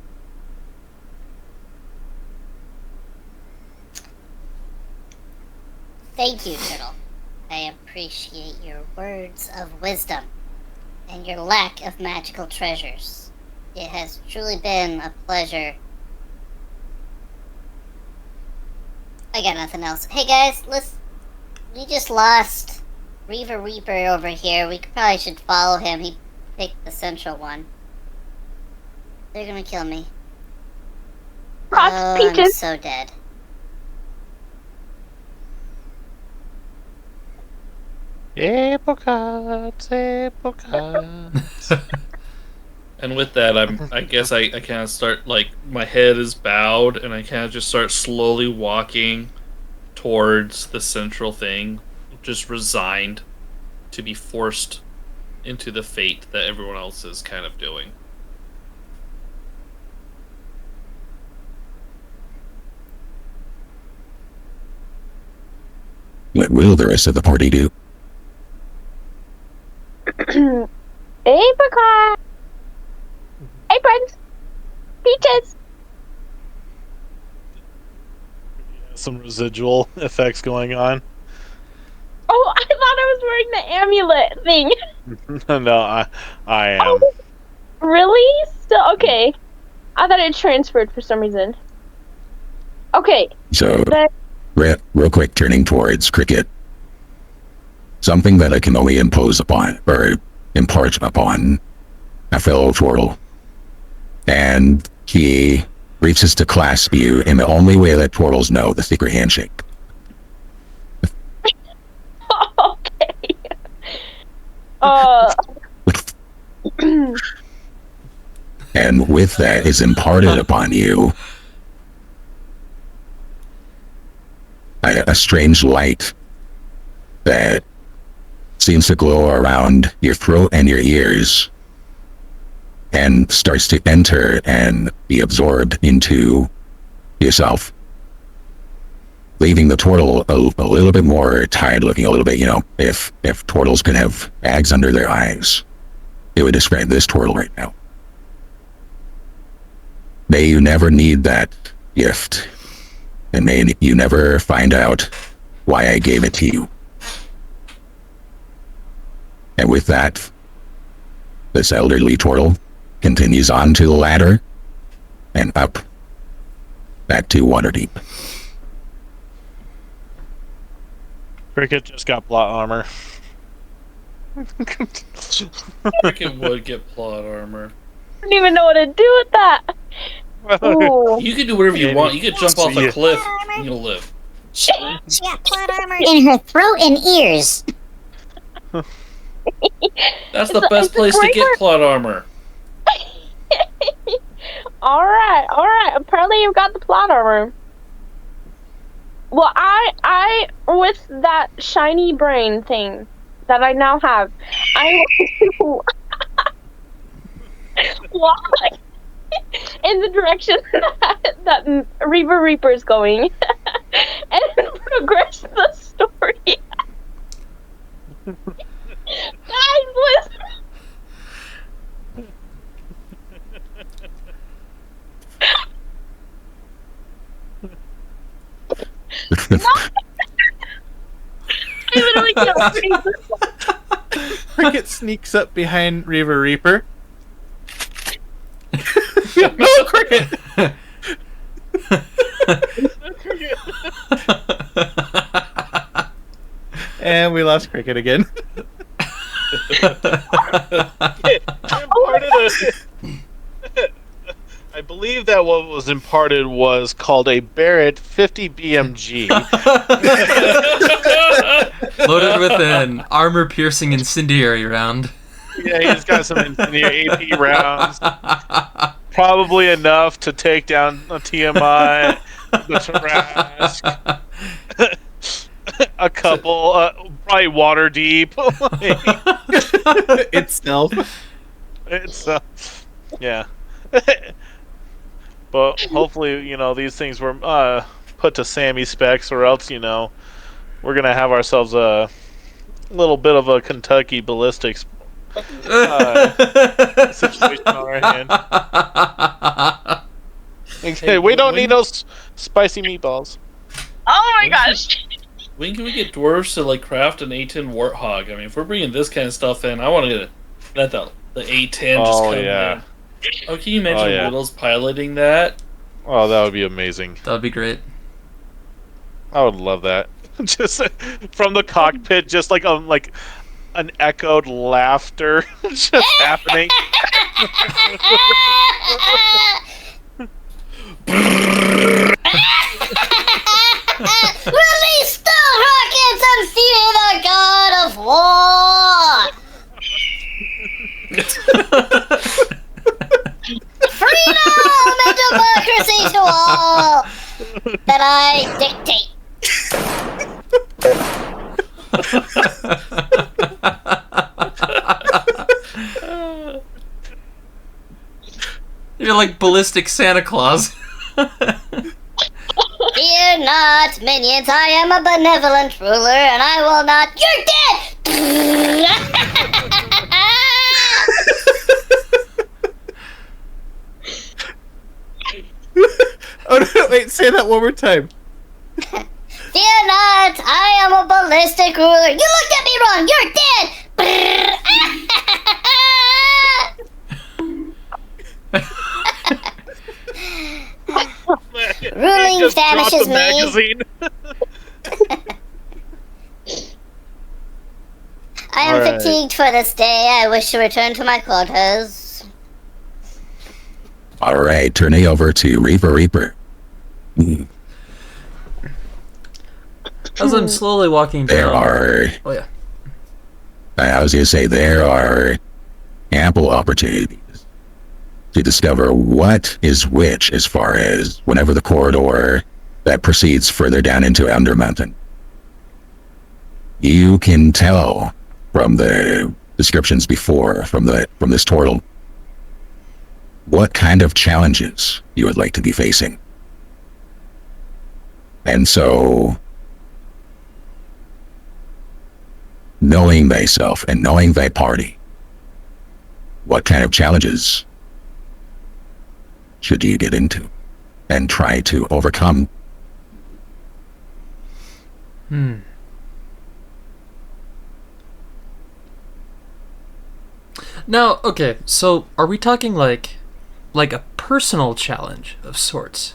Thank you, Turtle. I appreciate your words of wisdom and your lack of magical treasures. It has truly been a pleasure. I got nothing else. Hey guys, we just lost Reavereaper over here. We probably should follow him. He picked the central one. They're gonna kill me. I'm so dead. Apricots, apricots. And with that, I guess I kind of start, like, my head is bowed, and I kind of just start slowly walking towards the central thing, just resigned to be forced into the fate that everyone else is kind of doing. What will the rest of the party do? Apricot! Hey, friends! Peaches! some residual effects going on. Oh, I thought I was wearing the amulet thing. No, I am. Oh, really? Still okay. I thought it transferred for some reason. Okay. So, real quick, turning towards Cricket. Something that I can only impose upon, or impart upon, a fellow turtle. And he reaches to clasp you in the only way that turtles know, the secret handshake. Okay. And with that is imparted upon you a strange light that seems to glow around your throat and your ears and starts to enter and be absorbed into yourself, leaving the turtle a little bit more tired looking, a little bit, if turtles could have bags under their eyes, it would describe this turtle right now. May you never need that gift, and may you never find out why I gave it to you. And with that, this elderly turtle continues on to the ladder and up back to Waterdeep. Cricket just got plot armor. Cricket would get plot armor. I don't even know what to do with that. Ooh. You can do whatever you want. You could jump off a cliff and you'll live. She got plot armor in her throat and ears. That's the best place to get plot armor. Alright. Apparently you've got the plot armor. Well, I with that shiny brain thing that I now have, I want to walk in the direction that Reavereaper is going and progress the story. Guys, listen. I literally can't breathe. Cricket sneaks up behind Reavereaper. No, Cricket! And we lost Cricket again. I believe that what was imparted was called a Barrett 50 BMG. Loaded with an armor-piercing incendiary round. Yeah, he's got some incendiary AP rounds. Probably enough to take down a TMI, the Tarrasque, a couple, probably water deep. Itself. It's, yeah. But hopefully, these things were put to Sammy specs, or else, we're gonna have ourselves a little bit of a Kentucky ballistics situation on our hand. Okay, we don't need those spicy meatballs. Oh my gosh! When can we get dwarves to craft an A10 warthog? I mean, if we're bringing this kind of stuff in, I want to let the A10 just come in. Oh, can you imagine Widdles piloting that? Oh, that would be amazing. That would be great. I would love that. Just from the cockpit, just like an echoed laughter just happening. Release the rockets and fear the god of war! Freedom and democracy to all! That I dictate. You're like ballistic Santa Claus. Fear not, minions, I am a benevolent ruler, and I will not— You're Oh no, wait, say that one more time. Fear not, I am a ballistic ruler. You looked at me wrong. You're dead. Ruling Just dropped famishes the me. magazine. I am Alright. fatigued for this day. I wish to return to my quarters. All right, turning over to Reavereaper. As I'm slowly walking down. There are, Oh yeah. I was going to say, there are ample opportunities to discover what is which as far as whenever the corridor that proceeds further down into Undermountain. You can tell from the descriptions before, from this portal, what kind of challenges you would like to be facing. And so, knowing thyself and knowing thy party, what kind of challenges should you get into and try to overcome? Now, okay, so are we talking like a personal challenge of sorts?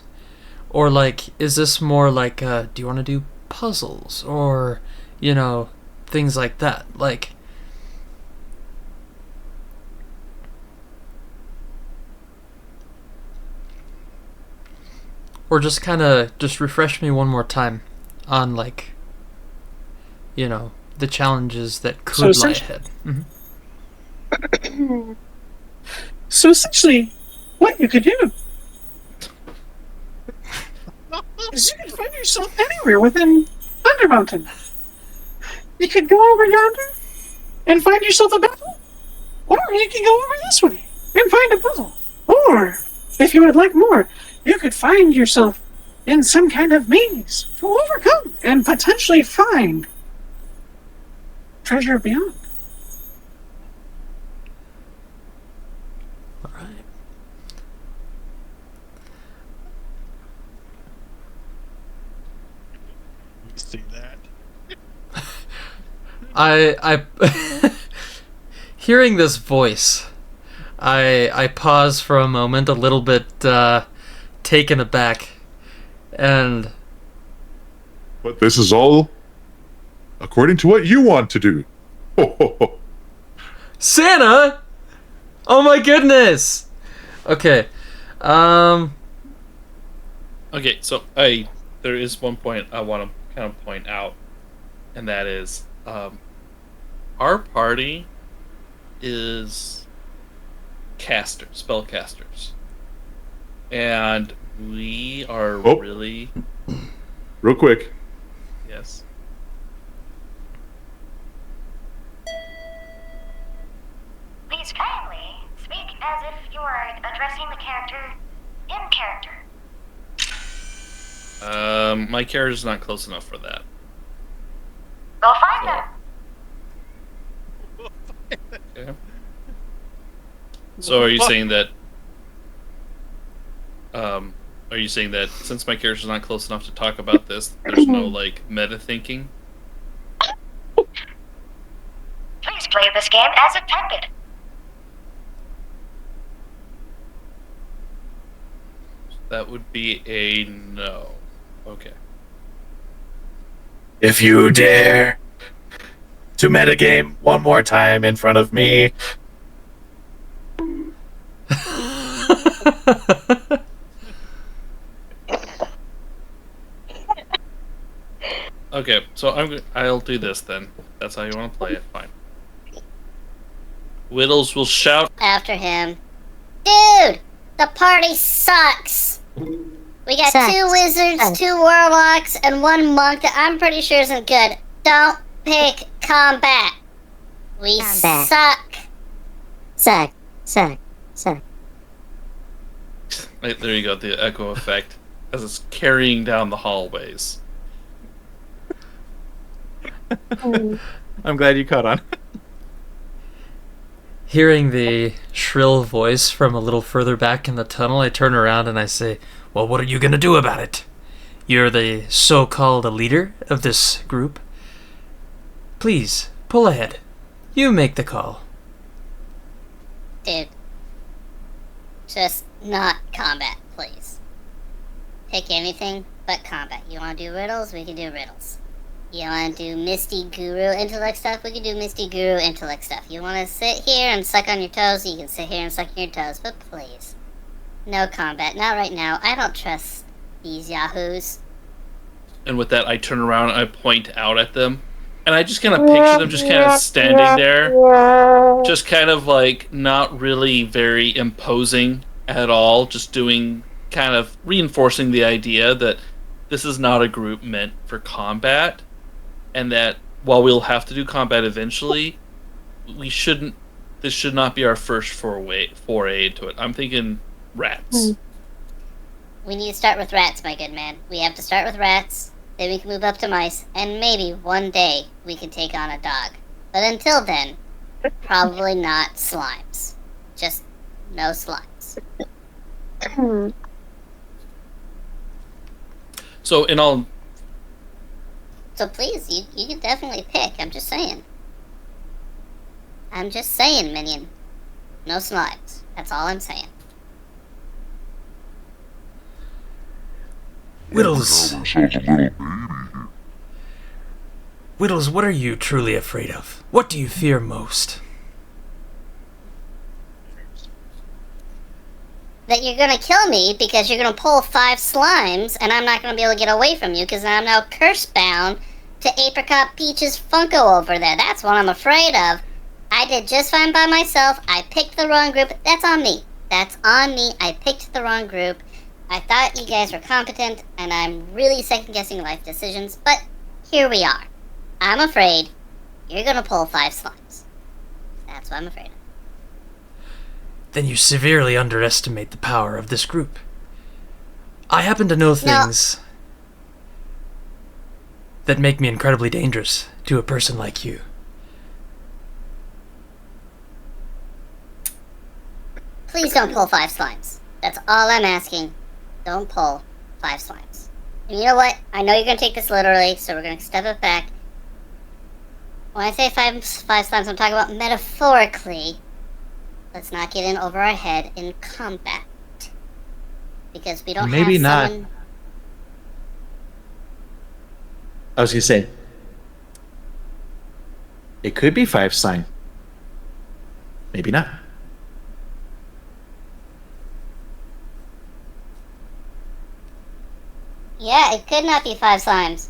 Or like, is this more like, do you want to do puzzles? Or, you know, things like that? Like, or just kind of, just refresh me one more time on like, you know, the challenges that could lie ahead. So essentially, what you could do is you could find yourself anywhere within Undermountain. You could go over yonder and find yourself a battle, or you could go over this way and find a puzzle. Or, if you would like more, you could find yourself in some kind of maze to overcome and potentially find treasure beyond. See that? I hearing this voice, I pause for a moment, a little bit taken aback, and But this is all according to what you want to do. Ho, ho, ho. Santa! Oh my goodness! Okay, Okay, so there is one point I want to kind of point out, and that is, our party is spellcasters, and we are really Real quick. yes. Please kindly speak as if you are addressing the character in character. My character's not close enough for that. Go find them. Okay. So are you saying that? Are you saying that since my character's not close enough to talk about this, there's no like meta thinking? Please play this game as intended. That would be a no. Okay. If you dare to metagame one more time in front of me, Okay, so I'll do this then. That's how you want to play it. Fine. Widdles will shout. After him. Dude! The party sucks! We got Sucks. 2 wizards, 2 warlocks, and 1 monk that I'm pretty sure isn't good. Don't pick combat. We Combat. suck. Suck. Right, there you go, the echo effect as it's carrying down the hallways. I'm glad you caught on. hearing the shrill voice from a little further back in the tunnel, I turn around and I say, "Well, what are you gonna do about it? You're the so-called leader of this group. Please, pull ahead. You make the call. Dude. Just not combat, please. Pick anything but combat. You want to do riddles? We can do riddles. You want to do Misty Guru intellect stuff? We can do Misty Guru intellect stuff. You want to sit here and suck on your toes? You can sit here and suck on your toes. But please, no combat. Not right now. I don't trust these yahoos. And with that, I turn around and I point out at them. And I just kind of picture them just kind of standing there. Just kind of like not really very imposing at all. Just doing, kind of reinforcing the idea that this is not a group meant for combat. And that while we'll have to do combat eventually, this should not be our first foray into it. I'm thinking rats. We need to start with rats, my good man. We have to start with rats, then we can move up to mice, and maybe one day we can take on a dog. But until then, probably not slimes. Just no slimes. So in all... So please, you can definitely pick. I'm just saying. I'm just saying, minion. No slimes. That's all I'm saying. Widdles. Widdles, what are you truly afraid of? What do you fear most? That you're gonna kill me because you're gonna pull 5 slimes and I'm not gonna be able to get away from you because I'm now curse bound to Apricot Peach's Funko over there. That's what I'm afraid of. I did just fine by myself. I picked the wrong group. That's on me. That's on me. I picked the wrong group. I thought you guys were competent, and I'm really second-guessing life decisions, but here we are. I'm afraid you're gonna pull 5 slimes. That's what I'm afraid of. Then you severely underestimate the power of this group. I happen to know things that make me incredibly dangerous to a person like you. Please don't pull 5 slimes. That's all I'm asking. Don't pull 5 slimes. And you know what? I know you're going to take this literally, so we're going to step it back. When I say 5 slimes, I'm talking about metaphorically. Let's not get in over our head in combat. Because we don't Maybe have not. someone... I was gonna say, it could be 5 slime. Maybe not. Yeah, it could not be 5 slimes.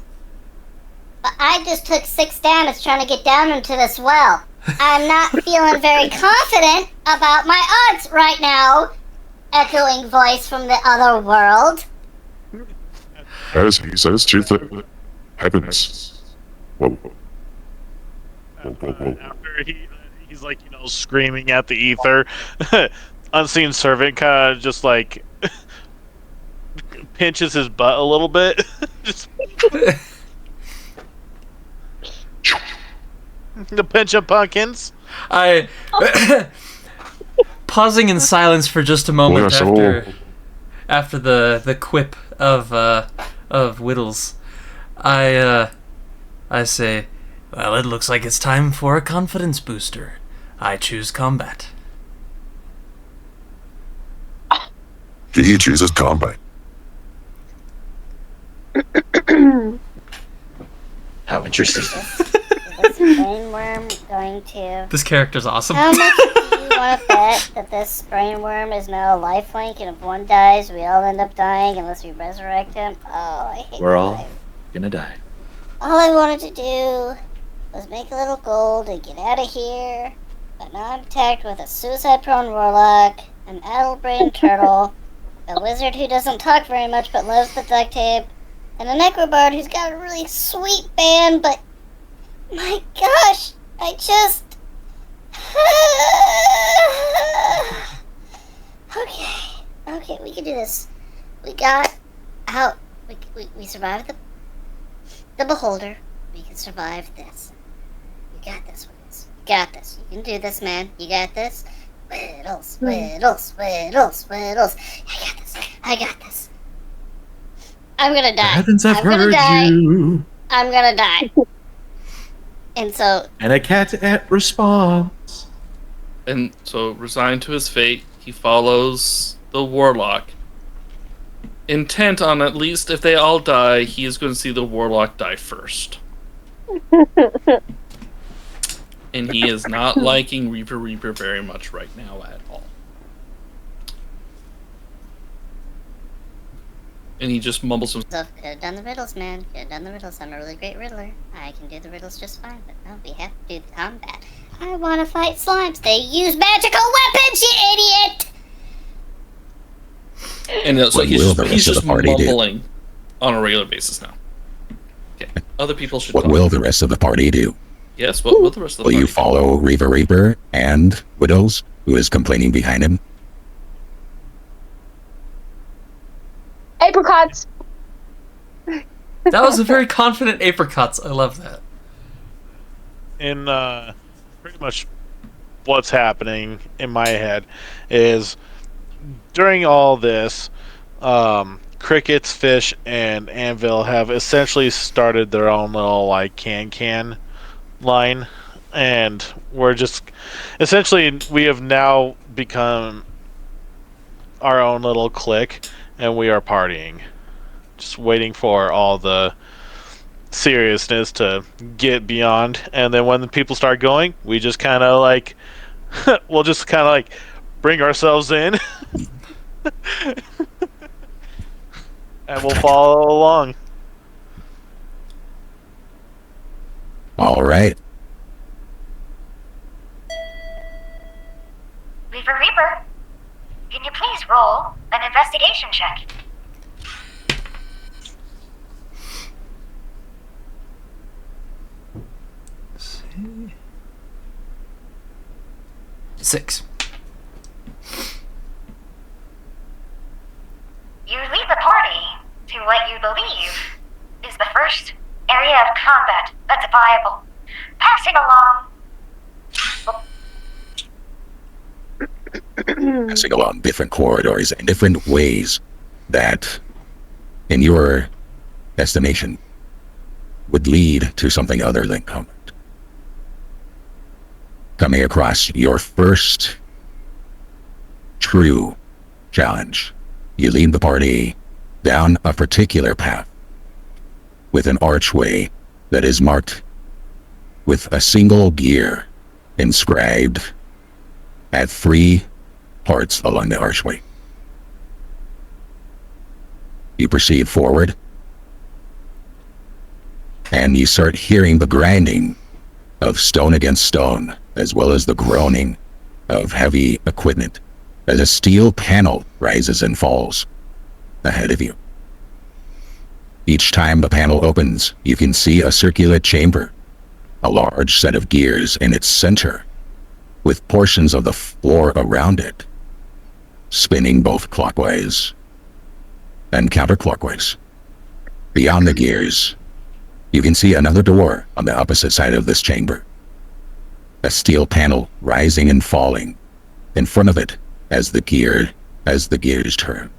But I just took 6 damage trying to get down into this well. I'm not feeling very confident about my odds right now. Echoing voice from the other world. As he says to the heavens. Whoa. After he's like, screaming at the ether, unseen servant kind of just like pinches his butt a little bit. Just the pinch of pumpkins. I pausing in silence for just a moment after the quip of Widdles. I say, well, it looks like it's time for a confidence booster. I choose combat. He chooses combat. How interesting. Is this brainworm going to... This character's awesome. How much do you want to bet that this brainworm is now a lifelink, and if one dies, we all end up dying unless we resurrect him? Oh, I hate We're my all life. gonna die. All I wanted to do was make a little gold and get out of here, but now I'm attacked with a suicide-prone warlock, an addle-brained turtle, a wizard who doesn't talk very much but loves the duct tape, and a necrobard who's got a really sweet band, but my gosh, I just... Okay, we can do this. We got out. We survived the beholder. We can survive this. You got this, Widdles. You got this. You can do this, man. You got this. Widdles, Widdles, Widdles, Widdles. I got this. I got this. I'm gonna die. Heavens have I'm gonna heard die. you. I'm gonna die. And so, And a cat responds. And so, resigned to his fate, he follows the warlock. Intent on, at least if they all die, he is going to see the warlock die first. And he is not liking Reavereaper very much right now at all. And he just mumbles himself. could have done the riddles, man. Could have done the riddles. I'm a really great riddler. I can do the riddles just fine, but no, we have to do the combat. I want to fight slimes. They use magical weapons, you idiot! And so What will the rest of the party do? mumbling on a regular basis now. Okay. Other people should What talk. will the rest of the party do? Yes, what will the rest of the Will party you follow Reavereaper and Widdles, who is complaining behind him? Apricots. That was a very confident apricots. I love that. In pretty much what's happening in my head is during all this, Crickets, Fish, and Anvil have essentially started their own little like can line, and we're just essentially we have now become our own little clique, and we are partying, just waiting for all the seriousness to get beyond, and then when the people start going, we just kind of like we'll just kind of like bring ourselves in and we'll follow along. All right. Reavereaper, can you please roll an investigation check? Six. You lead the party to what you believe is the first area of combat that's viable. Passing along. Passing along different corridors and different ways that, in your estimation, would lead to something other than combat. Coming across your first true challenge, you lead the party down a particular path with an archway that is marked with a single gear inscribed at 3 parts along the archway. You proceed forward, and you start hearing the grinding of stone against stone, as well as the groaning of heavy equipment as a steel panel rises and falls ahead of you. Each time the panel opens, you can see a circular chamber, a large set of gears in its center, with portions of the floor around it spinning both clockwise and counterclockwise. Beyond the gears, you can see another door on the opposite side of this chamber. A steel panel rising and falling in front of it as the gears turn.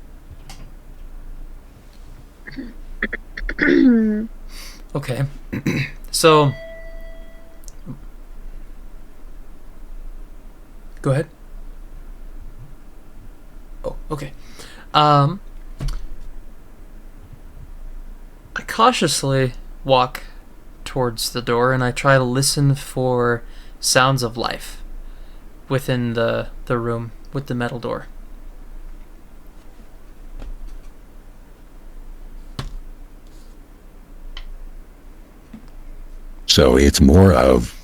Okay. So go ahead. Oh, okay. I cautiously walk towards the door and I try to listen for sounds of life within the room with the metal door. So it's more of,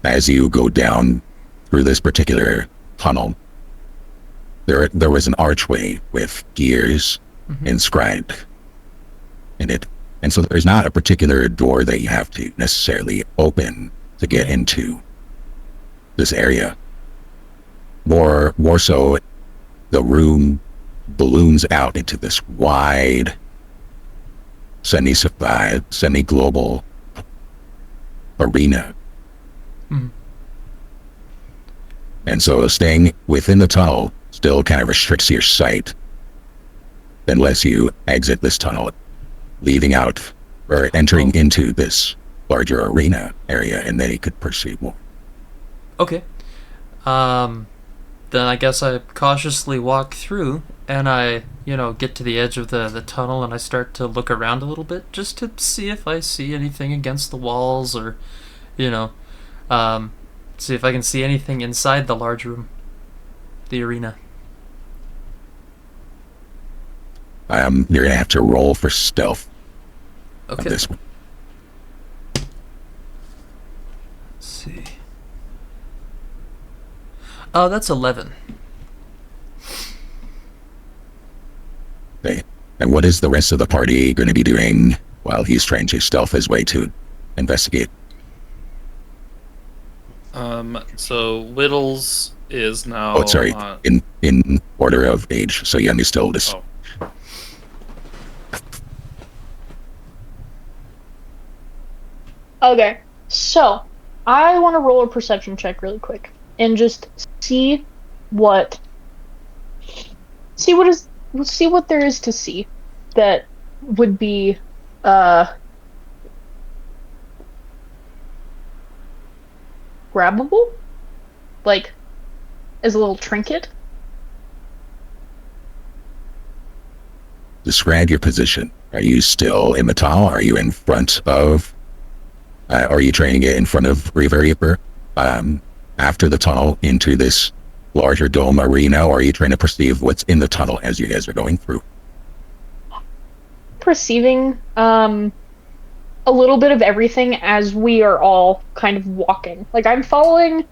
as you go down through this particular tunnel, there was an archway with gears inscribed in it. And so there's not a particular door that you have to necessarily open to get into this area. More so, the room balloons out into this wide, semi-global arena. And so staying within the tunnel still kind of restricts your sight. unless you exit this tunnel, leaving out or entering into this larger arena area, and then you could pursue more. Okay. Then I guess I cautiously walk through, and I, get to the edge of the tunnel, and I start to look around a little bit, just to see if I see anything against the walls, or, see if I can see anything inside the large room, the arena. You're gonna have to roll for stealth. Okay. On this one. Let's see. Oh, that's 11. Okay. And what is the rest of the party going to be doing while he's trying to stealth his way to investigate? So Widdles is now. Oh, sorry. In order of age. So youngest to oldest. Oh. Okay, so I want to roll a perception check really quick and just see what there is to see that would be grabbable, like as a little trinket. Describe your position. Are you still in the tunnel? Are you in front of? Are you trying to get in front of Reavereaper after the tunnel into this larger dome arena, or are you trying to perceive what's in the tunnel as you guys are going through? Perceiving a little bit of everything as we are all kind of walking. Like, I'm following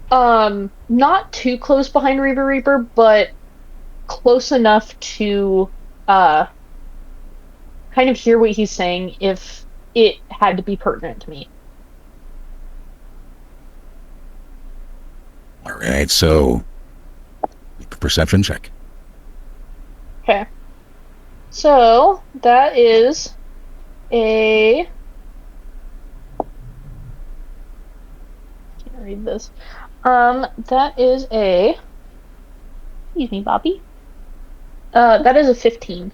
not too close behind Reavereaper, but close enough to kind of hear what he's saying if it had to be pertinent to me. All right, so perception check. Okay. So that is a. Can't read this. That is a. Excuse me, Bobby. That is a 15.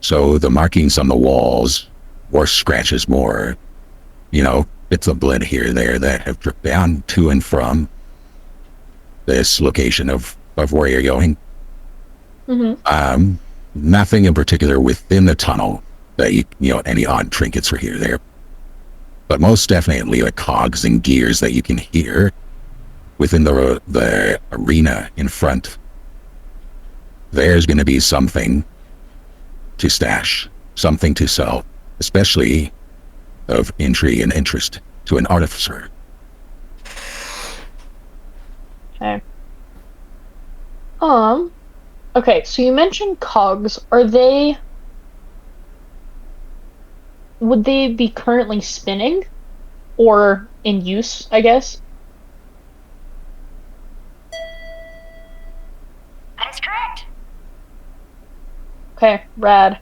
So the markings on the walls, or scratches more, bits of blood here and there that have dripped down to and from this location of where you're going. Mm-hmm. Nothing in particular within the tunnel that any odd trinkets are here or there, but most definitely like cogs and gears that you can hear within the arena in front. There's going to be something to stash, something to sell, especially of intrigue and interest to an artificer. Okay. Okay, so you mentioned cogs. Would they be currently spinning? Or in use, I guess? That is correct. Okay, rad.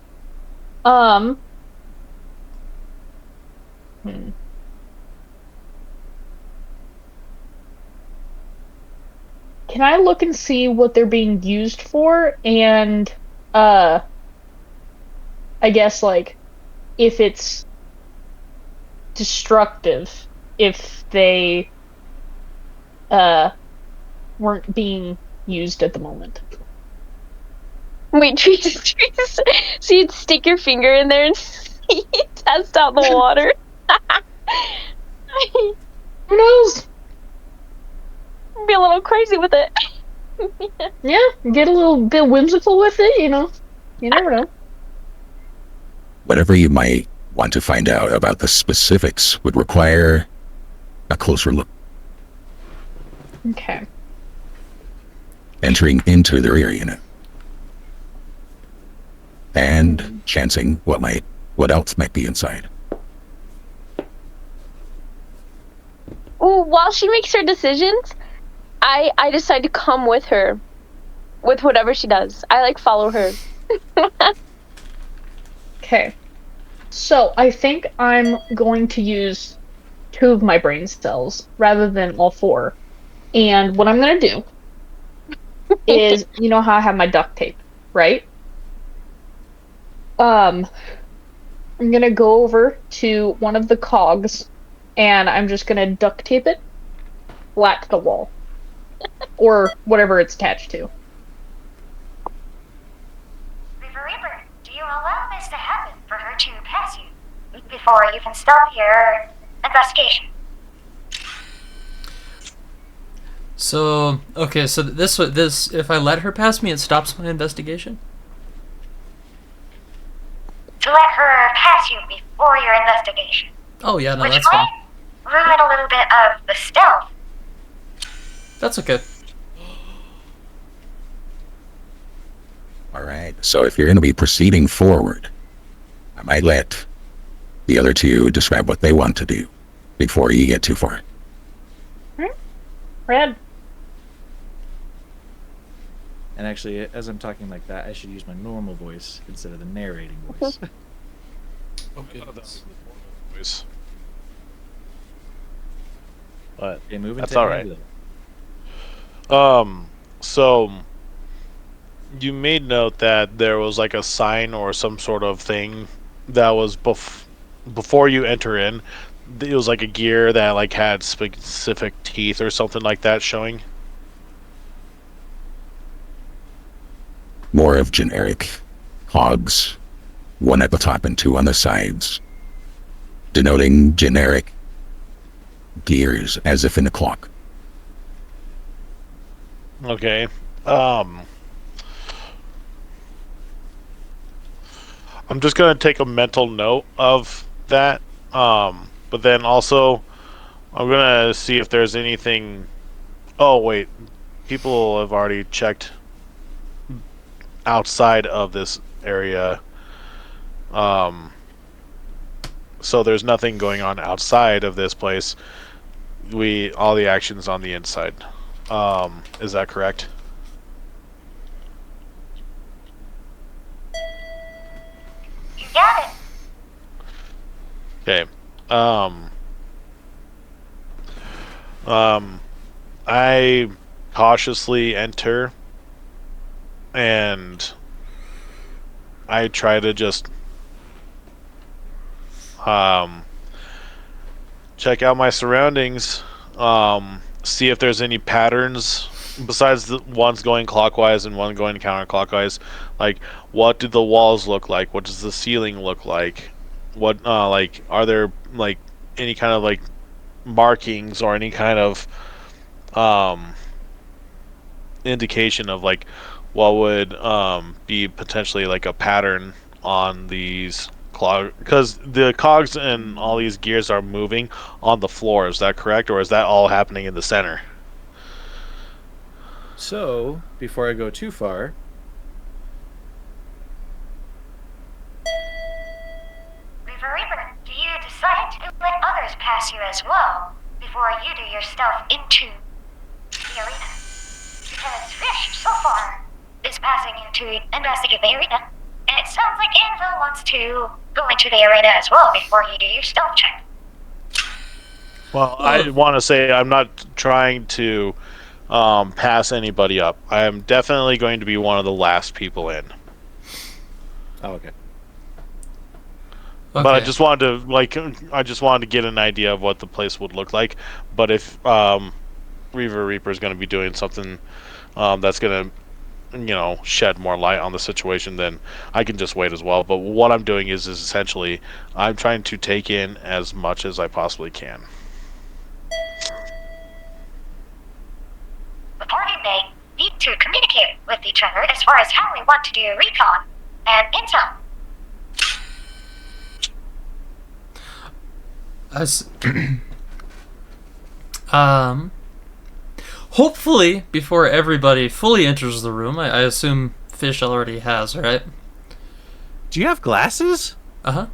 Can I look and see what they're being used for, and I guess like if it's destructive, if they weren't being used at the moment. Wait, Trees, so you'd stick your finger in there and test out the water? Who knows? Be a little crazy with it. Yeah, get a little bit whimsical with it, You never know. Whatever you might want to find out about the specifics would require a closer look. Okay. Entering into the arena and chancing what else might be inside. Ooh, while she makes her decisions, I decide to come with her, with whatever she does. I follow her. Okay. So I think I'm going to use 2 of my brain cells rather than all 4. And what I'm gonna do is, you know how I have my duct tape, right? I'm gonna go over to one of the cogs, and I'm just gonna duct tape it flat to the wall, or whatever it's attached to. Reavereaper, do you allow this to happen for her to pass you before you can stop your investigation? So, okay, so this if I let her pass me, it stops my investigation? To let her pass you before your investigation. Oh, yeah, no, Which that's fine. might ruin a little bit of the stealth. That's okay. All right. So if you're going to be proceeding forward, I might let the other 2 describe what they want to do before you get too far. Red. And actually, as I'm talking like that, I should use my normal voice instead of the narrating voice. Oh, goodness. But Okay, moving that's to all right. Anvil. So you made note that there was like a sign or some sort of thing that was before you enter in. It was like a gear that like had specific teeth or something like that showing. More of generic cogs, 1 at the top and 2 on the sides, denoting generic gears as if in a clock. Okay. I'm just gonna take a mental note of that. But then also, I'm gonna see if there's anything. Oh wait, people have already checked outside of this area. So there's nothing going on outside of this place. All the actions on the inside. Is that correct? You got it. Okay. I cautiously enter, and I try to just check out my surroundings, see if there's any patterns besides the ones going clockwise and one going counterclockwise. Like, what do the walls look like? What does the ceiling look like? What like, are there like any kind of like markings or any kind of indication of like what would be potentially like a pattern on these clog, because the cogs and all these gears are moving on the floor. Is that correct, or is that all happening in the center? So, before I go too far, Reavereaper, do you decide to let others pass you as well before you do your stuff into the arena? Because Fish, so far, is passing you to investigate the arena, and it sounds like Anvil wants to go into the arena as well before you do your stealth check. Well, I want to say I'm not trying to pass anybody up. I am definitely going to be one of the last people in. oh, okay. But I just wanted to get an idea of what the place would look like. But if Reavereaper is going to be doing something that's going to, shed more light on the situation, then I can just wait as well. But what I'm doing is essentially I'm trying to take in as much as I possibly can. The party may need to communicate with each other as far as how we want to do recon and intel. Hopefully, before everybody fully enters the room, I assume Fish already has, right? Do you have glasses? Uh-huh.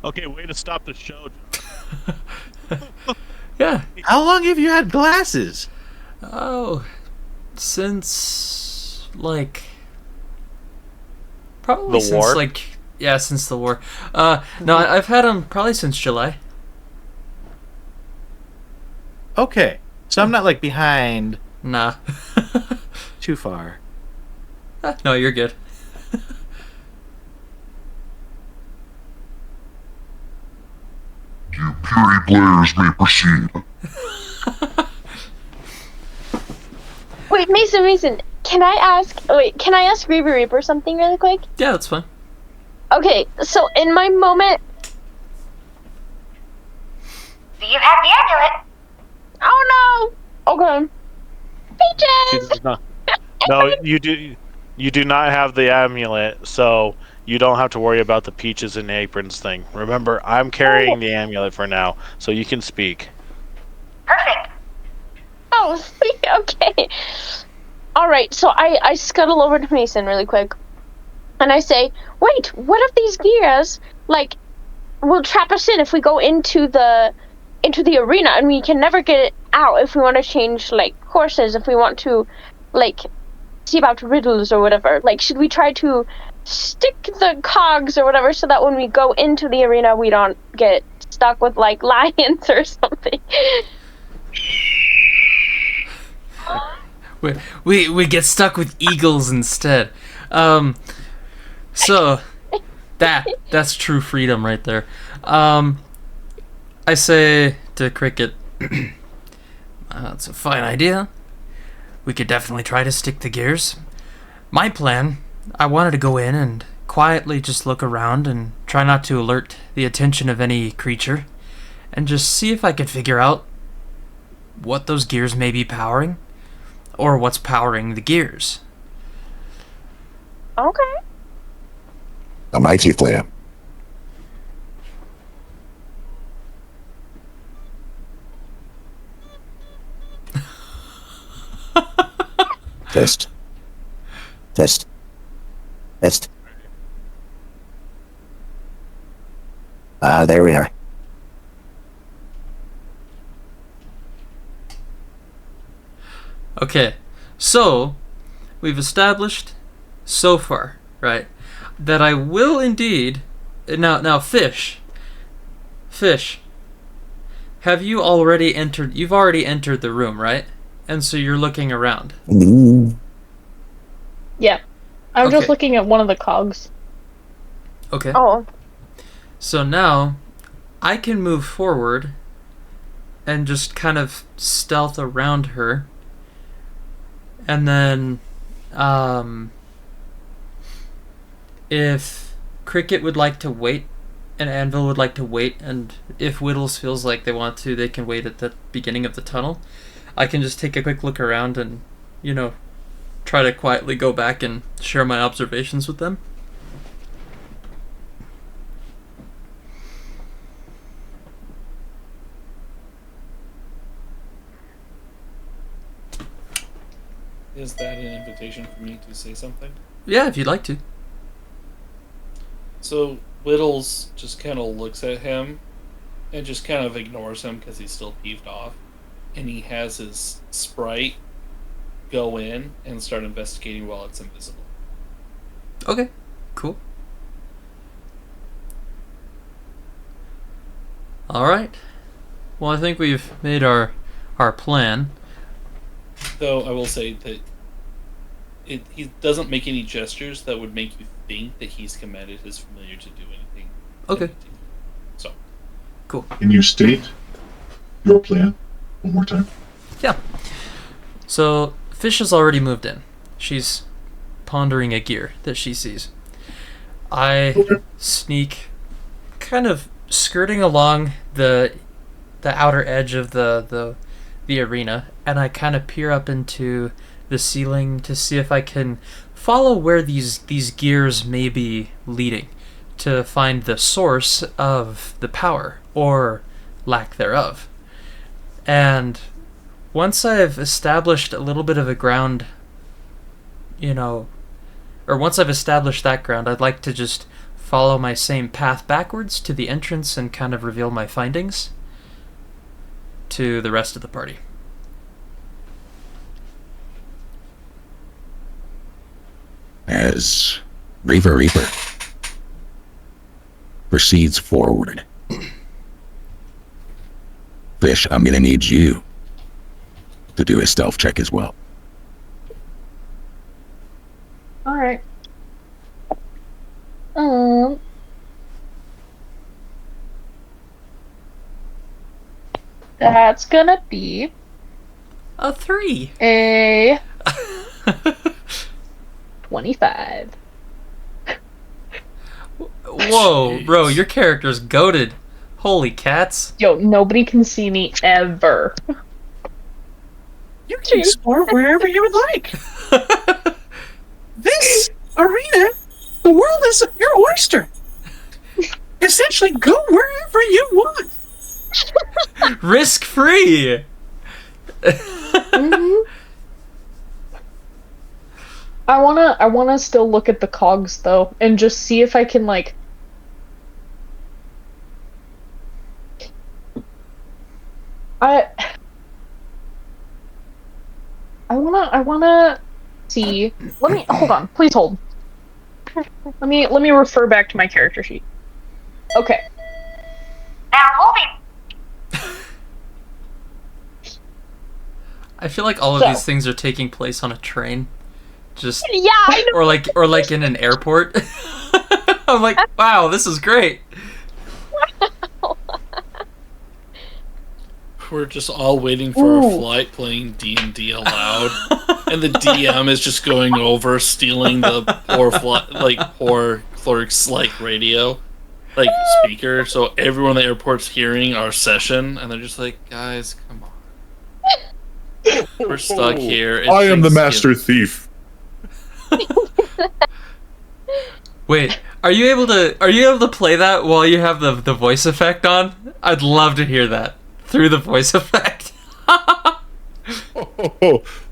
Okay, way to stop the show. Yeah. How long have you had glasses? Oh, since, like... Probably The since, war? like, Yeah, since the war. No, I've had them probably since July. Okay, so I'm not like behind. Nah. Too far. No, you're good. You puny players may proceed. Wait, Mason, can I ask Reavereaper something really quick? Yeah, that's fine. Okay, so in my moment... Do you have the amulet? Oh no! Okay. She Peaches! does not. No, you do. You do not have the amulet, so you don't have to worry about the peaches and aprons thing. Remember, I'm carrying the amulet for now, so you can speak. Perfect. Oh, okay. Alright, so I scuttle over to Mason really quick. And I say, wait, what if these gears, like, will trap us in if we go into the arena and we can never get it out if we want to change, like, courses, if we want to, like, see about riddles or whatever. Like, should we try to stick the cogs or whatever so that when we go into the arena we don't get stuck with, like, lions or something? We get stuck with eagles instead. So that's true freedom right there. I say to Cricket, that's a fine idea. We could definitely try to stick the gears. My plan, I wanted to go in and quietly just look around and try not to alert the attention of any creature, and just see if I could figure out what those gears may be powering, or what's powering the gears. Okay. A mighty plan. Test. Test. Test. There we are. Okay, so we've established so far, right, that I will indeed now fish, have you already entered? You've already entered the room, right? And so you're looking around. Yeah. I'm just Okay. looking at one of the cogs. Okay. Oh. So now I can move forward and just kind of stealth around her. And then if Cricket would like to wait and Anvil would like to wait, and if Widdles feels like they want to, they can wait at the beginning of the tunnel. I can just take a quick look around and, try to quietly go back and share my observations with them. Is that an invitation for me to say something? Yeah, if you'd like to. So Widdles just kind of looks at him and just kind of ignores him because he's still peeved off. And he has his sprite go in and start investigating while it's invisible. Okay, cool. Alright. Well, I think we've made our plan. Though I will say that he doesn't make any gestures that would make you think that he's commanded his familiar to do anything. Okay. So. Cool. Can you state your plan one more time? Yeah. So, Fish has already moved in. She's pondering a gear that she sees. I sneak, kind of skirting along the outer edge of the arena, and I kind of peer up into the ceiling to see if I can follow where these gears may be leading, to find the source of the power, or lack thereof. And once I've established a little bit of a ground, or once I've established that ground, I'd like to just follow my same path backwards to the entrance and kind of reveal my findings to the rest of the party. As Reavereaper, proceeds forward. Fish, I'm gonna need you to do a stealth check as well. All right. That's gonna be a 3. A 25. Whoa, bro, your character's goated. Holy cats. Yo, nobody can see me ever. You can explore wherever you would like. This arena, the world is your oyster. Essentially, go wherever you want. Risk free. I wanna still look at the cogs though, and just see if I can like. I wanna see. Let me hold on. Please hold. Let me refer back to my character sheet. Okay. Now moving. I feel like all of these things are taking place on a train. Just Yeah, I know. or like in an airport. I'm like, wow, this is great. We're just all waiting for our flight, playing D&D aloud, and the DM is just going over, stealing the poor clerk's radio, speaker. So everyone in the airport's hearing our session, and they're just like, "Guys, come on, we're stuck here." It's I am the master thief. Wait, are you able to play that while you have the voice effect on? I'd love to hear that through the voice effect.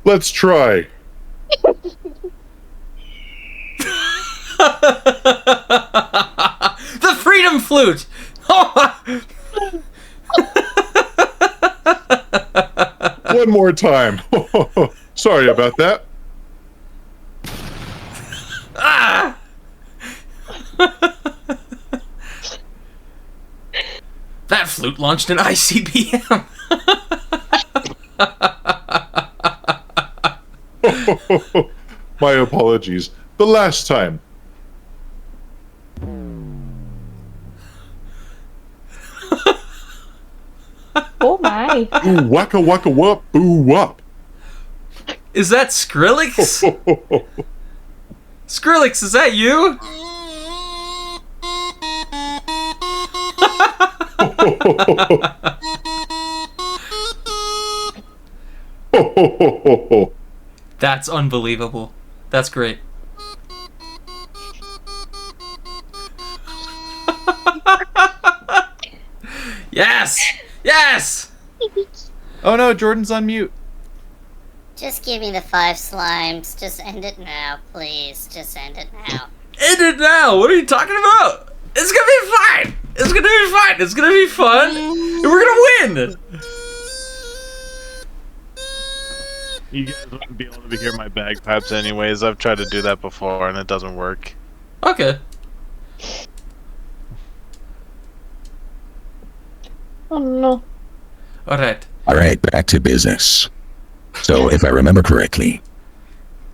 Let's try. The freedom flute. One more time. Sorry about that. Ah! That flute launched an ICBM. My apologies. The last time. Oh my. Ooh, waka waka wop, boo wop. Is that Skrillex? Skrillex, is that you? That's unbelievable. That's great. Yes! Yes! Oh no, Jordan's on mute. Just give me the 5 slimes. Just end it now, please. Just end it now. End it now! What are you talking about? It's gonna be fine! It's gonna be fine! It's gonna be fun! And we're gonna win! You guys wouldn't be able to hear my bagpipes anyways. I've tried to do that before and it doesn't work. Okay. Oh no. Alright. Alright, back to business. So, if I remember correctly,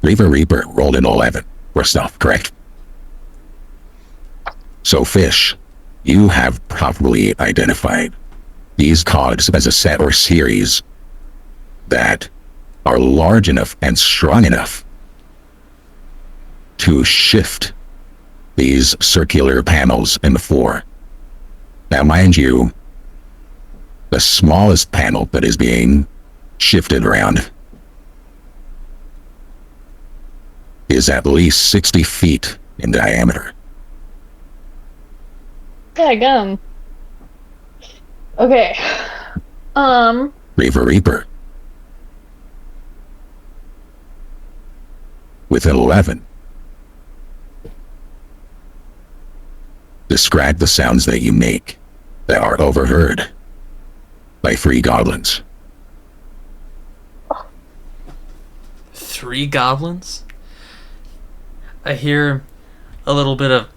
Reavereaper rolled an 11 for stealth, correct? So, Fish, you have properly identified these cogs as a set or series that are large enough and strong enough to shift these circular panels in the floor. Now, mind you, the smallest panel that is being shifted around is at least 60 feet in diameter. Daggum. Okay. Reavereaper. With an 11. Describe the sounds that you make that are overheard by 3 goblins. 3 goblins? I hear a little bit of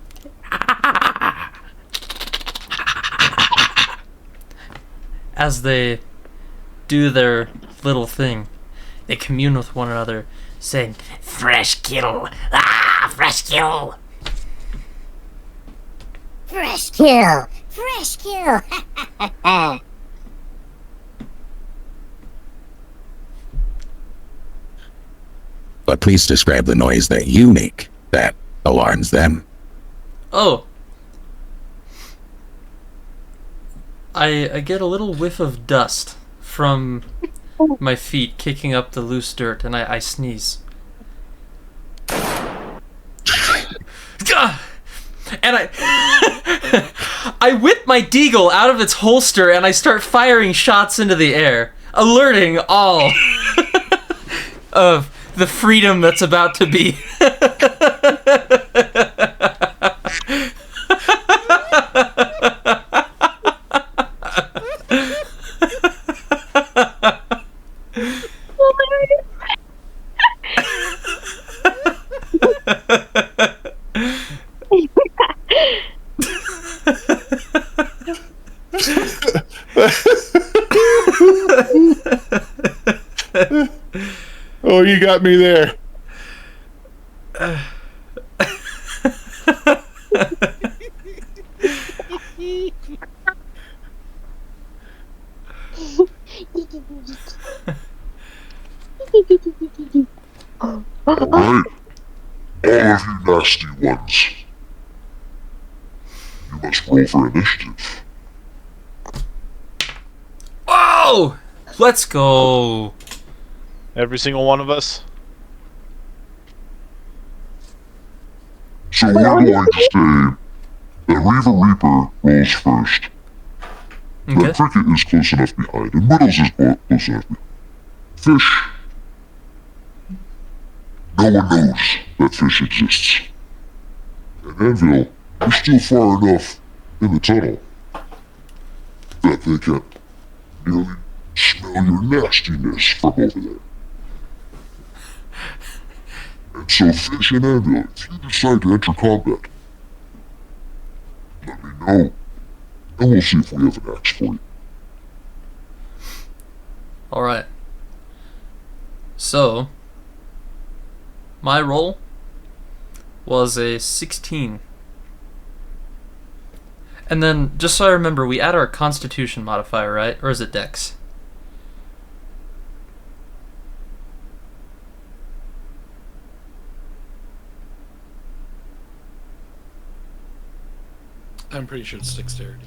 as they do their little thing, they commune with one another, saying, "Fresh kill! Ah, fresh kill!" Fresh kill! Fresh kill! But please describe the noise that you make that alarms them. Oh. I get a little whiff of dust from my feet kicking up the loose dirt, and I sneeze. Gah! And I whip my deagle out of its holster and I start firing shots into the air, alerting all of the freedom that's about to be. Oh, you got me there. Alright. All of you nasty ones. You must roll for initiative. Oh! Let's go. Every single one of us? So we're going to say that Reavereaper rolls first. Okay. That Cricket is close enough behind, and Widdles is close enough behind. Fish. No one knows that Fish exists. And Anvil is still far enough in the tunnel that they can nearly smell your nastiness from over there. And so Fish and Anvil, if you decide to enter combat, let me know, and we'll see if we have an axe for you. Alright. So, my roll was a 16. And then, just so I remember, we add our Constitution modifier, right? Or is it Dex? I'm pretty sure it's dexterity.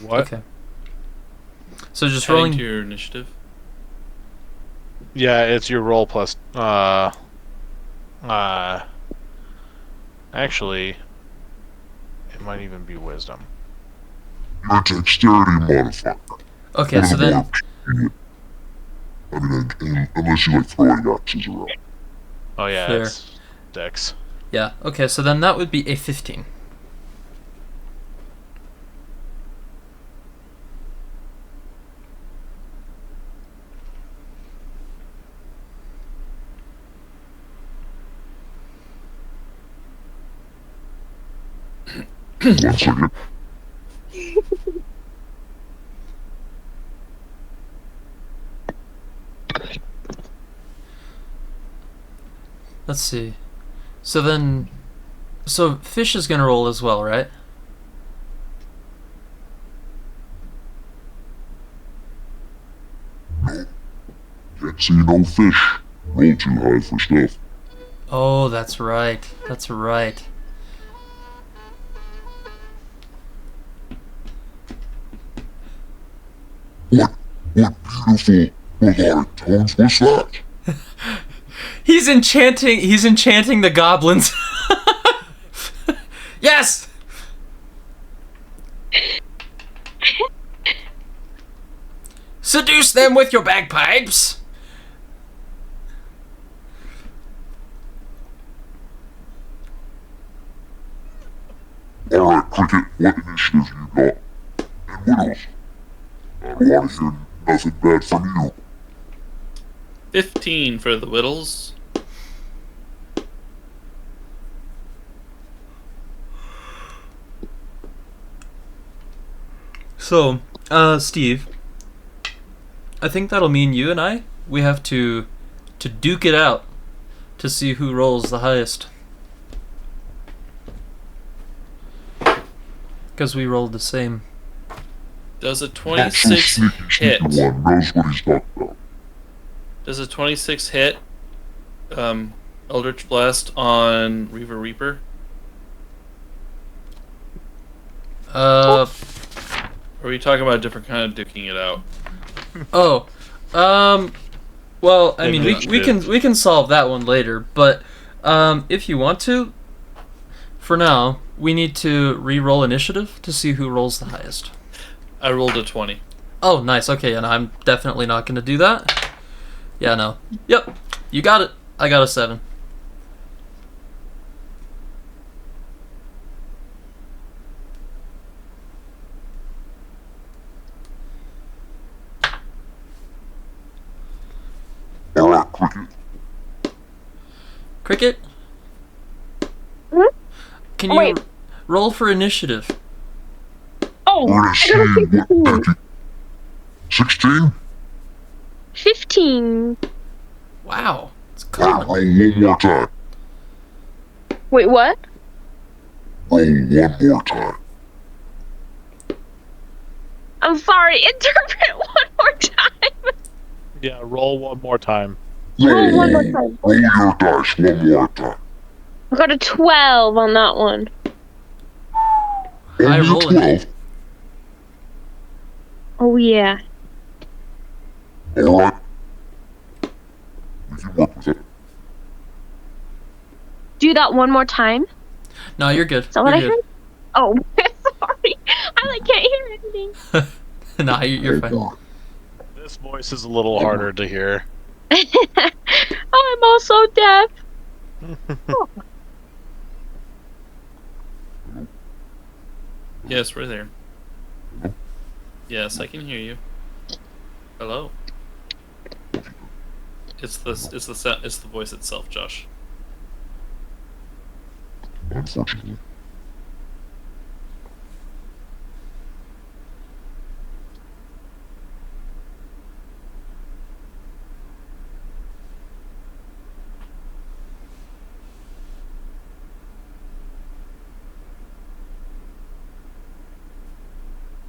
What? Okay. So just Adding rolling to your initiative. Yeah, it's your roll plus. Actually, it might even be wisdom. Your dexterity modifier. Okay, so then I mean, unless you like throwing axes around. Oh yeah, Fair. it's dex. yeah, okay, so then that would be a 15. One second. Let's see. So then, so Fish is gonna roll as well, right? Can't see no fish. Roll too high for stuff. Oh, that's right. That's right. What beautiful melodic tones was that? He's enchanting the goblins. Yes! Seduce them with your bagpipes. Alright, Cricket, what initiative you got? And Widdles, I don't want to hear nothing bad from you. 15 for the Widdles. So, Steve, I think that'll mean you and we have to duke it out to see who rolls the highest. Because we rolled the same. Does a 26 hit? One knows what he's talking about. Does a 26 hit Eldritch Blast on Reavereaper? Or are we talking about a different kind of duking it out? Well, I mean, we can solve that one later, but if you want to, for now, we need to re-roll initiative to see who rolls the highest. I rolled a 20. Oh, nice. Okay, and I'm definitely not going to do that. Yeah, no. Yep, you got it. I got a 7. Alright, Cricket. Cricket? Can you roll for initiative? I gotta see what 16? 15. Wow. It's common. Roll one more time. Wait, what? Roll one more time. I'm sorry, interpret one more time. Yeah, roll one more time. Roll one more time. Roll your dice one more time. I got a 12 on that one. I roll 12. Oh, yeah. Alright. We can work with it. Do that one more time. No, you're good. Is that what You're I heard? Oh, sorry. I can't hear anything. Nah, you're fine. This voice is a little harder to hear. I'm also deaf. Oh. Yes, we're there. Yes, I can hear you. Hello. It's the voice itself, Josh. Unfortunately.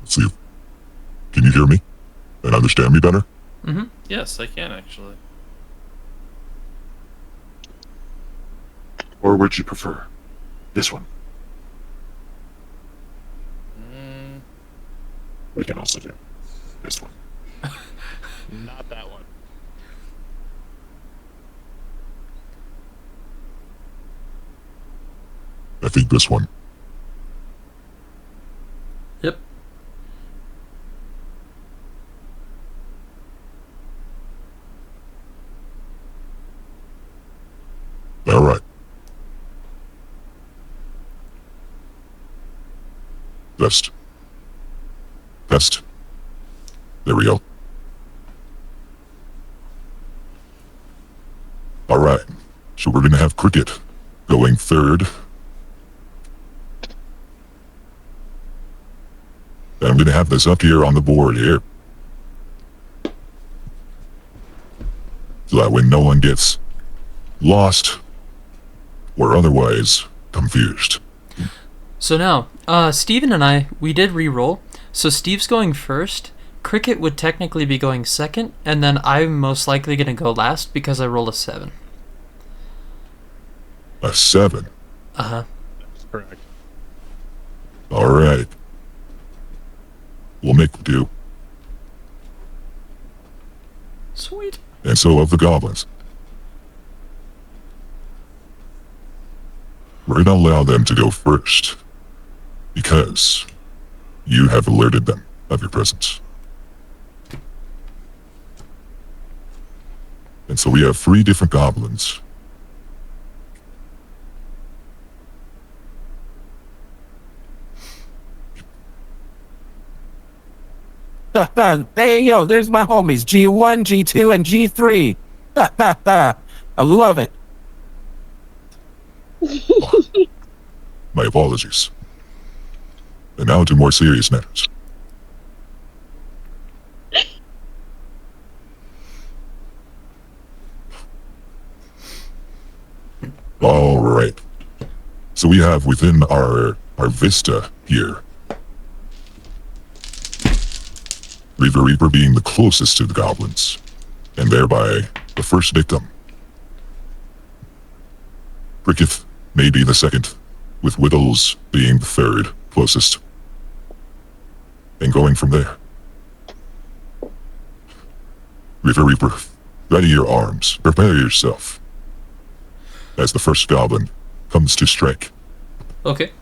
Let's see. Can you hear me and understand me better? Mm-hmm. Yes, I can actually. Or would you prefer this one? We can also do this one. Not that one. I think this one. Yep. All right. Test. Test. There we go. All right. So we're going to have Cricket going third. And I'm going to have this up here on the board here. So that way no one gets lost or otherwise confused. So now, Steven and we did re-roll. So Steve's going first. Cricket would technically be going second, and then I'm most likely going to go last because I rolled a 7. A 7? Uh-huh. That's correct. All right. We'll make do. Sweet. And so of the goblins. We're going to allow them to go first because you have alerted them of your presence. And so we have 3 different goblins. There you go. There's my homies. G1, G2, and G3. I love it. My apologies. And now to more serious matters. All right. So we have within our vista here, Reavereaper being the closest to the goblins, and thereby the first victim. Cricket may be the second, with Widdles being the third closest. And going from there. Reavereaper, ready your arms, prepare yourself, as the first goblin comes to strike. Okay.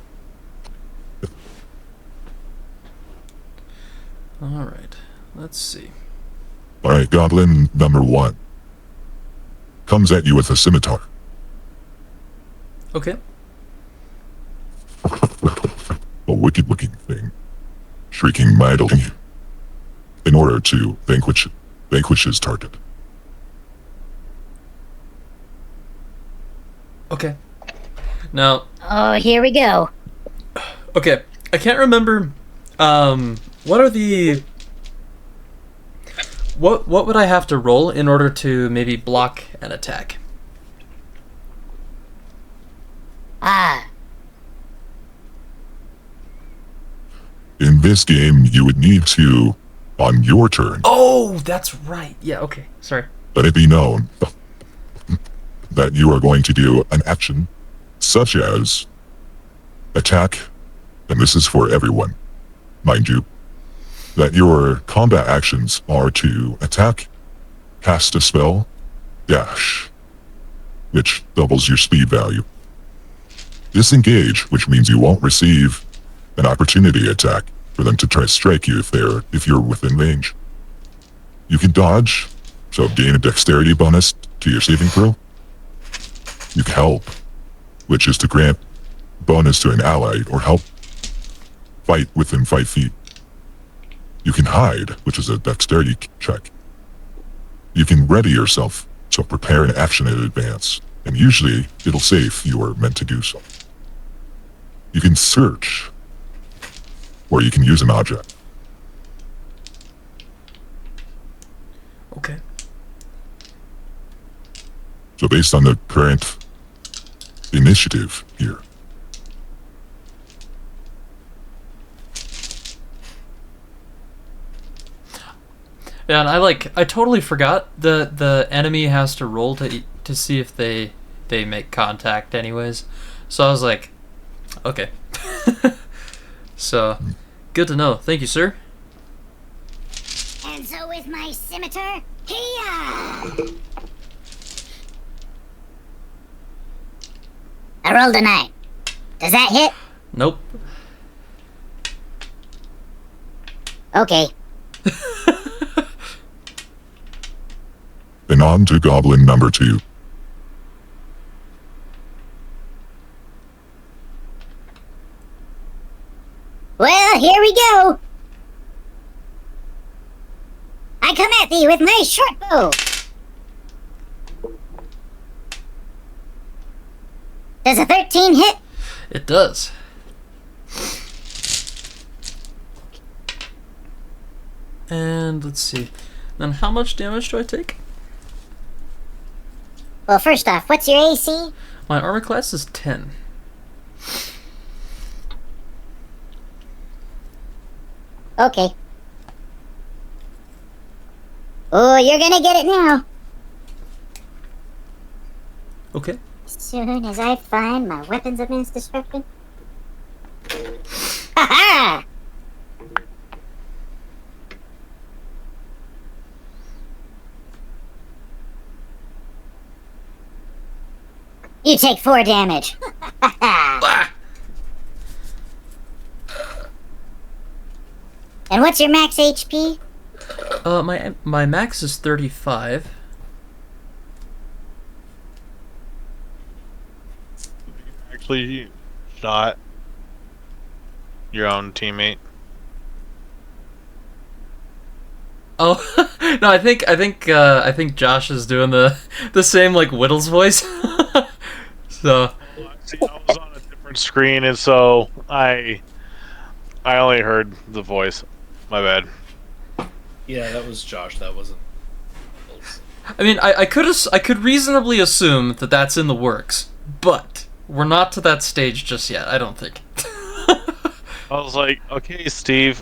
Alright, let's see. Alright, goblin number 1 comes at you with a scimitar. Okay. A wicked-looking thing, shrieking mightily, in order to vanquish his target. Okay. Now... Oh, here we go. Okay, I can't remember, what are the... What would I have to roll in order to maybe block an attack? Ah. In this game, you would need to, on your turn, Oh, that's right. Yeah, okay. Sorry. let it be known that you are going to do an action such as attack, and this is for everyone, mind you, that your combat actions are to attack, cast a spell, dash, which doubles your speed value. Disengage, which means you won't receive an opportunity attack for them to try to strike you if you're within range. You can dodge, so gain a dexterity bonus to your saving throw. You can help, which is to grant bonus to an ally or help fight within 5 feet. You can hide, which is a dexterity check. You can ready yourself, so prepare an action in advance, and usually it'll say if you are meant to do so. You can search, or you can use an object. Okay. So based on the current initiative here, Yeah, and I totally forgot the enemy has to roll to see if they make contact anyways. So I was like, okay. So, good to know. Thank you, sir. And so with my scimitar, hiya! I rolled a 9. Does that hit? Nope. Okay. and on to goblin number 2. Well, here we go. I come at thee with my short bow. Does a 13 hit? It does. And let's see. Then how much damage do I take? Well, first off, what's your AC? My armor class is 10. Okay. Oh, you're gonna get it now. Okay. As soon as I find my weapons of mass destruction. Ha ha! You take 4 damage. And what's your max HP? My max is 35. Actually, shot your own teammate. Oh no, I think Josh is doing the same like Widdles voice. So See, I was on a different screen, and so I only heard the voice. My bad. Yeah, that was Josh. That wasn't. I mean, I could reasonably assume that that's in the works. but we're not to that stage just yet. I don't think. I was like, okay, Steve,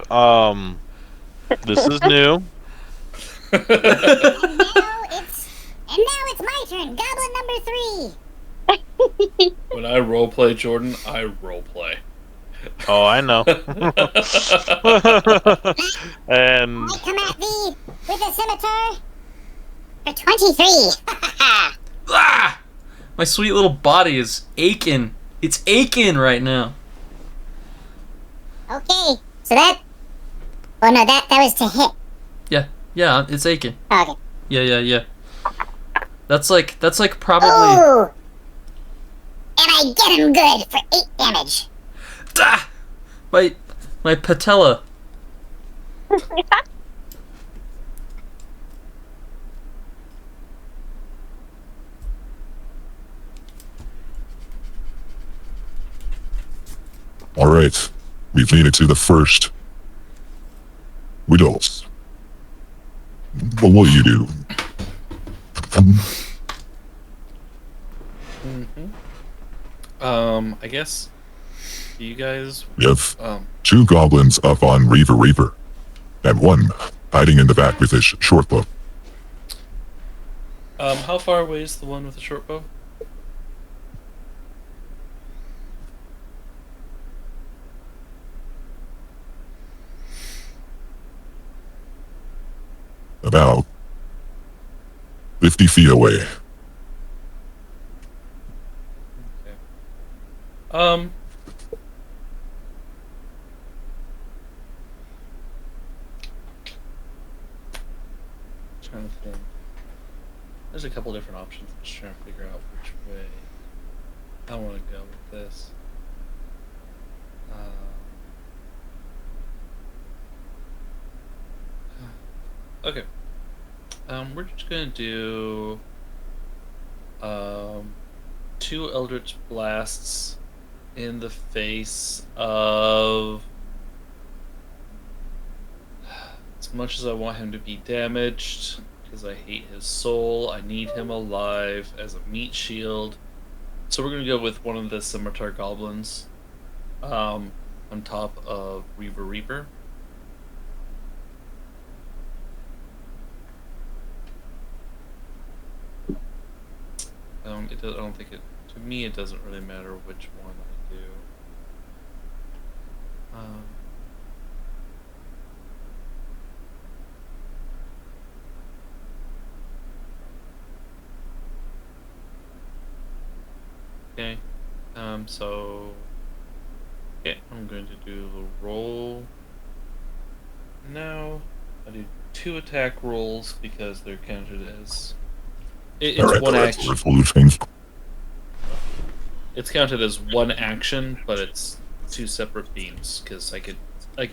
this is new. And now it's my turn, Goblin number 3. When I roleplay, Jordan, I roleplay. Oh, I know. And I come at thee with a scimitar for 23. Ah! My sweet little body is aching. It's aching right now. Okay, so that... Oh no, that was to hit. Yeah, it's aching. Okay. Yeah. That's like probably. Ooh! And I get him good for 8 damage. Ah! My patella. All right, we've made it to the first. Widdles. What will you do? I guess you guys. We have 2 goblins up on Reavereaper, and 1 hiding in the back with his short bow. How far away is the one with the short bow? About 50 feet away. Trying to think. There's a couple different options. I'm just trying to figure out which way I want to go with this. Okay. We're just gonna do 2 Eldritch Blasts in the face of. As much as I want him to be damaged, because I hate his soul, I need him alive as a meat shield. So we're gonna go with one of the Scimitar Goblins on top of Reavereaper. I don't think it. To me, it doesn't really matter which one I do. Okay. So. Okay, I'm going to do the roll. Now, I do 2 attack rolls because they're counted as. It's one action. It's counted as one action, but it's 2 separate beams because I could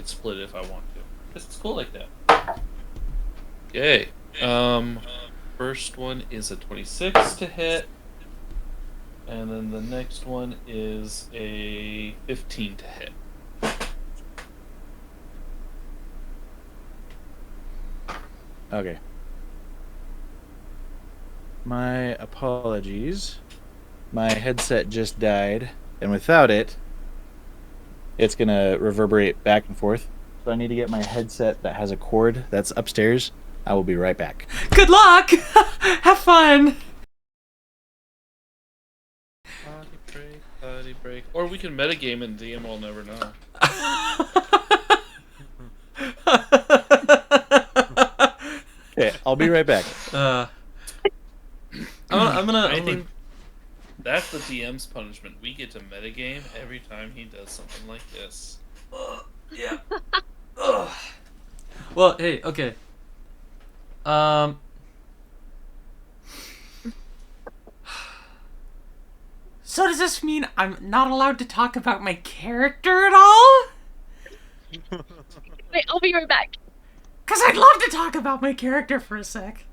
split it if I want to. It's cool like that. Okay. First one is a 26 to hit, and then the next one is a 15 to hit. Okay. My apologies. My headset just died, and without it, it's gonna reverberate back and forth. So I need to get my headset that has a cord that's upstairs. I will be right back. Good luck! Have fun! Body break. Or we can metagame and DM will never know. Okay, I'll be right back. I think that's the DM's punishment. We get to metagame every time he does something like this. Yeah. Well, hey, okay. So does this mean I'm not allowed to talk about my character at all? Wait, I'll be right back. Because I'd love to talk about my character for a sec.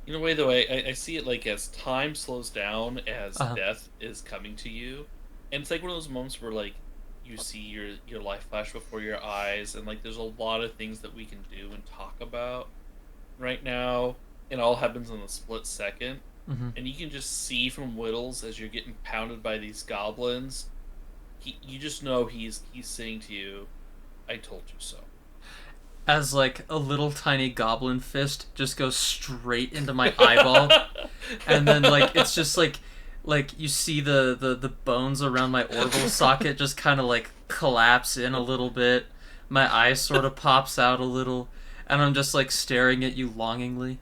In a way, though, I see it like as time slows down, as Uh-huh. death is coming to you. And it's like one of those moments where, like, you see your life flash before your eyes, and, like, there's a lot of things that we can do and talk about right now. It all happens in a split second. and you can just see from Widdles as you're getting pounded by these goblins. You just know he's saying to you, "I told you so." As like a little tiny goblin fist just goes straight into my eyeball, and then like it's just like you see the bones around my orbital socket just kind of like collapse in a little bit. My eye sort of pops out a little, and I'm just like staring at you longingly.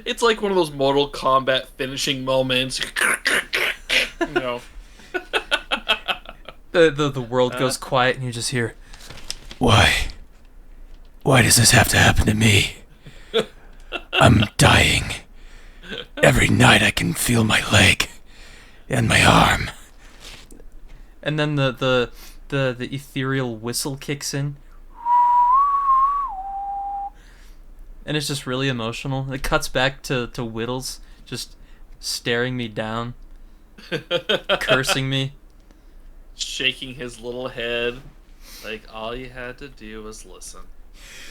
It's like one of those Mortal Kombat finishing moments. You know. The world goes quiet, and you just hear, "Why? Why does this have to happen to me? I'm dying. Every night I can feel my leg and my arm." And then the ethereal whistle kicks in. And it's just really emotional. It cuts back to Widdles just staring me down, cursing me, shaking his little head like all you had to do was listen.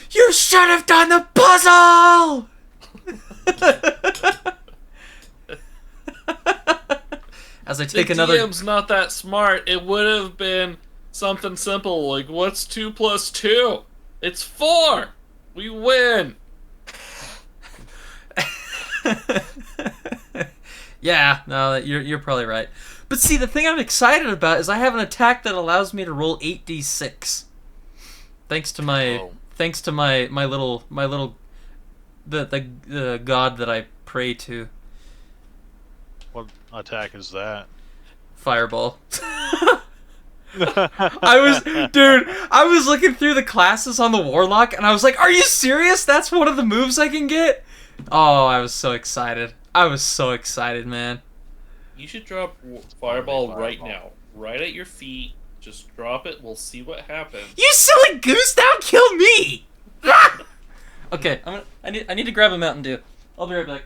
"You should have done the puzzle!" As I take another... DM's not that smart. It would have been something simple like, what's 2 + 2? It's 4! We win! Yeah, no, you're probably right. But see, the thing I'm excited about is I have an attack that allows me to roll 8d6. Thanks to my little the god that I pray to. What attack is that? Fireball. I was looking through the classes on the Warlock, and I was like, "Are you serious? That's one of the moves I can get?" Oh, I was so excited. I was so excited, man. You should drop Fireball right now. Right at your feet. Just drop it. We'll see what happens. You silly goose! Don't kill me! Okay, I need to grab a Mountain Dew. I'll be right back.